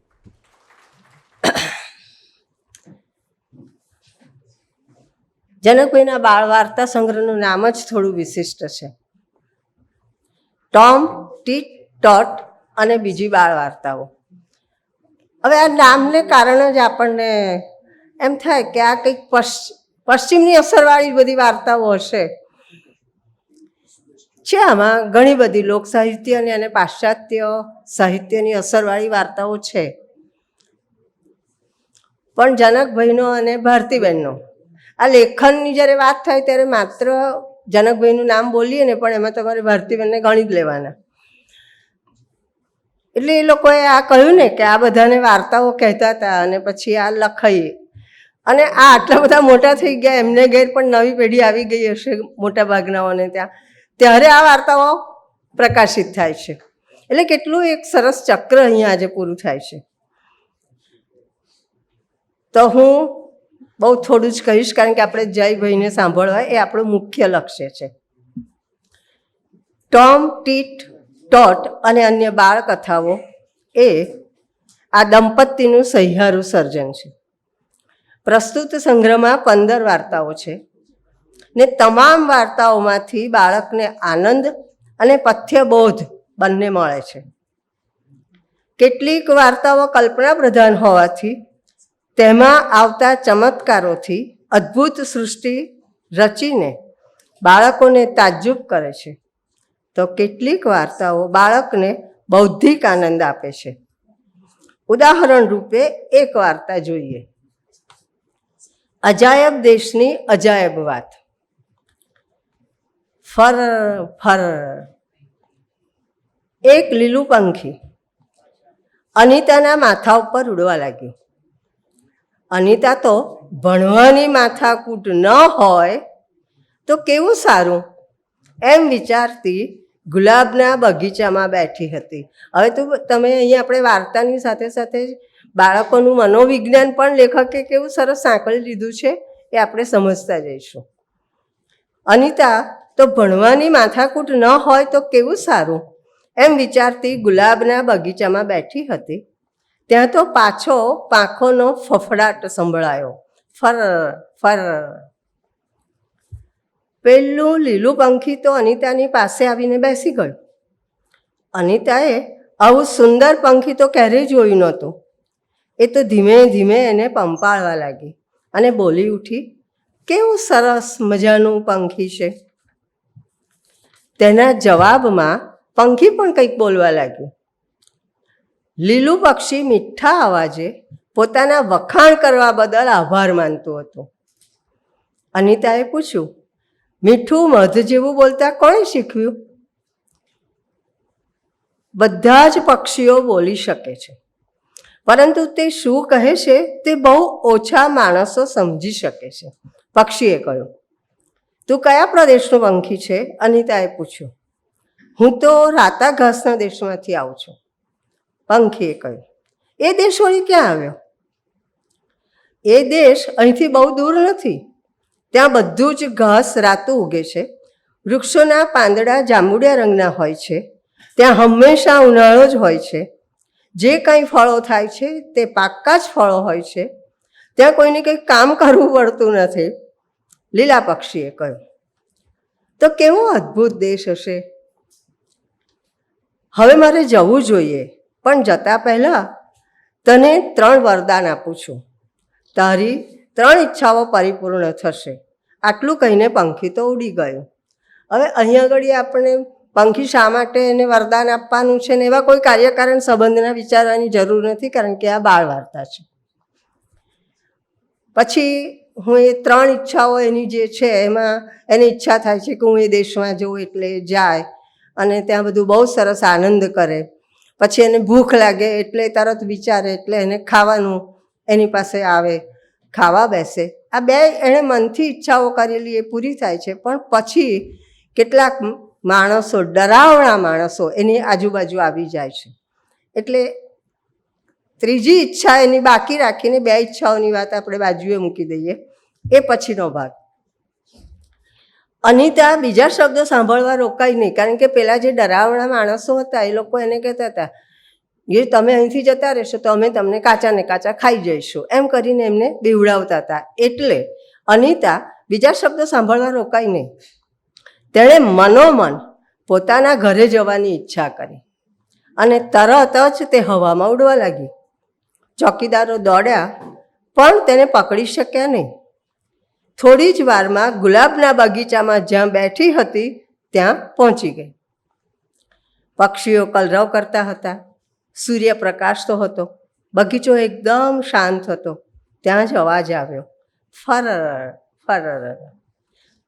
જનકભાઈના બાળ વાર્તા સંગ્રહનું નામ જ થોડું વિશિષ્ટ છે. ટોમ, ટીટ, ટોટ અને બીજી બાળ વાર્તાઓ. હવે આ નામને કારણે જ આપણને એમ થાય કે આ કંઈક પશ્ચિમની અસરવાળી બધી વાર્તાઓ હશે. છે આમાં ઘણી બધી લોક સાહિત્યની અને પાશ્ચાત્ય સાહિત્યની અસરવાળી વાર્તાઓ છે. પણ જનકભાઈનો અને ભારતીબેનનો આ લેખનની જ્યારે વાત થાય ત્યારે માત્ર જનકભાઈનું નામ બોલીએ ને, પણ એમાં તમારે ભારતીબેનને ગણી જ લેવાના. એટલે એ લોકોએ આ કહ્યું ને કે આ બધાને વાર્તાઓ કહેતા હતા અને પછી આ લખાઈ, અને આ આટલા બધા મોટા થઈ ગયા, એમને ઘેર પણ નવી પેઢી આવી ગઈ હશે મોટા ભાગનાઓને ત્યાં, ત્યારે આ વાર્તાઓ પ્રકાશિત થાય છે. એટલે કેટલું એક સરસ ચક્ર અહીંયા આજે પૂરું થાય છે. તો હું બહુ થોડું જ કહીશ, કારણ કે આપણે જયભાઈને સાંભળવા એ આપણું મુખ્ય લક્ષ્ય છે. ટોમ, ટીટ, ટોટ અને અન્ય બાળકથાઓ એ આ દંપતીનું સહિયારું સર્જન છે. પ્રસ્તુત સંગ્રહમાં 15 વાર્તાઓ છે ને તમામ વાર્તાઓમાંથી બાળકને આનંદ અને પથ્યબોધ બંને મળે છે. કેટલીક વાર્તાઓ કલ્પના પ્રધાન હોવાથી તેમાં આવતા ચમત્કારોથી અદ્ભુત સૃષ્ટિ રચીને બાળકોને તાજ્જુબ કરે છે, તો કેટલીક વાર્તાઓ બાળકને બૌદ્ધિક આનંદ આપે છે. ઉદાહરણ રૂપે એક વાર્તા જોઈએ. અજાયબ દેશની અજાયબ વાત. ફર ફર એક લીલું પંખી અનિતાના માથા ઉપર ઉડવા લાગ્યું. અનિતા તો ભણવાની માથાકૂટ ન હોય તો કેવું સારું એમ વિચારતી ગુલાબના બગીચામાં બેઠી હતી. હવે તો તમે અહીંયા આપણે વાર્તાની સાથે સાથે બાળકોનું મનોવિજ્ઞાન પણ લેખકે કેવું સરસ સાંકળી લીધું છે એ આપણે સમજતા જઈશું. અનિતા તો ભણવાની માથાકૂટ ન હોય તો કેવું સારું એમ વિચારતી ગુલાબના બગીચામાં બેઠી હતી. ત્યાં તો પાછો પાંખોનો ફફડાટ સંભળાયો. ફર ફર. પેલું લીલું પંખી તો અનિતાની પાસે આવીને બેસી ગયું. અનિતાએ આવું સુંદર પંખી તો ક્યારેય જોયું નહોતું. એ તો ધીમે ધીમે એને પંપાળવા લાગી અને બોલી ઉઠી, કેવું સરસ મજાનું પંખી છે. તેના જવાબમાં પંખી પણ કંઈક બોલવા લાગ્યું. લીલું પક્ષી મીઠા અવાજે પોતાના વખાણ કરવા બદલ આભાર માનતું હતું. અનિતાએ પૂછ્યું, મીઠું મધ જેવું બોલતા કોણે શીખવ્યું? બધા જ પક્ષીઓ બોલી શકે છે, પરંતુ તે શું કહે છે તે બહુ ઓછા માણસો સમજી શકે છે. પક્ષીએ કહ્યું. તું કયા પ્રદેશનું પંખી છે? અનિતાએ પૂછ્યું. હું તો રાતા ઘાસના દેશમાંથી આવું છું. પંખીએ કહ્યું. એ દેશ વળી ક્યાં આવ્યો? એ દેશ અહીંથી બહુ દૂર નથી. ત્યાં બધું જ ઘાસ રાતું ઉગે છે. વૃક્ષોના પાંદડા જાંબુડિયા રંગના હોય છે. ત્યાં હંમેશા ઉનાળો જ હોય છે. જે કંઈ ફળો થાય છે તે પાક્કા જ ફળો હોય છે. ત્યાં કોઈને કંઈ કામ કરવું પડતું નથી. લીલા પક્ષીએ કહ્યું. તો કેવો અદ્ભુત દેશ હશે. હવે મારે જવું જોઈએ, પણ જતા પહેલા તને 3 વરદાન આપું છું. તારી 3 ઈચ્છાઓ પરિપૂર્ણ થશે. આટલું કહીને પંખી તો ઉડી ગયું. હવે અહીંયા આગળ આપણે પંખી શા માટે એને વરદાન આપવાનું છે ને એવા કોઈ કાર્યકારણ સંબંધના વિચારવાની જરૂર નથી, કારણ કે આ બાળ વાર્તા છે. પછી હું એ 3 ઈચ્છાઓ એની જે છે એમાં એની ઈચ્છા થાય છે કે હું એ દેશમાં જઉં, એટલે જાય અને ત્યાં બધું બહુ સરસ આનંદ કરે. પછી એને ભૂખ લાગે એટલે તરત વિચારે, એટલે એને ખાવાનું એની પાસે આવે, ખાવા બેસે. આ 2 એણે મનથી ઈચ્છાઓ કરેલી એ પૂરી થાય છે. પણ પછી કેટલાક માણસો, ડરાવણા માણસો એની આજુબાજુ આવી જાય છે. એટલે ત્રીજી ઈચ્છા એની બાકી રાખીને 2 ઈચ્છાઓની વાત આપણે બાજુએ મૂકી દઈએ. એ પછીનો ભાગ. અનિતા બીજા શબ્દો સાંભળવા રોકાઈ નહીં, કારણ કે પેલા જે ડરાવણા માણસો હતા એ લોકો એને કહેતા હતા એ તમે અહીંથી જતા રહેશો તો અમે તમને કાચા ને કાચા ખાઈ જઈશું, એમ કરીને એમને બીવડાવતા હતા. એટલે અનિતા બીજા શબ્દો સાંભળવા રોકાઈ નહીં. તેણે મનોમન પોતાના ઘરે જવાની ઈચ્છા કરી અને તરત જ તે હવામાં ઉડવા લાગી. ચોકીદારો દોડ્યા પણ તેને પકડી શક્યા નહીં. થોડી જ વારમાં ગુલાબના બગીચામાં જ્યાં બેઠી હતી ત્યાં પહોંચી ગઈ. પક્ષીઓ કલરવ કરતા હતા, સૂર્ય પ્રકાશતો હતો, બગીચો એકદમ શાંત હતો. ત્યાં જ અવાજ આવ્યો, ફરર ફરર.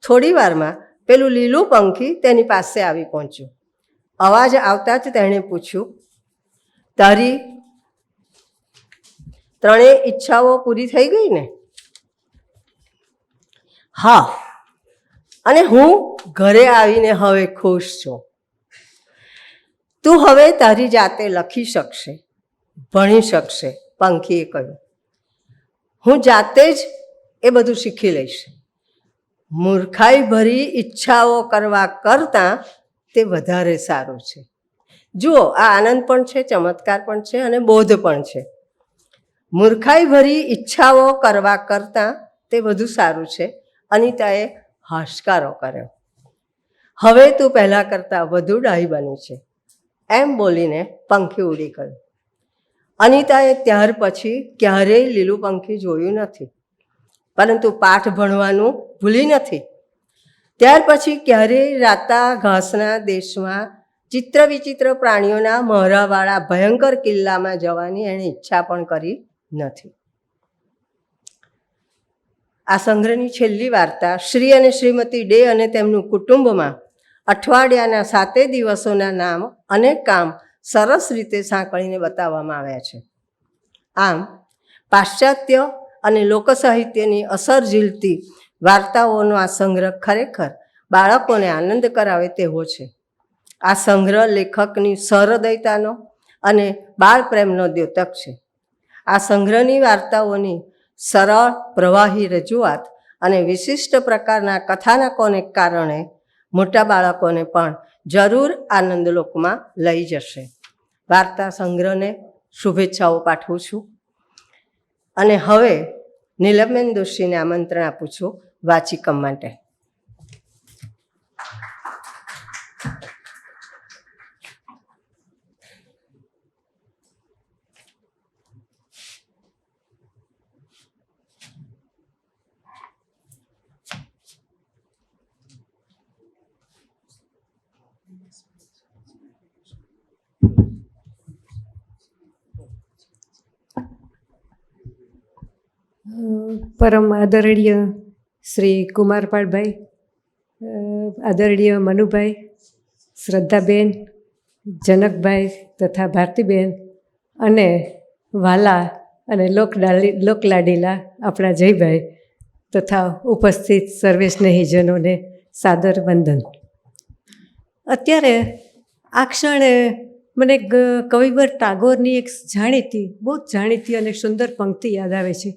થોડી વારમાં પેલું લીલું પંખી તેની પાસે આવી પહોંચ્યું. અવાજ આવતા જ તેણે પૂછ્યું, તારી 3 ઈચ્છાઓ પૂરી થઈ ગઈ ને? હા, અને હું ઘરે આવીને હવે ખુશ છું. તું હવે તારી જાતે લખી શકશે, ભણી શકશે, પંખીએ કહ્યું. હું જાતે જ એ બધું શીખી લઈશ. મૂર્ખાઈ ભરી ઈચ્છાઓ કરવા કરતાં તે વધારે સારું છે. જુઓ, આ આનંદ પણ છે, ચમત્કાર પણ છે અને બોધ પણ છે. મૂર્ખાઈ ભરી ઈચ્છાઓ કરવા કરતાં તે વધુ સારું છે. અનિતાએ હાશકારો કર્યો. હવે તું પહેલાં કરતાં વધુ ડાહી બની છે, એમ બોલીને પંખી ઉડી ગયું. અનિતાએ ત્યાર પછી ક્યારેય લીલું પંખી જોયું નથી, પરંતુ પાઠ ભણવાનું ભૂલી નથી. ત્યાર પછી ક્યારેય રાતા ઘાસના દેશમાં ચિત્ર વિચિત્ર પ્રાણીઓના મહોરાવાળા ભયંકર કિલ્લામાં જવાની એણે ઈચ્છા પણ કરી નથી. આ સંગ્રહની છેલ્લી વાર્તા શ્રી અને શ્રીમતી ડે અને તેમનું કુટુંબમાં અઠવાડિયાના 7 દિવસોના નામ અને કામ સરસ રીતે સાંકળીને બતાવવામાં આવ્યા છે. આમ પાશ્ચાત્ય અને લોકસાહિત્યની અસર ઝીલતી વાર્તાઓનો આ સંગ્રહ ખરેખર બાળકોને આનંદ કરાવે તેવો છે. આ સંગ્રહ લેખકની સહૃદયતાનો અને બાળ પ્રેમનો દ્યોતક છે. આ સંગ્રહની વાર્તાઓની સરળ પ્રવાહી રજૂઆત અને વિશિષ્ટ પ્રકારના કથાનકોને કારણે મોટા બાળકોને પણ જરૂર આનંદલોકમાં લઈ જશે. વાર્તા સંગ્રહને શુભેચ્છાઓ પાઠવું છું અને હવે નીલમબેન દોશીને આમંત્રણ આપું છું વાચિકમ માટે. પરમ આદરણીય શ્રી કુમારપાળભાઈ, આદરણીય મનુભાઈ, શ્રદ્ધાબેન, જનકભાઈ તથા ભારતીબેન અને વાલા અને લોકલાડીલા આપણા જયભાઈ તથા ઉપસ્થિત સર્વે સ્નેહીજનોને સાદર વંદન. અત્યારે આ ક્ષણે મને કવિવર ટાગોરની એક બહુ જ જાણીતી અને સુંદર પંક્તિ યાદ આવે છે.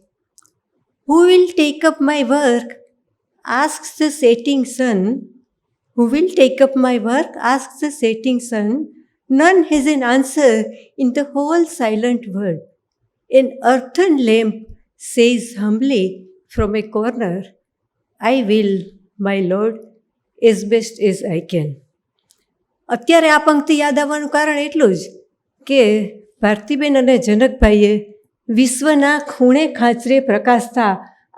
Who will take up my work? Asks the setting sun. Who will take up my work? Asks the setting sun. None has an answer in the whole silent world. An earthen lamp says humbly from a corner, I will, my Lord, as best as I can. અત્યારે આ પંક્તિ યાદ આવવાનું કારણ એટલું જ કે ભારતીબેન અને જનકભાઈએ વિશ્વના ખૂણે ખાંચરે પ્રકાશતા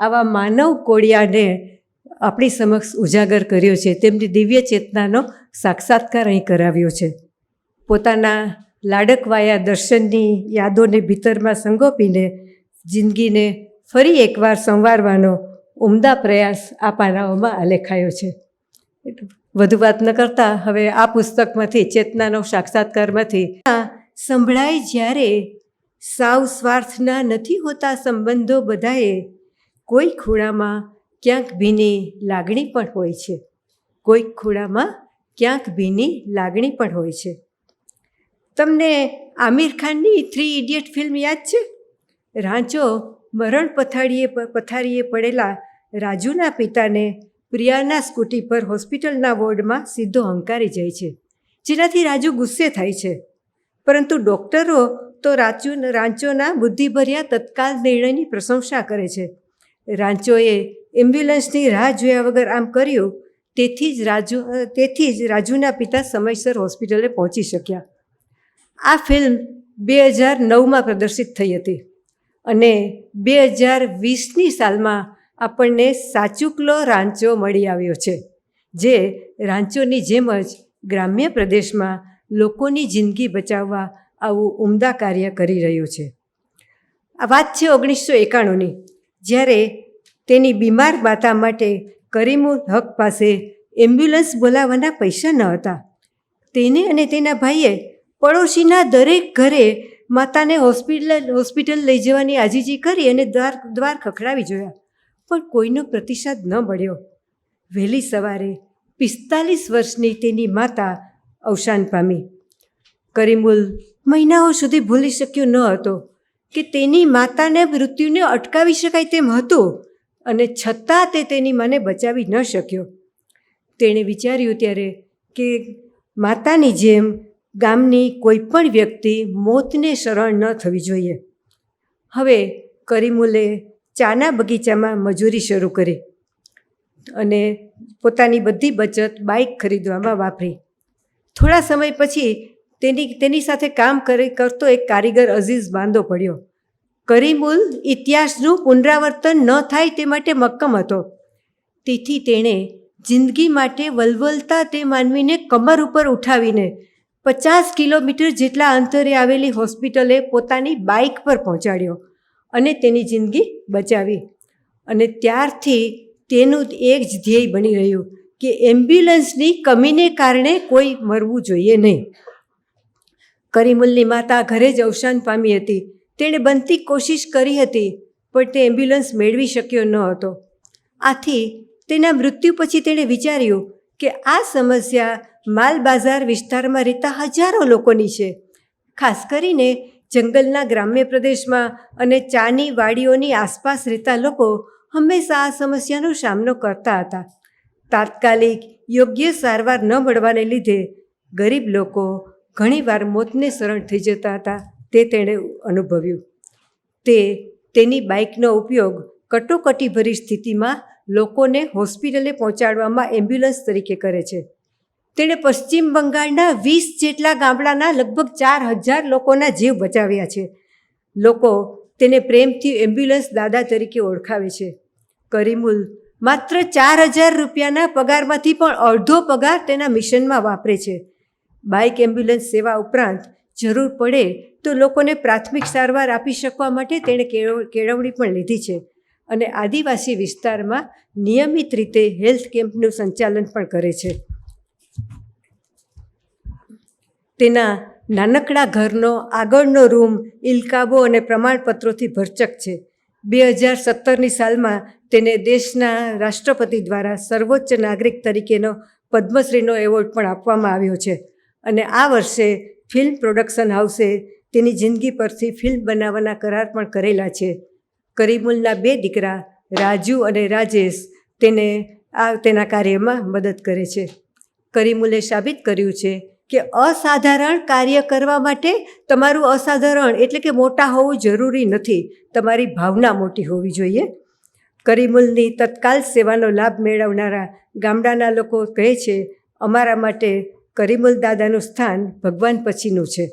આવા માનવ કોળિયાને આપણી સમક્ષ ઉજાગર કર્યો છે. તેમની દિવ્ય ચેતનાનો સાક્ષાત્કાર અહીં કરાવ્યો છે. પોતાના લાડકવાયા દર્શનની યાદોને ભીતરમાં સંગોપીને જિંદગીને ફરી એકવાર સંવારવાનો ઉમદા પ્રયાસ આ પાનાઓમાં આલેખાયો છે. વધુ વાત ન કરતાં હવે આ પુસ્તકમાંથી ચેતનાનો સાક્ષાત્કારમાંથી સંભળાય જ્યારે સાવ સ્વાર્થના નથી હોતા સંબંધો બધાએ, કોઈ ખૂણામાં ક્યાંક ભીની લાગણી પણ હોય છે, કોઈક ખૂણામાં ક્યાંક ભીની લાગણી પણ હોય છે. તમને આમિર ખાનની 3 ઇડિયટ ફિલ્મ યાદ છે? રાંચો મરણ પથારીએ પડેલા રાજુના પિતાને પ્રિયાના સ્કૂટી પર હોસ્પિટલના વોર્ડમાં સીધો હંકારી જાય છે, જેનાથી રાજુ ગુસ્સે થાય છે. પરંતુ ડૉક્ટરો તો રાંચોના બુદ્ધિભર્યા તત્કાલ નિર્ણયની પ્રશંસા કરે છે. રાંચોએ એમ્બ્યુલન્સની રાહ જોયા વગર આમ કર્યું, તેથી જ રાજુના પિતા સમયસર હોસ્પિટલે પહોંચી શક્યા. આ ફિલ્મ 2009માં પ્રદર્શિત થઈ હતી અને 2020ની સાલમાં આપણને સાચુકલો રાંચો મળી આવ્યો છે, જે રાંચોની જેમ જ ગ્રામ્ય પ્રદેશમાં લોકોની જિંદગી બચાવવા આવું ઉમદા કાર્ય કરી રહ્યો છે. આ વાત છે 1991ની, જ્યારે તેની બીમાર માતા માટે કરીમુલ હક પાસે એમ્બ્યુલન્સ બોલાવવાના પૈસા ન હતા. તેને અને તેના ભાઈએ પડોશીના દરેક ઘરે માતાને હોસ્પિટલ લઈ જવાની આજીજી કરી અને દ્વાર ખખડાવી જોયા, પણ કોઈનો પ્રતિસાદ ન મળ્યો. વહેલી સવારે 45 વર્ષની તેની માતા અવસાન પામી. કરીમુલ મહિનાઓ સુધી ભૂલી શક્યો ન હતો કે તેની માતાને મૃત્યુને અટકાવી શકાય તેમ હતું, અને છતાં તે તેની માને બચાવી ન શક્યો. તેણે વિચાર્યું ત્યારે કે માતાની જેમ ગામની કોઈ પણ વ્યક્તિ મોતને શરણ ન થવી જોઈએ. હવે કરીમુલે ચાના બગીચામાં મજૂરી શરૂ કરી અને પોતાની બધી બચત બાઇક ખરીદવામાં વાપરી. થોડા સમય પછી તેની સાથે કામ કરતો એક કારીગર અઝીઝ બાંધો પડ્યો. કરીમુલ ઇતિહાસનું પુનરાવર્તન ન થાય તે માટે મક્કમ હતો. તેથી તેણે જિંદગી માટે વલવલતા તે માનવીને કમર ઉપર ઉઠાવીને 50 કિલોમીટર જેટલા અંતરે આવેલી હોસ્પિટલે પોતાની બાઇક પર પહોંચાડ્યો અને તેની જિંદગી બચાવી. અને ત્યારથી તેનું એક જ ધ્યેય બની રહ્યું કે એમ્બ્યુલન્સની કમીને કારણે કોઈ મરવું જોઈએ નહીં. કરીમુલની માતા ઘરે જ અવસાન પામી હતી. તેણે બનતી કોશિશ કરી હતી, પણ તે એમ્બ્યુલન્સ મેળવી શક્યો ન હતો. આથી તેના મૃત્યુ પછી તેણે વિચાર્યું કે આ સમસ્યા માલ બાજાર વિસ્તારમાં રહેતા હજારો લોકોની છે. ખાસ કરીને જંગલના ગ્રામ્ય પ્રદેશમાં અને ચાની વાડીઓની આસપાસ રહેતા લોકો હંમેશા આ સમસ્યાનો સામનો કરતા હતા. તાત્કાલિક યોગ્ય સારવાર ન મળવાને લીધે ગરીબ લોકો ઘણીવાર મોતને શરણ થઈ જતા હતા. તે તેણે અનુભવ્યું. તેની બાઇકનો ઉપયોગ કટોકટીભરી સ્થિતિમાં લોકોને હોસ્પિટલે પહોંચાડવામાં એમ્બ્યુલન્સ તરીકે કરે છે. તેણે પશ્ચિમ બંગાળના 20 જેટલા ગામડાના લગભગ 4000 લોકોના જીવ બચાવ્યા છે. લોકો તેને પ્રેમથી એમ્બ્યુલન્સ દાદા તરીકે ઓળખાવે છે. કરીમુલ માત્ર 4000 રૂપિયાના પગારમાંથી પણ અડધો પગાર તેના મિશનમાં વાપરે છે. બાઇક એમ્બ્યુલન્સ સેવા ઉપરાંત જરૂર પડે તો લોકોને પ્રાથમિક સારવાર આપી શકવા માટે તેણે કેળવણી પણ લીધી છે અને આદિવાસી વિસ્તારમાં નિયમિત રીતે હેલ્થ કેમ્પનું સંચાલન પણ કરે છે. તેના નાનકડા ઘરનો આગળનો રૂમ ઇલકાબો અને પ્રમાણપત્રોથી ભરચક છે. 2017ની સાલમાં તેને દેશના રાષ્ટ્રપતિ દ્વારા સર્વોચ્ચ નાગરિક તરીકેનો પદ્મશ્રીનો એવોર્ડ પણ આપવામાં આવ્યો છે. અને આ વર્ષે ફિલ્મ પ્રોડક્શન હાઉસે તેની જિંદગી પરથી ફિલ્મ બનાવવાના કરાર પણ કરેલા છે. કરીમુલના 2 દીકરા રાજુ અને રાજેશ તેના કાર્યમાં મદદ કરે છે. કરીમુલે સાબિત કર્યું છે કે અસાધારણ કાર્ય કરવા માટે તમારું અસાધારણ એટલે કે મોટા હોવું જરૂરી નથી, તમારી ભાવના મોટી હોવી જોઈએ. કરીમુલની તત્કાલ સેવાનો લાભ મેળવનારા ગામડાના લોકો કહે છે, અમારા માટે કરીમુલ દાદાનું સ્થાન ભગવાન પછીનું છે.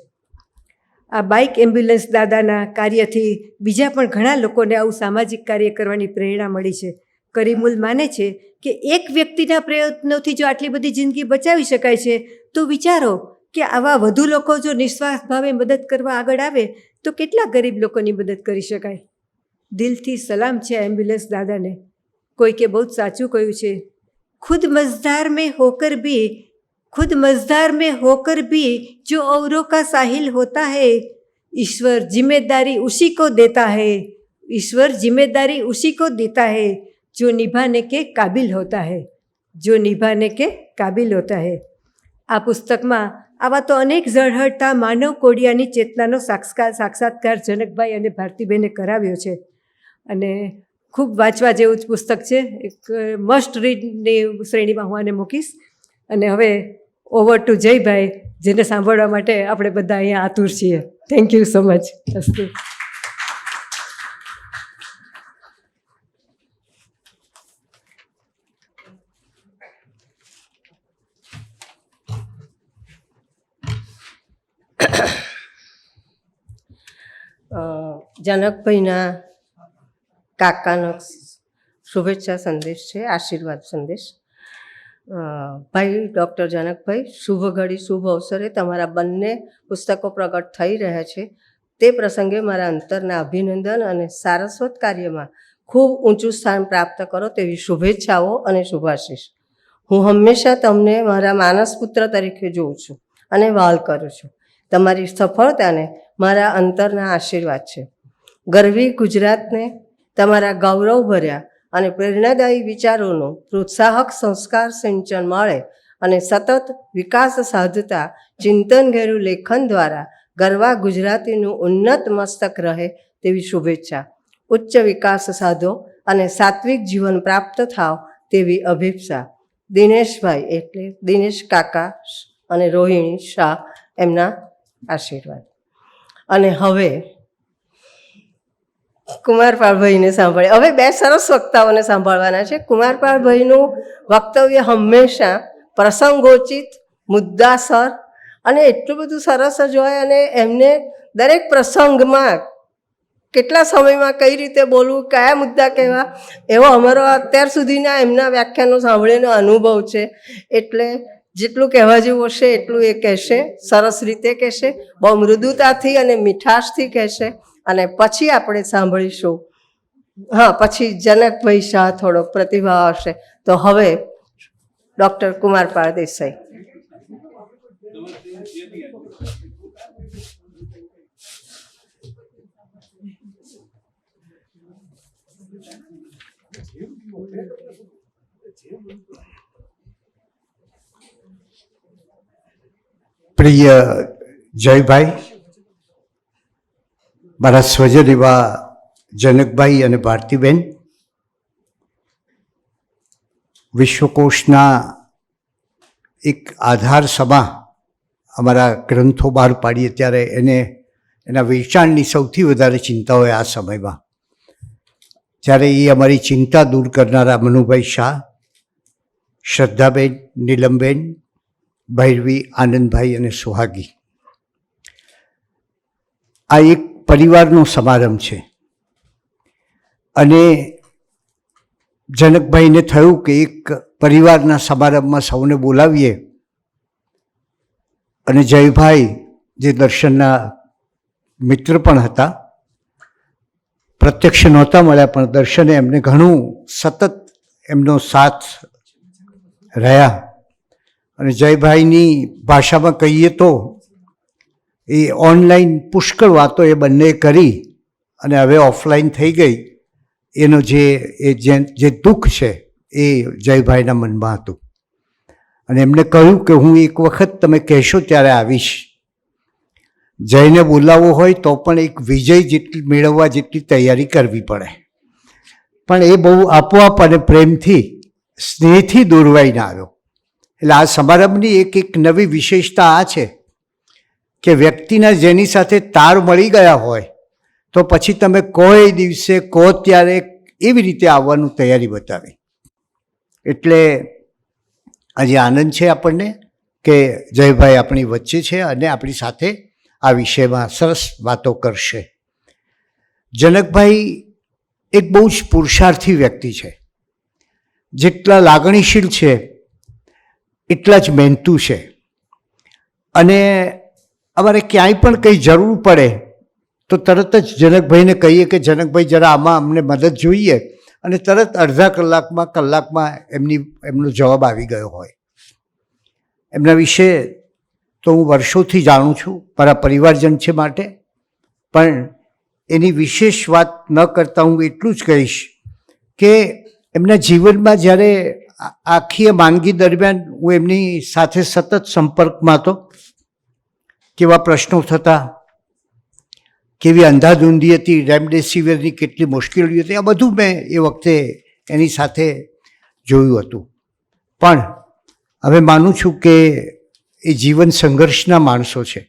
આ બાઇક એમ્બ્યુલન્સ દાદાના કાર્યથી બીજા પણ ઘણા લોકોને આવું સામાજિક કાર્ય કરવાની પ્રેરણા મળી છે. કરીમુલ માને છે કે એક વ્યક્તિના પ્રયત્નોથી જો આટલી બધી જિંદગી બચાવી શકાય છે, તો વિચારો કે આવા વધુ લોકો જો નિસ્વાર્થ ભાવે મદદ કરવા આગળ આવે તો કેટલા ગરીબ લોકોની મદદ કરી શકાય. દિલથી સલામ છે એમ્બ્યુલન્સ દાદાને. કોઈકે બહુ જ સાચું કહ્યું છે, खुद मझधार में होकर भी जो औरों का साहिल होता है, ईश्वर जिम्मेदारी उसी को देता है, ईश्वर जिम्मेदारी उसी को देता है जो निभाने के काबिल होता है, जो निभाने के काबिल होता है. આ પુસ્તકમાં આવા તો અનેક ઝળહળતા માનવ કોડિયાની ચેતનાનો સાક્ષાત્કાર જનકભાઈ અને ભારતીબેને કરાવ્યો છે અને ખૂબ વાંચવા જેવું જ પુસ્તક છે. એક મસ્ટ રીડની શ્રેણીમાં હું આને મૂકીશ. અને હવે ઓવર ટુ જયભાઈ, જેને સાંભળવા માટે આપણે બધા અહીંયા આતુર છીએ. Thank you so much. અસ્તુ. જનકભાઈના કાકાનો શુભેચ્છા સંદેશ છે, આશીર્વાદ સંદેશ. ભાઈ ડૉક્ટર જનકભાઈ, શુભ ઘડી શુભ અવસરે તમારા બંને પુસ્તકો પ્રગટ થઈ રહ્યા છે. તે પ્રસંગે મારા અંતરના અભિનંદન અને સારસ્વત કાર્યમાં ખૂબ ઊંચું સ્થાન પ્રાપ્ત કરો તેવી શુભેચ્છાઓ અને શુભાશીષ. હું હંમેશા તમને મારા માનસપુત્ર તરીકે જોઉં છું અને વહાલ કરું છું. તમારી સફળતાને મારા અંતરના આશીર્વાદ છે. ગરવી ગુજરાતને તમારા ગૌરવભર્યા અને પ્રેરણાદાયી વિચારોનું પ્રોત્સાહક સંસ્કાર સિંચન મળે અને સતત વિકાસ સાધતા ચિંતનઘેરું લેખન દ્વારા ગરવા ગુજરાતીનું ઉન્નત મસ્તક રહે તેવી શુભેચ્છા. ઉચ્ચ વિકાસ સાધો અને સાત્વિક જીવન પ્રાપ્ત થાવ તેવી અભિપ્સા. દિનેશભાઈ એટલે દિનેશ કાકા અને રોહિણી શાહ, એમના આશીર્વાદ. અને હવે કુમારપાળભાઈને સાંભળે. હવે બે સરસ વક્તાઓને સાંભળવાના છે. કુમારપાળભાઈનું વક્તવ્ય હંમેશા પ્રસંગોચિત, મુદ્દાસર અને એટલું બધું સરસ જ હોય અને એમને દરેક પ્રસંગમાં કેટલા સમયમાં કઈ રીતે બોલવું, કયા મુદ્દા કહેવા, એવો અમારો અત્યાર સુધીના એમના વ્યાખ્યાનો સાંભળીનો અનુભવ છે. એટલે જેટલું કહેવા જેવું હશે એટલું એ કહેશે, સરસ રીતે કહેશે, બહુ મૃદુતાથી અને મીઠાશથી કહેશે. અને પછી આપણે સાંભળીશું, હા, પછી જનકભાઈ શાહ થોડોક પ્રતિભાવ આવશે. તો હવે ડૉક્ટર કુમારપાળ દેસાઈ. પ્રિય જયભાઈ, મારા સ્વજન એવા જનકભાઈ અને ભારતીબેન, વિશ્વકોશના એક આધાર સમા અમારા ગ્રંથો બહાર પાડીએ ત્યારે એના વેચાણની સૌથી વધારે ચિંતા હોય આ સમયમાં. ત્યારે એ અમારી ચિંતા દૂર કરનારા મનુભાઈ શાહ, શ્રદ્ધાબેન, નીલમબેન, ભૈરવી, આનંદભાઈ અને સુહાગી, આ એક પરિવારનો સમારંભ છે. અને જનકભાઈને થયું કે એક પરિવારના સમારંભમાં સૌને બોલાવીએ. અને જયભાઈ જે દર્શનના મિત્ર પણ હતા, પ્રત્યક્ષ નહોતા મળ્યા પણ દર્શને એમને ઘણું સતત એમનો સાથ રહ્યા. અને જયભાઈની ભાષામાં કહીએ તો એ ઓનલાઈન પુષ્કળ વાતો એ બંને કરી અને હવે ઓફલાઈન થઈ ગઈ. એનો જે દુઃખ છે એ જયભાઈના મનમાં હતું. અને એમને કહ્યું કે હું એક વખત તમે કહેશો ત્યારે આવીશ. જયને બોલાવવો હોય તો પણ એક વિજય જેટલી મેળવવા જેટલી તૈયારી કરવી પડે. પણ એ બહુ આપોઆપ અને પ્રેમથી, સ્નેહથી દોરવાઈને આવ્યો. એટલે આ સમારંભની એક નવી વિશેષતા આ છે કે વ્યક્તિના જેની સાથે તાર મળી ગયા હોય તો પછી તમે કોઈ દિવસે કહો ત્યારે એવી રીતે આવવાનું તૈયારી બતાવી. એટલે આજે આનંદ છે આપણને કે જયભાઈ આપણી વચ્ચે છે અને આપણી સાથે આ વિષયમાં સરસ વાતો કરશે. જનકભાઈ એક બહુ જ પુરુષાર્થી વ્યક્તિ છે. જેટલા લાગણીશીલ છે એટલા જ મહેનતુ છે. અને અમારે ક્યાંય પણ કંઈ જરૂર પડે તો તરત જ જનકભાઈને કહીએ કે જનકભાઈ જરા આમાં અમને મદદ જોઈએ, અને તરત અડધા કલાકમાં એમનો જવાબ આવી ગયો હોય. એમના વિશે તો હું વર્ષોથી જાણું છું, મારા પરિવારજન છે માટે, પણ એની વિશેષ વાત ન કરતાં હું એટલું જ કહીશ કે એમના જીવનમાં જ્યારે આખી માંદગી દરમિયાન હું એમની સાથે સતત સંપર્કમાં હતો, કેવા પ્રશ્નો થતા, કેવી અંધાધૂંધી હતી, રેમડેસિવિરની કેટલી મુશ્કેલીઓ હતી, આ બધું મેં એ વખતે એની સાથે જોયું હતું. પણ હવે માનું છું કે એ જીવન સંઘર્ષના માણસો છે,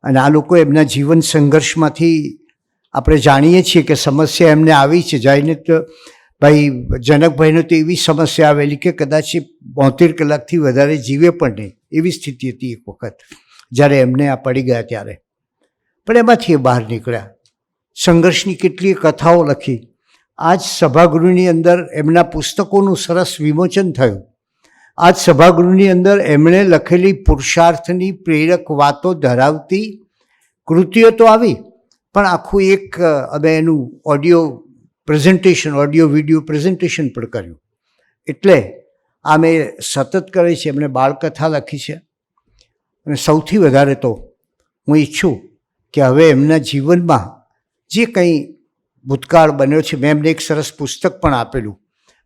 અને આ લોકો એમના જીવન સંઘર્ષમાંથી આપણે જાણીએ છીએ કે સમસ્યા એમને આવી છે. જઈને તો ભાઈ જનકભાઈને તો એવી સમસ્યા આવેલી કે કદાચ 72 કલાકથી વધારે જીવે પણ નહીં, એવી સ્થિતિ હતી એક વખત જ્યારે એમને આ પડી ગયા ત્યારે. પણ એમાંથી એ બહાર નીકળ્યા, સંઘર્ષની કેટલીય કથાઓ લખી. આજ સભાગૃહની અંદર એમના પુસ્તકોનું સરસ વિમોચન થયું. આજ સભાગૃહની અંદર એમણે લખેલી પુરુષાર્થની પ્રેરક વાતો ધરાવતી કૃતિઓ તો આવી, પણ આખું એક અમે એનું ઓડિયો વિડિયો પ્રેઝન્ટેશન પણ કર્યું. એટલે આ મેં સતત કરે છે. એમણે બાળકથા લખી છે, અને સૌથી વધારે તો હું ઈચ્છું કે હવે એમના જીવનમાં જે કંઈ ભૂતકાળ બન્યો છે, મેં એમને એક સરસ પુસ્તક પણ આપેલું,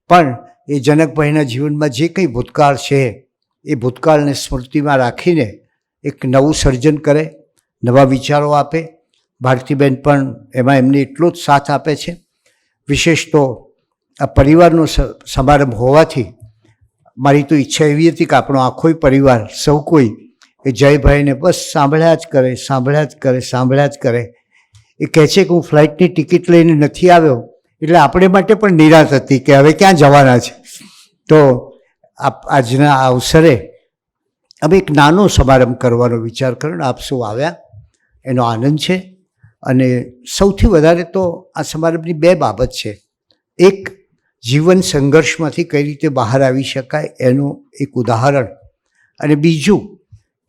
પણ એ જનકભાઈના જીવનમાં જે કંઈ ભૂતકાળ છે એ ભૂતકાળને સ્મૃતિમાં રાખીને એક નવું સર્જન કરે, નવા વિચારો આપે. ભારતીબેન પણ એમાં એમને એટલો જ સાથ આપે છે. વિશેષ તો આ પરિવારનો સમારંભ હોવાથી મારી તો ઈચ્છા એવી હતી કે આપણો આખોય પરિવાર, સૌ કોઈ એ જયભાઈને બસ સાંભળ્યા જ કરે. એ કહે છે કે હું ફ્લાઇટની ટિકિટ લઈને નથી આવ્યો, એટલે આપણે માટે પણ નિરાશ હતી કે હવે ક્યાં જવાના છે. તો આજના આ અવસરે અમે એક નાનો સમારંભ કરવાનો વિચાર કર્યો, આપ સૌ આવ્યા, એનો આનંદ છે. અને સૌથી વધારે તો આ સમારંભની 2 બાબત છે. એક, જીવન સંઘર્ષમાંથી કઈ રીતે બહાર આવી શકાય એનું એક ઉદાહરણ, અને બીજું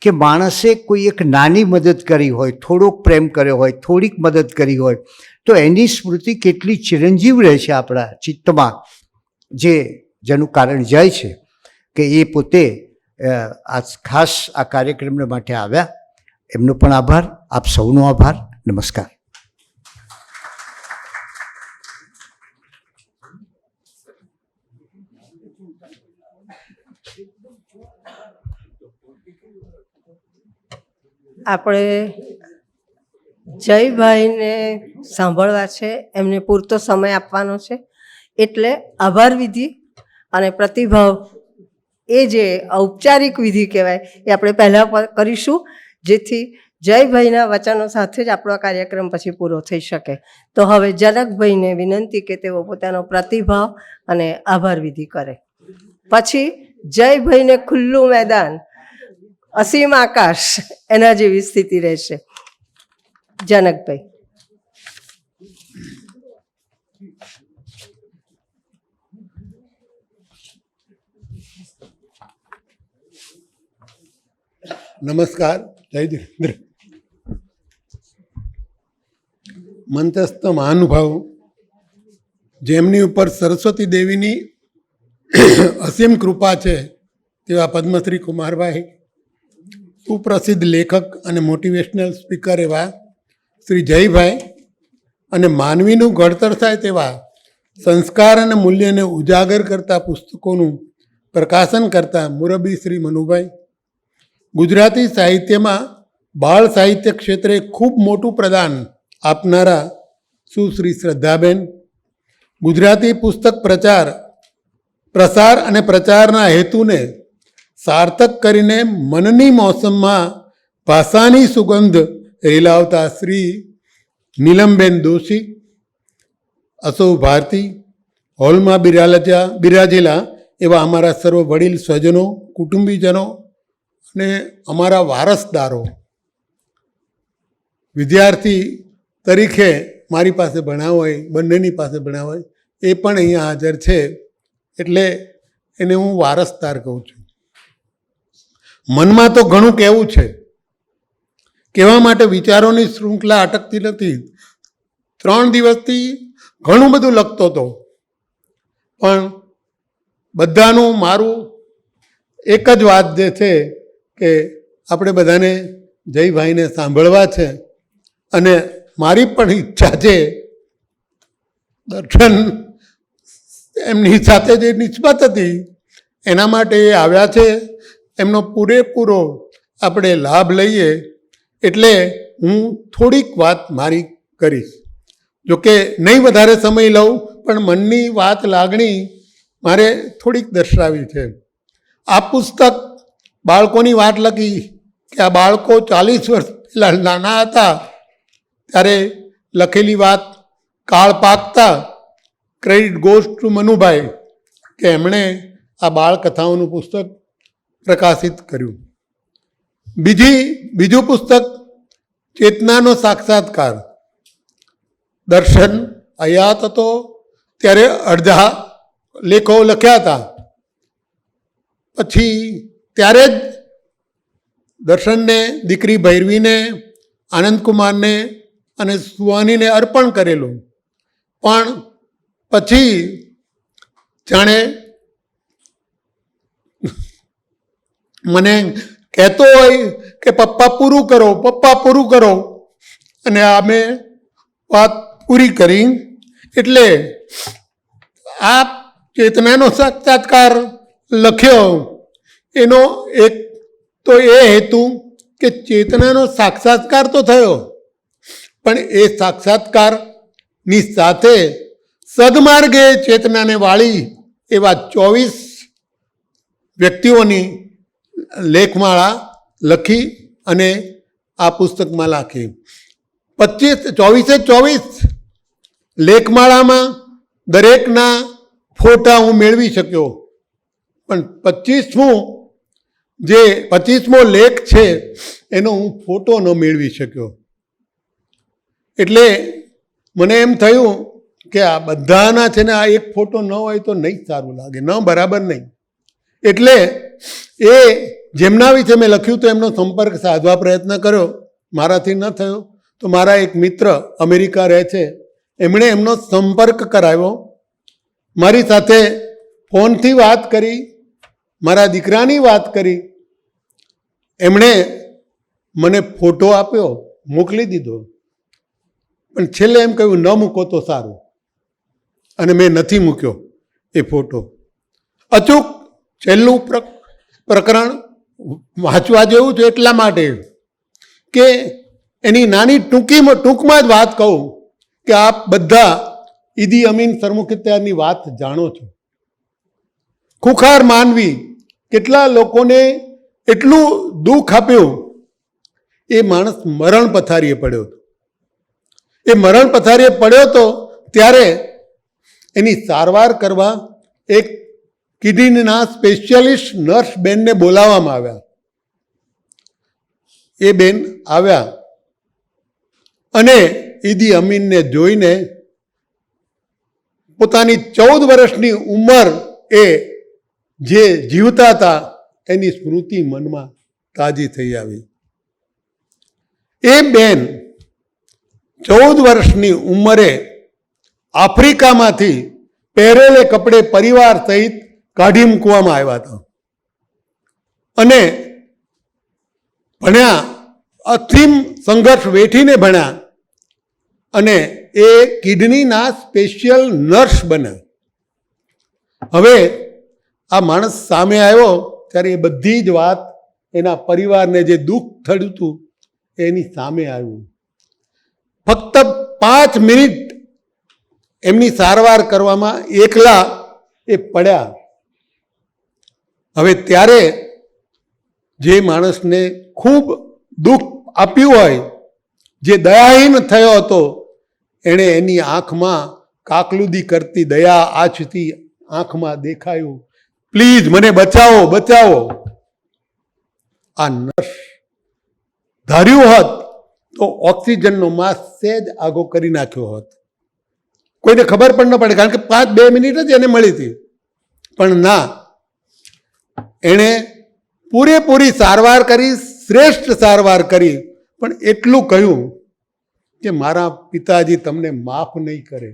કે માણસે કોઈ એક નાની મદદ કરી હોય, થોડોક પ્રેમ કર્યો હોય, થોડીક મદદ કરી હોય, તો એની સ્મૃતિ કેટલી ચિરંજીવ રહે છે આપણા ચિત્તમાં, જેનું કારણ જાય છે કે એ પોતે આ ખાસ આ કાર્યક્રમને માટે આવ્યા. એમનો પણ આભાર, આપ સૌનો આભાર. નમસ્કાર. આપણે જયભાઈને સાંભળવા છે, એમને પૂરતો સમય આપવાનો છે, એટલે આભાર વિધિ અને પ્રતિભાવ એ જે ઔપચારિક વિધિ કહેવાય એ આપણે પહેલાં કરીશું, જેથી જયભાઈના વચનો સાથે જ આપણો કાર્યક્રમ પછી પૂરો થઈ શકે. તો હવે જનકભાઈને વિનંતી કે તેઓ પોતાનો પ્રતિભાવ અને આભાર વિધિ કરે. પછી જયભાઈને ખુલ્લું મેદાન, અસીમ આકાશ, એના જેવી સ્થિતિ રહેશે. જનકભાઈ. નમસ્કાર. જય ધીરેન્દ્ર. મંચસ્થ મહાનુભાવો, જેમની ઉપર સરસ્વતી દેવીની અસીમ કૃપા છે તેવા પદ્મશ્રી કુમારભાઈ, સુપ્રસિદ્ધ લેખક અને મોટિવેશનલ સ્પીકર એવા શ્રી જયભાઈ, અને માનવીનું ઘડતર થાય તેવા સંસ્કાર અને મૂલ્યને ઉજાગર કરતા પુસ્તકોનું પ્રકાશન કરતા મુરબ્બી શ્રી મનુભાઈ, ગુજરાતી સાહિત્યમાં બાળ સાહિત્ય ક્ષેત્રે ખૂબ મોટું પ્રદાન આપનારા સુશ્રી શ્રદ્ધાબેન, ગુજરાતી પુસ્તક પ્રસાર અને પ્રચારના હેતુને સાર્થક કરીને મનની મોસમમાં ભાષાની સુગંધ રેલાવતા શ્રી નીલમબેન દોશી, અસૌ ભારતી, હોલમાં બિરાજેલા એવા અમારા સર્વ વડીલ સ્વજનો, કુટુંબીજનો અને અમારા વારસદારો, વિદ્યાર્થી તરીકે મારી પાસે ભણ્યા હોય, બંનેની પાસે ભણ્યા હોય, એ પણ અહીંયા હાજર છે, એટલે એને હું વારસદાર કહું છું. મનમાં તો ઘણું કહેવું છે, કહેવા માટે વિચારોની શૃંખલા અટકતી નથી. 3 દિવસથી ઘણું બધું લખતો હતો, પણ બધાનું મારું એક જ વાત જે છે કે આપણે બધાને જયભાઈને સાંભળવા છે. અને મારી પણ ઈચ્છા છે દર્શન એમની સાથે જે નિસ્બત હતી એના માટે એ આવ્યા છે, એમનો પૂરેપૂરો આપણે લાભ લઈએ. એટલે હું થોડીક વાત મારી કરીશ, જોકે નહીં વધારે સમય લઉં, પણ મનની વાત લાગણી મારે થોડીક દર્શાવી છે. આ પુસ્તક બાળકોની વાત લખી કે આ બાળકો 40 વર્ષ પહેલાં નાના હતા ત્યારે લખેલી વાત કાળ પાકતા ક્રેડિટ ગોઝ ટુ મનુભાઈ કે એમણે આ બાળકથાઓનું પુસ્તક પ્રકાશિત કર્યું. બીજું પુસ્તક ચેતનાનો સાક્ષાત્કાર. દર્શન હયાત હતો ત્યારે અડધા લેખો લખ્યા હતા, પછી ત્યારે જ દર્શનને, દીકરી ભૈરવીને, આનંદકુમારને અને સુવાનીને અર્પણ કરેલું. પણ પછી જાણે મને કહેતો હોય કે પપ્પા પૂરું કરો, પપ્પા પૂરું કરો, અને અમે વાત પૂરી કરી. એટલે આ ચેતનાનો સાક્ષાત્કાર લખ્યો એનો એક તો એ હેતુ કે ચેતનાનો સાક્ષાત્કાર તો થયો, પણ એ સાક્ષાત્કારની સાથે સદમાર્ગે ચેતનાને વાળી એવા 24 વ્યક્તિઓની લેખમાળા લખી અને આ પુસ્તકમાં લખી. 24 લેખમાળામાં દરેકના ફોટા હું મેળવી શક્યો, પણ 25મો લેખ છે એનો હું ફોટો ન મેળવી શક્યો. એટલે મને એમ થયું કે આ બધાના છે ને આ એક ફોટો ન હોય તો નહીં સારું લાગે, ન બરાબર નહીં. એટલે એ જેમના વિશે મેં લખ્યું તો એમનો સંપર્ક સાધવા પ્રયત્ન કર્યો, મારાથી ન થયો તો મારા એક મિત્ર અમેરિકા રહે છે, એમણે એમનો સંપર્ક કરાવ્યો, મારી સાથે ફોનથી વાત કરી, મારા દીકરાની વાત કરી, એમણે મને ફોટો આપ્યો, મોકલી દીધો. પણ છેલ્લે એમ કહ્યું ન મૂકો તો સારું, અને મેં નથી મૂક્યો એ ફોટો. અચૂક છેલ્લું પ્રકરણ વાંચવા જેવું છે એટલા માટે કે એની નાની ટૂંકમાં જ વાત કહું કે આપ બધા ઈદી અમીન સરમુખત્યારની વાત જાણો છો. ખુખાર માનવી કેટલા લોકોને એટલું દુઃખ આપ્યું. એ માણસ મરણ પથારીએ પડ્યો હતો. એ મરણ પથારીએ પડ્યો હતો ત્યારે એની સારવાર કરવા એક કિડનીના સ્પેશિયાલિસ્ટ નર્સ બેનને બોલાવવામાં આવ્યા. એ બેન આવ્યા અને ઈદી અમીનને જોઈને પોતાની 14 વર્ષની ઉંમર એ જે જીવતા હતા એની સ્મૃતિ મનમાં તાજી થઈ આવી. એ બેન 14 વર્ષની ઉંમરે આફ્રિકામાંથી પહેરેલે કપડે પરિવાર સહિત કાઢી મૂકવામાં આવ્યા હતા અને ભણ્યા, અસીમ સંઘર્ષ વેઠીને ભણ્યા અને એ કિડનીના સ્પેશિયલ નર્સ બન્યા. હવે આ માણસ સામે આવ્યો ત્યારે એ બધી જ વાત એના પરિવારને જે દુઃખ થયું હતું એની સામે આવ્યું. ફક્ત 5 મિનિટ એમની સારવાર કરવામાં એકલા એ પડ્યા. હવે ત્યારે જે માણસને ખૂબ દુઃખ આપ્યું હોય, જે દયાહીન થયો હતો, એણે એની આંખમાં કાકલુદી કરતી દયા આંચથી આંખમાં દેખાયું, પ્લીઝ મને બચાવો, બચાવો. આ નર્સ ધાર્યું હોત તો ઓક્સિજનનો માસ્ક સહેજ આગો કરી નાખ્યો હોત, કોઈને ખબર પણ ન પડે, કારણ કે 2 મિનિટ જ એને મળી હતી. પણ ના, એણે પૂરેપૂરી સારવાર કરી, શ્રેષ્ઠ સારવાર કરી, પણ એટલું કહ્યું કે મારા પિતાજી તમને માફ નહીં કરે.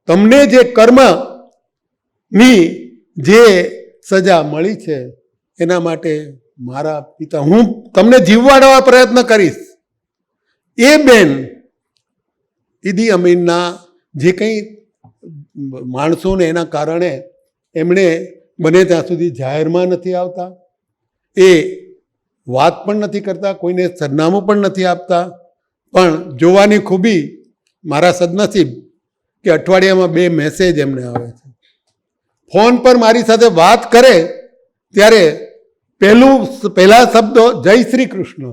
તમને જે કર્મની જે સજા મળી છે એના માટે મારા પિતા હું તમને જીવવાડવા પ્રયત્ન કરીશ. એ બેન ઈદી અમીનના જે કંઈ માણસોને એના કારણે એમણે બને ત્યાં સુધી જાહેરમાં નથી આવતા, એ વાત પણ નથી કરતા, કોઈને સરનામું પણ નથી આપતા. પણ જોવાની ખૂબી મારા સદનસીબ કે અઠવાડિયામાં 2 મેસેજ એમને આવે છે. ફોન પર મારી સાથે વાત કરે ત્યારે પહેલા શબ્દો જય શ્રી કૃષ્ણ,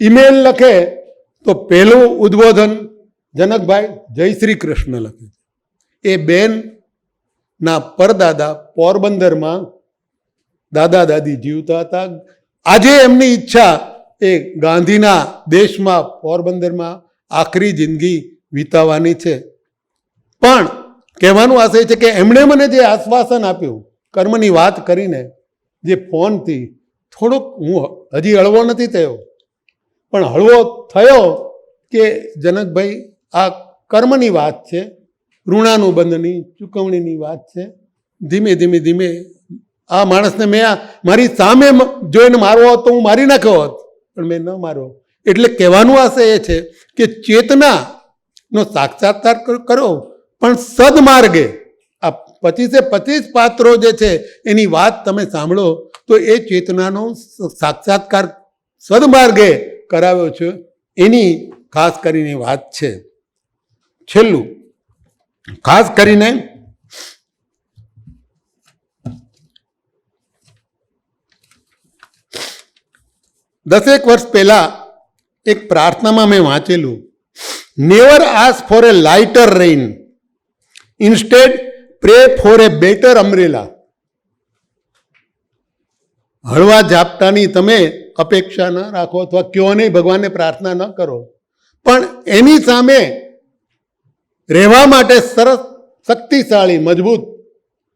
ઈમેલ લખે તો પહેલું ઉદ્બોધન જનકભાઈ જય શ્રી કૃષ્ણ લખે. એ બેનના પરદાદા પોરબંદરમાં દાદા દાદી જીવતા હતા. આજે એમની ઈચ્છા એ ગાંધીના દેશમાં પોરબંદરમાં આખરી જિંદગી વિતાવવાની છે. પણ કહેવાનું આશય છે કે એમણે મને જે આશ્વાસન આપ્યું કર્મની વાત કરીને, જે ફોનથી થોડોક હું હજી હળવો નથી થયો, પણ હળવો થયો કે જનકભાઈ આ કર્મની વાત છે, ઋણાનુબંધની ચૂકવણીની વાત છે. ધીમે ધીમે ધીમે આ માણસને મેં મારી સામે જોઈને મારવો હોત તો હું મારી નાખ્યો હોત, પણ મેં ન માર્યો. એટલે કહેવાનું આશય એ છે કે ચેતનાનો સાક્ષાત્કાર કરો, પણ સદમાર્ગે. આ 25 પાત્રો જે છે એની વાત તમે સાંભળો તો એ ચેતનાનો સાક્ષાત્કાર સદમાર્ગે કરાવ્યો છે એની ખાસ કરીને વાત છે. છેલ્લું ખાસ કરીને દસેક વર્ષ પહેલા એક પ્રાર્થનામાં મેં વાંચેલું, never ask for a lighter rain, instead pray for a better umbrella. હળવા ઝાપટાની તમે અપેક્ષા ન રાખો અથવા કયો નહીં, ભગવાનને પ્રાર્થના ન કરો, પણ એની સામે રહેવા માટે સરસ શક્તિશાળી મજબૂત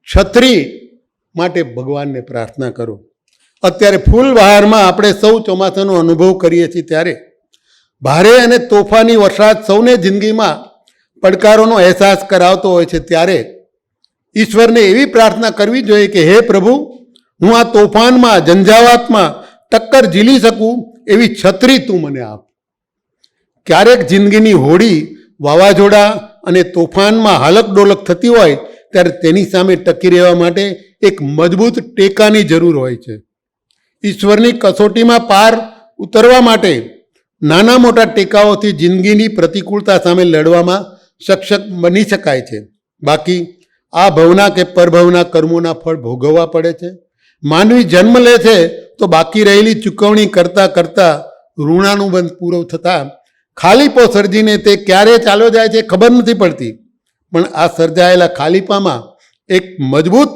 છત્રી માટે ભગવાનને પ્રાર્થના કરો. અત્યારે ફૂલબહારમાં આપણે સૌ ચોમાસાનો અનુભવ કરીએ છીએ, ત્યારે ભારે અને તોફાની વરસાદ સૌને જિંદગીમાં પડકારોનો અહેસાસ કરાવતો હોય છે. ત્યારે ઈશ્વરને એવી પ્રાર્થના કરવી જોઈએ કે હે પ્રભુ, હું આ તોફાનમાં ઝંઝાવાતમાં ટક્કર ઝીલી શકું એવી છત્રી તું મને આપ. ક્યારેક જિંદગીની હોડી વાવાઝોડા અને તોફાનમાં હાલક ડોલક થતી હોય ત્યારે તેની સામે ટકી રહેવા માટે એક મજબૂત ટેકાની જરૂર હોય છે. ઈશ્વરની કસોટીમાં પાર ઉતરવા માટે નાના મોટા ટેકાઓથી જિંદગીની પ્રતિકૂળતા સામે લડવામાં સક્ષમ બની શકાય છે. બાકી આ ભવના કે પરભવના કર્મોના ફળ ભોગવવા પડે છે. માનવી જન્મ લે છે તો બાકી રહેલી ચૂકવણી કરતાં કરતાં ઋણાનુબંધ પૂરો થતાં ખાલીપો સર્જીને તે ક્યારે ચાલ્યો જાય છે ખબર નથી પડતી. પણ આ સર્જાયેલા ખાલીપામાં એક મજબૂત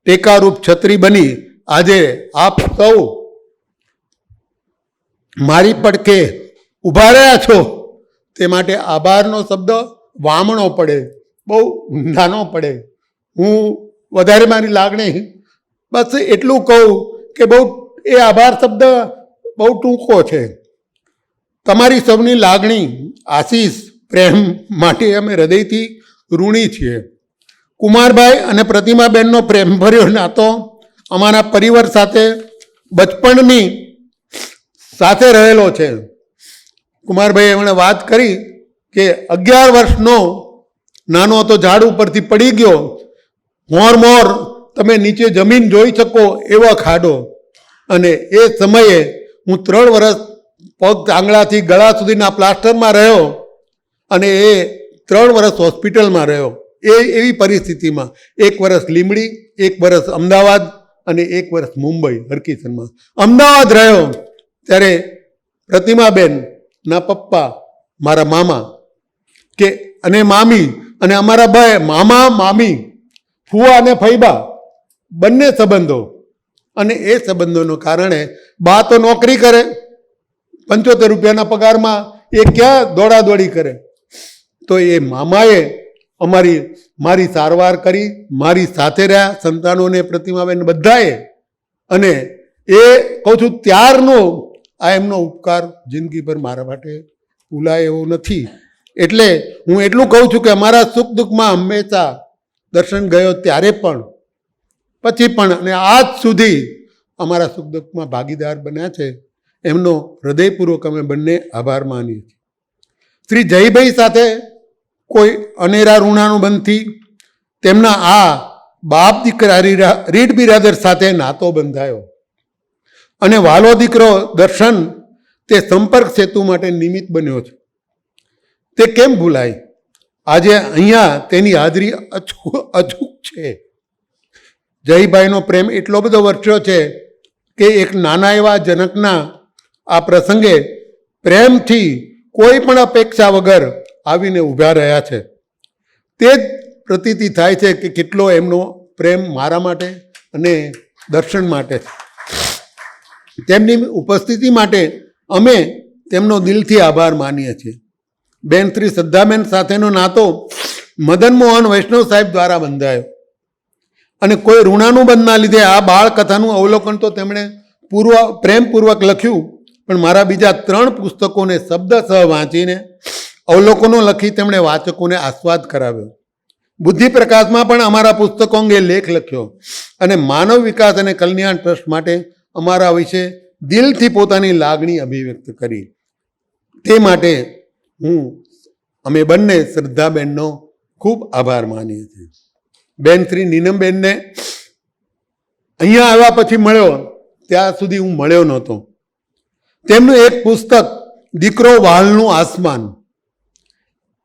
ટેકારૂપ છત્રી બની આજે આપ સૌ મારી પડખે ઊભા રહ્યા છો. તે માટે આભારનો શબ્દ વામણો પડે, બહુ નાનો પડે. હું વધારે મારી લાગણી બસ એટલું કહું કે બહુ એ આભાર શબ્દ બહુ ટૂંકો છે. તમારી સૌની લાગણી, આશીષ, પ્રેમ માટે અમે હૃદયથી ઋણી છીએ. કુમારભાઈ અને પ્રતિમાબેનનો પ્રેમભર્યો નાતો અમારા પરિવાર સાથે બચપણની સાથે રહેલો છે. કુમારભાઈ એમણે વાત કરી કે 11 વર્ષનો નાનો હતો, ઝાડ ઉપરથી પડી ગયો, મોર તમે નીચે જમીન જોઈ શકો એવો ખાડો. અને એ સમયે હું 3 વર્ષ પગ આંગળાથી ગળા સુધીના પ્લાસ્ટરમાં રહ્યો અને એ 3 વર્ષ હોસ્પિટલમાં રહ્યો. એવી પરિસ્થિતિમાં 1 વર્ષ લીંબડી, 1 વર્ષ અમદાવાદ અને 1 વર્ષ મુંબઈ હરકિશનમાં. અમદાવાદ રહ્યો ત્યારે પ્રતિમાબેનના પપ્પા, મારા મામા કે અને મામી અને અમારા ભાઈ, મામા મામી, ફુવા અને ફૈબા, બંને સંબંધો. અને એ સંબંધોને કારણે બા તો નોકરી કરે, 75 રૂપિયાના પગારમાં એ ક્યાં દોડાદોડી કરે. તો એ મામાએ મારી સારવાર કરી, મારી સાથે રહ્યા, સંતાનોને, પ્રતિમાબેન બધાએ. અને એ કહું છું ત્યારનો આ એમનો ઉપકાર જિંદગીભર મારા માટે ભૂલાય એવો નથી. એટલે હું એટલું કહું છું કે અમારા સુખ દુઃખમાં હંમેશા દર્શન ગયો ત્યારે પણ પછી પણ અને આજ સુધી અમારા સુખ દુઃખમાં ભાગીદાર બન્યા છે. એમનો હૃદયપૂર્વક અમે બંને આભાર માનીએ છીએ. શ્રી જયભાઈ સાથે કોઈ અનેરા ઋણાનુબંધથી તેમના આ બાપ દીકરા રીડ બિરાદર સાથે નાતો બંધાયો અને વાલો દીકરો દર્શન તે સંપર્ક સેતુ માટે નિમિત્ત બન્યો છે. તે કેમ ભૂલાય? આજે અહીંયા તેની હાજરી અચૂક છે. જયભાઈનો પ્રેમ એટલો બધો વર્ચ્યો છે કે એક નાના એવા જનકના આ પ્રસંગે પ્રેમથી કોઈ પણ અપેક્ષા વગર આવીને ઊભા રહ્યા છે. તે જ પ્રતીતિ થાય છે કે કેટલો એમનો પ્રેમ મારા માટે અને દર્શન માટે છે. તેમની ઉપસ્થિતિ માટે અમે તેમનો દિલથી આભાર માનીએ છીએ. બેન શ્રી શ્રદ્ધાબેન સાથેનો નાતો મદન મોહન વૈષ્ણવ સાહેબ દ્વારા બંધાયો અને કોઈ ઋણાનુબંધના લીધે આ બાળકથાનું અવલોકન તો તેમણે પ્રેમપૂર્વક લખ્યું, પણ મારા બીજા 3 પુસ્તકોને શબ્દસહ વાંચીને અવલોકનો લખી તેમણે વાચકોને આસ્વાદ કરાવ્યો. બુદ્ધિ પ્રકાશમાં પણ અમારા પુસ્તકો અંગે લેખ લખ્યો અને માનવ વિકાસ અને કલ્યાણ ટ્રસ્ટ માટે અમારા વિશે દિલથી પોતાની લાગણી અભિવ્યક્ત કરી. તે માટે અમે બંને શ્રદ્ધાબેનનો ખૂબ આભાર માનીએ છીએ. બેન શ્રી નીનમબેનને અહીંયા આવ્યા પછી મળ્યો, ત્યાં સુધી હું મળ્યો નહોતો. તેમનું એક પુસ્તક દીકરો વાલનું આસમાન,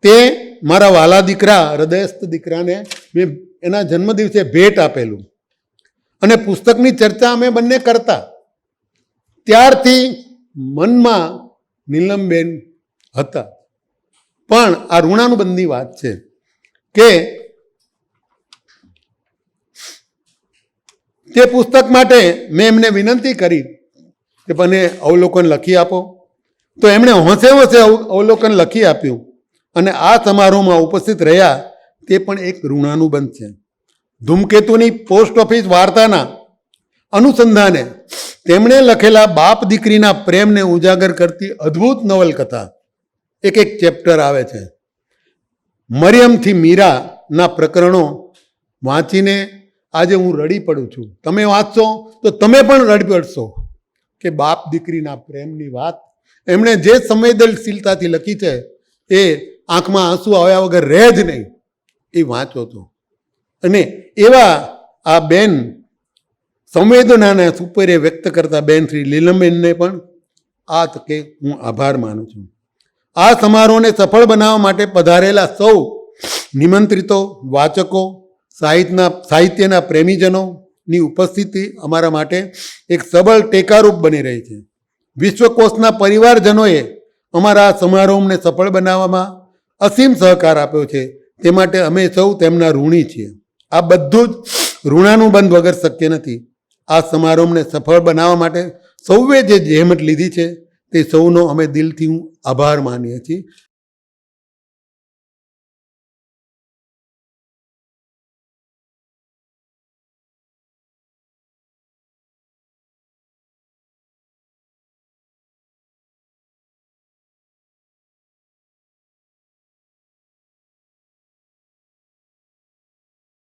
તે મારા વાલા દીકરા હૃદયસ્થ દીકરાને મેં એના જન્મદિવસે ભેટ આપેલું અને પુસ્તકની ચર્ચા અમે બંને કરતા. ત્યારથી મનમાં નીલમબેન હતા. પણ આ ઋણાનુબંધની વાત છે કે તે પુસ્તક માટે મેં એમને વિનંતી કરી કે મને અવલોકન લખી આપો, તો એમણે હોંશે હોંશે અવલોકન લખી આપ્યું અને આ સમારોહમાં ઉપસ્થિત રહ્યા. તે પણ એક ઋણાનુબંધ છે. ધૂમકેતુની પોસ્ટ ઓફિસ વાર્તાના અનુસંધાને તેમણે લખેલા બાપ દીકરીના પ્રેમને ઉજાગર કરતી અદ્ભુત નવલકથા એક ચેપ્ટર આવે છે. મરિયમથી મીરાના પ્રકરણો વાંચીને આજે હું રડી પડું છું. તમે વાંચશો તો તમે પણ રડી પડશો કે બાપ દીકરીના પ્રેમની વાત એમણે જે સંવેદનશીલતાથી લખી છે એ આંખમાં આંસુ આવ્યા વગર રહે જ નહીં. એ વાંચો તો. અને એવા આ બેન સંવેદનાના સુપરે વ્યક્ત કરતા બેન શ્રી લીલમબેનને પણ આ તકે હું આભાર માનું છું. આ સમારોહને સફળ બનાવવા માટે પધારેલા સૌ નિમંત્રિતો, વાચકો, સાહિત્યના પ્રેમીજનોની ઉપસ્થિતિ અમારા માટે એક સબળ ટેકારૂપ બની રહી છે. વિશ્વકોશના પરિવારજનોએ અમારા આ સમારોહને સફળ બનાવવામાં અસીમ સહકાર આપ્યો છે. તે માટે અમે સૌ તેમના ઋણી છીએ. આ બધું જ ઋણાનુબંધ વગર શક્ય નથી. આ સમારોહને સફળ બનાવવા માટે સૌએ જે જહેમત લીધી છે તે સૌનો અમે દિલથી આભાર માનીએ છીએ.